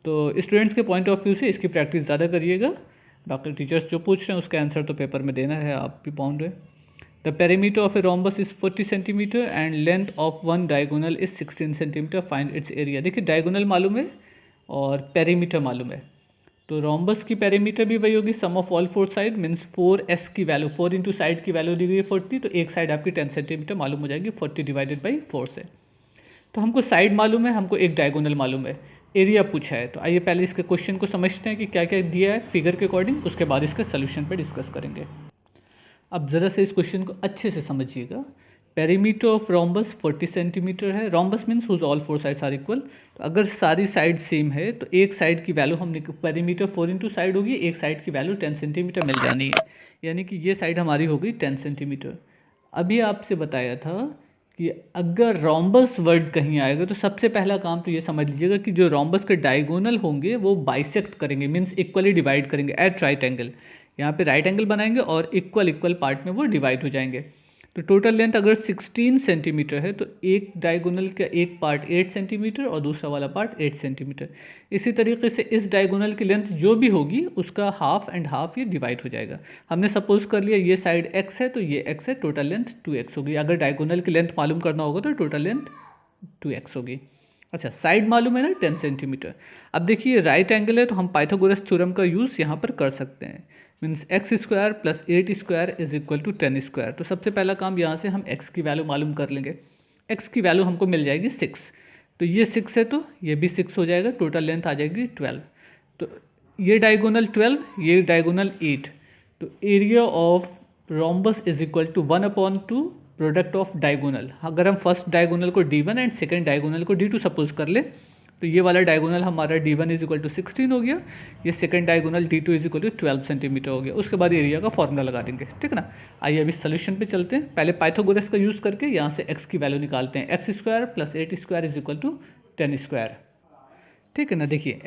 [SPEAKER 1] तो स्टूडेंट्स के पॉइंट ऑफ व्यू से इसकी प्रैक्टिस ज़्यादा करिएगा, बाकी टीचर्स जो पूछ रहे हैं उसका आंसर तो पेपर में देना है, आप भी बाउंड है। The perimeter of a rhombus is 40 centimetre and length of one diagonal is 16 centimetre. Find it's area. देखिए डायगोनल मालूम है और पेरीमीटर मालूम है, तो रोम्बस की पेरीमीटर भी वही होगी, sum of all 4 side means 4s की वैल्यू, 4 इंटू साइड की वैल्यू दी गई है 40, तो एक साइड आपकी 10 सेंटीमीटर मालूम हो जाएगी 40 डिवाइडेड बाई 4 से। तो हमको साइड मालूम है, हमको एक डायगोनल मालूम है, एरिया पूछा है। तो आइए पहले इसके क्वेश्चन को समझते हैं कि क्या क्या दिया है फिगर के अकॉर्डिंग, उसके बाद इसके सोल्यूशन पे डिस्कस करेंगे। अब ज़रा से इस क्वेश्चन को अच्छे से समझिएगा। पेरीमीटर ऑफ रोम्बस 40 सेंटीमीटर है, rhombus means whose all 4 sides are equal. तो अगर सारी साइड सेम है तो एक साइड की वैल्यू हम पेरीमीटर 4 इंटू साइड होगी, एक साइड की वैल्यू 10 सेंटीमीटर मिल जानी है, यानी कि ये साइड हमारी हो गई 10 सेंटीमीटर। अभी आपसे बताया था कि अगर रोम्बस वर्ड कहीं आएगा तो सबसे पहला काम तो ये समझ लीजिएगा कि जो रोम्बस के डायगोनल होंगे वो बाइसेक्ट करेंगे, मीन्स इक्वली डिवाइड करेंगे एट राइट एंगल। यहाँ पे राइट एंगल बनाएंगे और इक्वल पार्ट में वो डिवाइड हो जाएंगे। तो टोटल लेंथ अगर 16 सेंटीमीटर है तो एक डायगोनल का एक पार्ट 8 सेंटीमीटर और दूसरा वाला पार्ट 8 सेंटीमीटर। इसी तरीके से इस डायगोनल की लेंथ जो भी होगी उसका हाफ एंड हाफ ये डिवाइड हो जाएगा। हमने सपोज कर लिया ये साइड x है तो ये x है, टोटल लेंथ 2x होगी। अगर डायगोनल की लेंथ मालूम करना होगा तो टोटल लेंथ 2x होगी। अच्छा, साइड मालूम है ना 10 सेंटीमीटर। अब देखिए राइट एंगल है तो हम पाइथागोरस थ्योरम का यूज़ यहाँ पर कर सकते हैं, means X square plus 8 square is equal to 10 square. तो सबसे पहला काम यहाँ से हम x की वैल्यू मालूम कर लेंगे। x की वैल्यू हमको मिल जाएगी 6, तो ये 6 है तो ये भी 6 हो जाएगा, टोटल लेंथ आ जाएगी 12। तो ये डायगोनल 12, ये डायगोनल 8, तो area of rhombus is equal to 1/2 product of diagonal. अगर हम फर्स्ट डायगोनल को D1 एंड सेकेंड डायगोनल को D2 सपोज कर ले तो ये वाला डायगोनल हमारा D1 इज इक्वल टू 16 हो गया, ये second diagonal D2 is equal to 12 centimetre हो गया। उसके बाद एरिया का फॉर्मूला लगा देंगे, ठीक है ना। आइए अभी सोल्यूशन पे चलते हैं। पहले पाइथागोरस का यूज़ करके यहाँ से x की वैल्यू निकालते हैं। X square plus 8 square is equal to 10 square, ठीक है ना। देखिए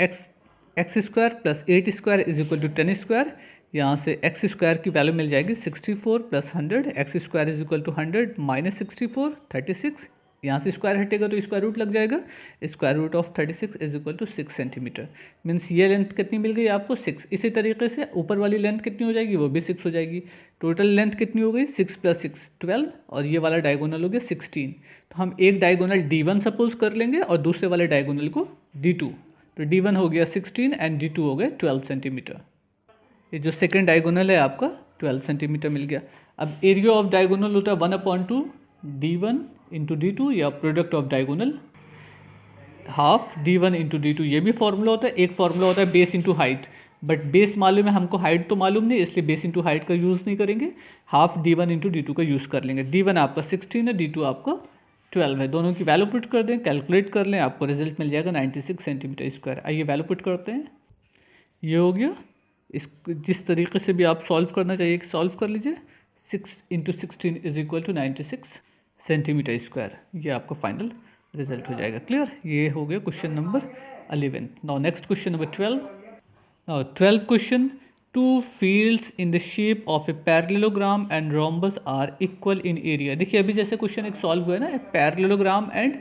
[SPEAKER 1] x square plus 8 square is equal to 10 square. यहाँ से एक्स स्क्वायर की वैल्यू मिल जाएगी 64 plus 100, x square is equal to 100 minus 64 36, यहाँ से स्क्वायर हटेगा तो स्क्वायर रूट लग जाएगा। Square root of 36 is equal to 6 centimetre. Means ये लेंथ कितनी मिल गई आपको 6। इसी तरीके से ऊपर वाली लेंथ कितनी हो जाएगी, वो भी 6 हो जाएगी। टोटल लेंथ कितनी हो गई 6 + 6 12, और ये वाला डायगोनल हो गया 16। तो हम एक डायगोनल D1 सपोज कर लेंगे और दूसरे वाले डायगोनल को D2। तो D1 हो गया 16 एंड D2 हो गया 12 सेंटीमीटर। ये जो सेकेंड डायगोनल है आपका 12 सेंटीमीटर मिल गया। अब एरिया ऑफ डायगोनल होता है 1/2 D1 इंटू D2, या product of diagonal half D1 into D2। ये भी फॉर्मूला होता है। एक फॉर्मूला होता है base into height, but base मालूम है हमको, हाइट तो मालूम नहीं, इसलिए बेस इंटू हाइट का यूज़ नहीं करेंगे। हाफ D1 इंटू D2 का यूज़ कर लेंगे। D1 आपका 16 है, D2 आपका 12 है। दोनों की वैल्यू पुट कर दें, कैलकुलेट कर लें, आपको रिजल्ट मिल जाएगा 96 सेंटीमीटर स्क्वायर। आइए वैल्यू पुट करते हैं। ये हो गया। इस जिस तरीके से भी आप सॉल्व करना चाहिए सॉल्व कर लीजिए। 6 into 16 is equal to 96 centimetre square. ये आपका फाइनल रिजल्ट हो जाएगा। क्लियर। ये हो गया question number 11। Now next question number 12। Now 12 question, two fields in the shape of a parallelogram and rhombus are equal in area. देखिए अभी जैसे क्वेश्चन एक सॉल्व हुआ है ना, पैरेललोग्राम एंड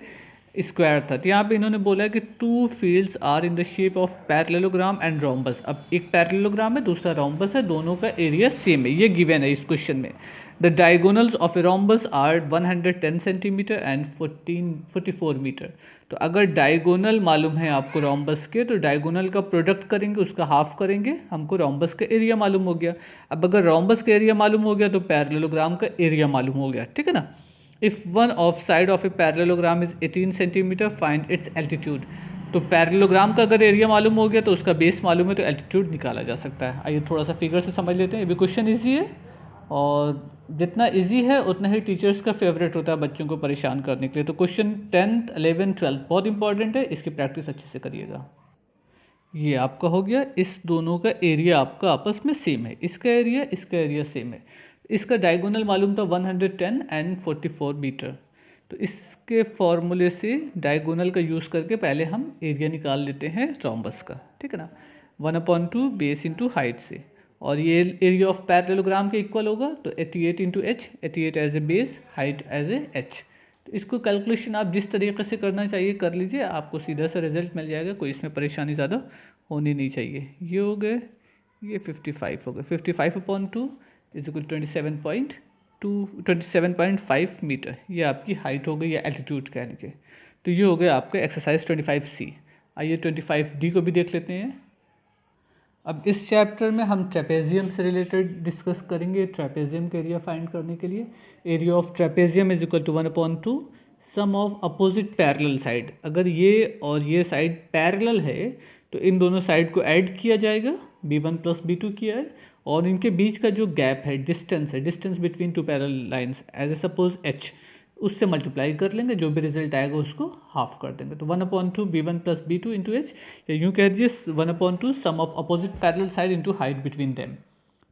[SPEAKER 1] स्क्वायर था, तो यहाँ पे इन्होंने बोला कि two fields are in the shape of parallelogram and rhombus. अब एक पैरेललोग्राम है, दूसरा रोम्बस है, दोनों का एरिया सेम है, ये गिवन है इस क्वेश्चन में। The diagonals of a rhombus are 110 centimetre and 44 metre. तो अगर डायगोनल मालूम है आपको रोम्बस के, तो डायगोनल का प्रोडक्ट करेंगे, उसका हाफ करेंगे, हमको रोम्बस का एरिया मालूम हो गया। अब अगर रोम्बस का एरिया मालूम हो गया तो पैरेललोग्राम का एरिया मालूम हो गया, ठीक है ना। If one of side of a parallelogram is 18 centimetre find it's altitude. तो पैरेललोग्राम का अगर एरिया मालूम हो गया तो उसका बेस मालूम है, तो एल्टीट्यूड निकाला जा सकता है। आइए थोड़ा सा फिगर से समझ लेते हैं। ये भी क्वेश्चन ईजी है, और जितना इजी है उतना ही टीचर्स का फेवरेट होता है बच्चों को परेशान करने के लिए। तो क्वेश्चन 10th 11th 12th बहुत इंपॉर्टेंट है, इसकी प्रैक्टिस अच्छे से करिएगा। ये आपका हो गया, इस दोनों का एरिया आपका आपस में सेम है, इसका एरिया सेम है। इसका डायगोनल मालूम था 110 एंड 44 मीटर। तो इसके फॉर्मूले से डायगोनल का यूज़ करके पहले हम एरिया निकाल लेते हैं रोम्बस का, ठीक है ना। 1/2 बेस इंटू हाइट से, और ये एरिया ऑफ पैरेललोग्राम के इक्वल होगा, तो 88 into h, 88 as a base, height as a h. तो इसको कैलकुलेशन आप जिस तरीके से करना चाहिए कर लीजिए, आपको सीधा सा रिजल्ट मिल जाएगा, कोई इसमें परेशानी ज़्यादा होनी नहीं चाहिए। ये हो गए, ये 55 हो गए। 55/2 इज इक्वल 27.5 मीटर। ये आपकी हाइट हो गई या एल्टीट्यूड कह लीजिए। तो ये हो गया आपका एक्सरसाइज 25C। आइए 25D को भी देख लेते हैं। अब इस चैप्टर में हम ट्रेपेजियम से रिलेटेड डिस्कस करेंगे। ट्रेपेजियम का एरिया फाइंड करने के लिए area of trapezium is equal to 1/2 sum of opposite parallel side. अगर ये और ये साइड पैरेलल है तो इन दोनों साइड को ऐड किया जाएगा, B1 + B2 किया है, और इनके बीच का जो गैप है, distance between two parallel lines as a suppose H, उससे मल्टीप्लाई कर लेंगे, जो भी रिजल्ट आएगा उसको हाफ कर देंगे। तो 1/2 B1 + B2 इंटू H, या यूँ कह दीजिए 1/2 sum of opposite parallel side into height between them.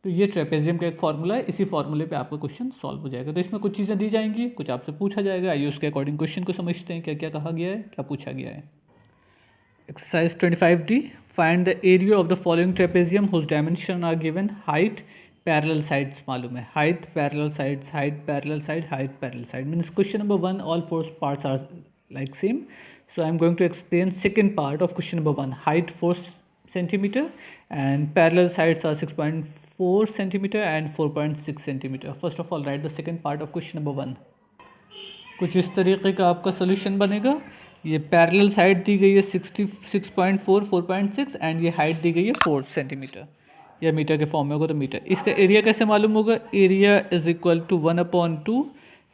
[SPEAKER 1] तो ये ट्रेपेजियम का एक फॉर्मूला है, इसी फॉर्मूले पे आपका क्वेश्चन सॉल्व हो जाएगा। तो इसमें कुछ चीज़ें दी जाएंगी, कुछ आपसे पूछा जाएगा। आइए उसके अकॉर्डिंग क्वेश्चन को समझते हैं, क्या क्या कहा गया है, क्या पूछा गया है। Exercise 25D, find the area of the following trapezium whose dimension are given. Height parallel sides मालूम है, height parallel sides, height parallel side, height parallel side. Means question number 1 all 4 parts are like same. So I am going to explain second part of question number 1. Height 4 centimeter and parallel sides are 6.4 centimeter and 4.6 centimeter. First of all write the second part of question number 1. कुछ इस तरीके का आपका सोल्यूशन बनेगा। ये पैरेलल साइड दी गई है 66.4 4.6 एंड ये हाइट दी गई है 4 सेंटीमीटर। यह मीटर के फॉर्म में होगा तो मीटर। इसका एरिया कैसे मालूम होगा, area is equal to 1/2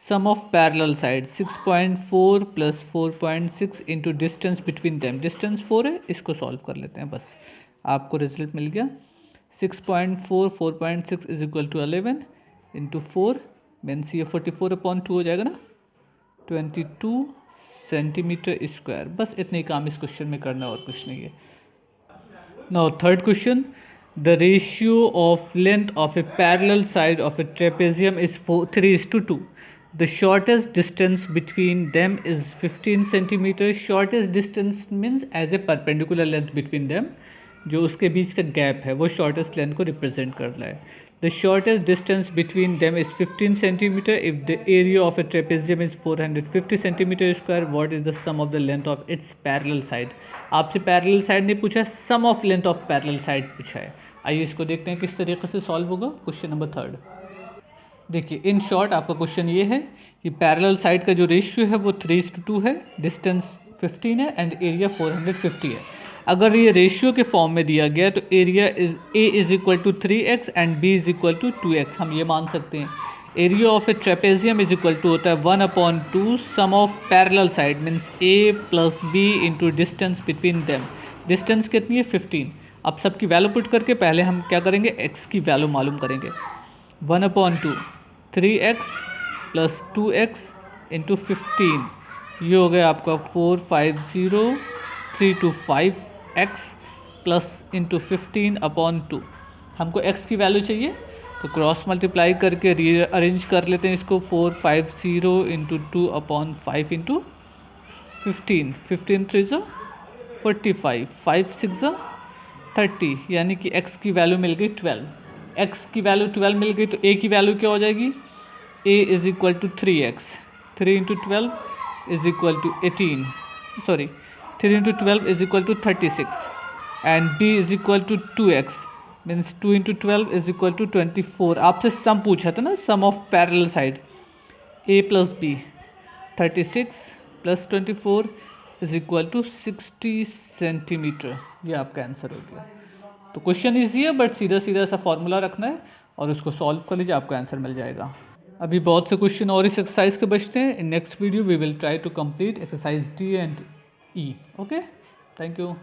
[SPEAKER 1] sum of parallel side 6.4 + 4.6 into distance between them. Distance 4 है, इसको सॉल्व कर लेते हैं, बस आपको रिजल्ट मिल गया। 6.4 4.6 is equal to 11 into 4 means ये 44/2 हो जाएगा ना, 22 सेंटीमीटर स्क्वायर। बस इतने ही काम इस क्वेश्चन में करना और कुछ नहीं है। Now third question, the ratio of length of A parallel side of a trapezium is 3:2। The shortest distance between them is 15 centimeter. Shortest distance means as a perpendicular length between them, जो उसके बीच का गैप है वो शॉर्टेस्ट लेंथ को रिप्रेजेंट कर रहा है। The shortest distance between them is 15 centimeter. If the area of a trapezium is 450 centimeter square, what is the sum of the length of its parallel side? आपसे पैरेलल साइड नहीं पूछा, sum of length of parallel side पूछा है। आइए इसको देखते हैं किस तरीके से सॉल्व होगा। Question number 3। देखिए इन शॉर्ट आपका क्वेश्चन ये है कि पैरेलल साइड का जो रेशियो है वो 3:2 है, डिस्टेंस 15 है एंड एरिया 450 है। अगर ये रेशियो के फॉर्म में दिया गया तो area a is equal to 3x and b is equal to 2x। हम ये मान सकते हैं area of a trapezium is equal to होता है 1/2 sum of parallel side means a plus b into distance between them. Distance कितनी है 15। अब सबकी वैल्यू पुट करके पहले हम क्या करेंगे, x की वैल्यू मालूम करेंगे। 1/2 3x प्लस 2x इंटू 15, ये हो गया आपका 450 325 x प्लस इंटू 15/2। हमको x की वैल्यू चाहिए तो क्रॉस मल्टीप्लाई करके रीअरेंज कर लेते हैं इसको। 450 इंटू 2/5 इंटू 15, 15 3 45, 5 6 30, यानी कि x की वैल्यू मिल गई 12। x की वैल्यू 12 मिल गई तो a की वैल्यू क्या हो जाएगी, a is equal to 3x, 3 into 12 is equal to 18, sorry 3 into 12 is equal to 36 and b is equal to 2x means 2 into 12 is equal to 24। आपसे सम पूछा था ना, sum of parallel side a plus b, 36 plus 24 is equal to 60 centimetre. ये आपका आंसर हो गया। तो क्वेश्चन ईजी है बट सीधा सीधा सा फॉर्मूला रखना है और उसको सॉल्व कर लीजिए, आपको आंसर मिल जाएगा। अभी बहुत से क्वेश्चन और इस एक्सरसाइज के बचते हैं। In next video we will try to complete exercise D and E। Okay, thank you.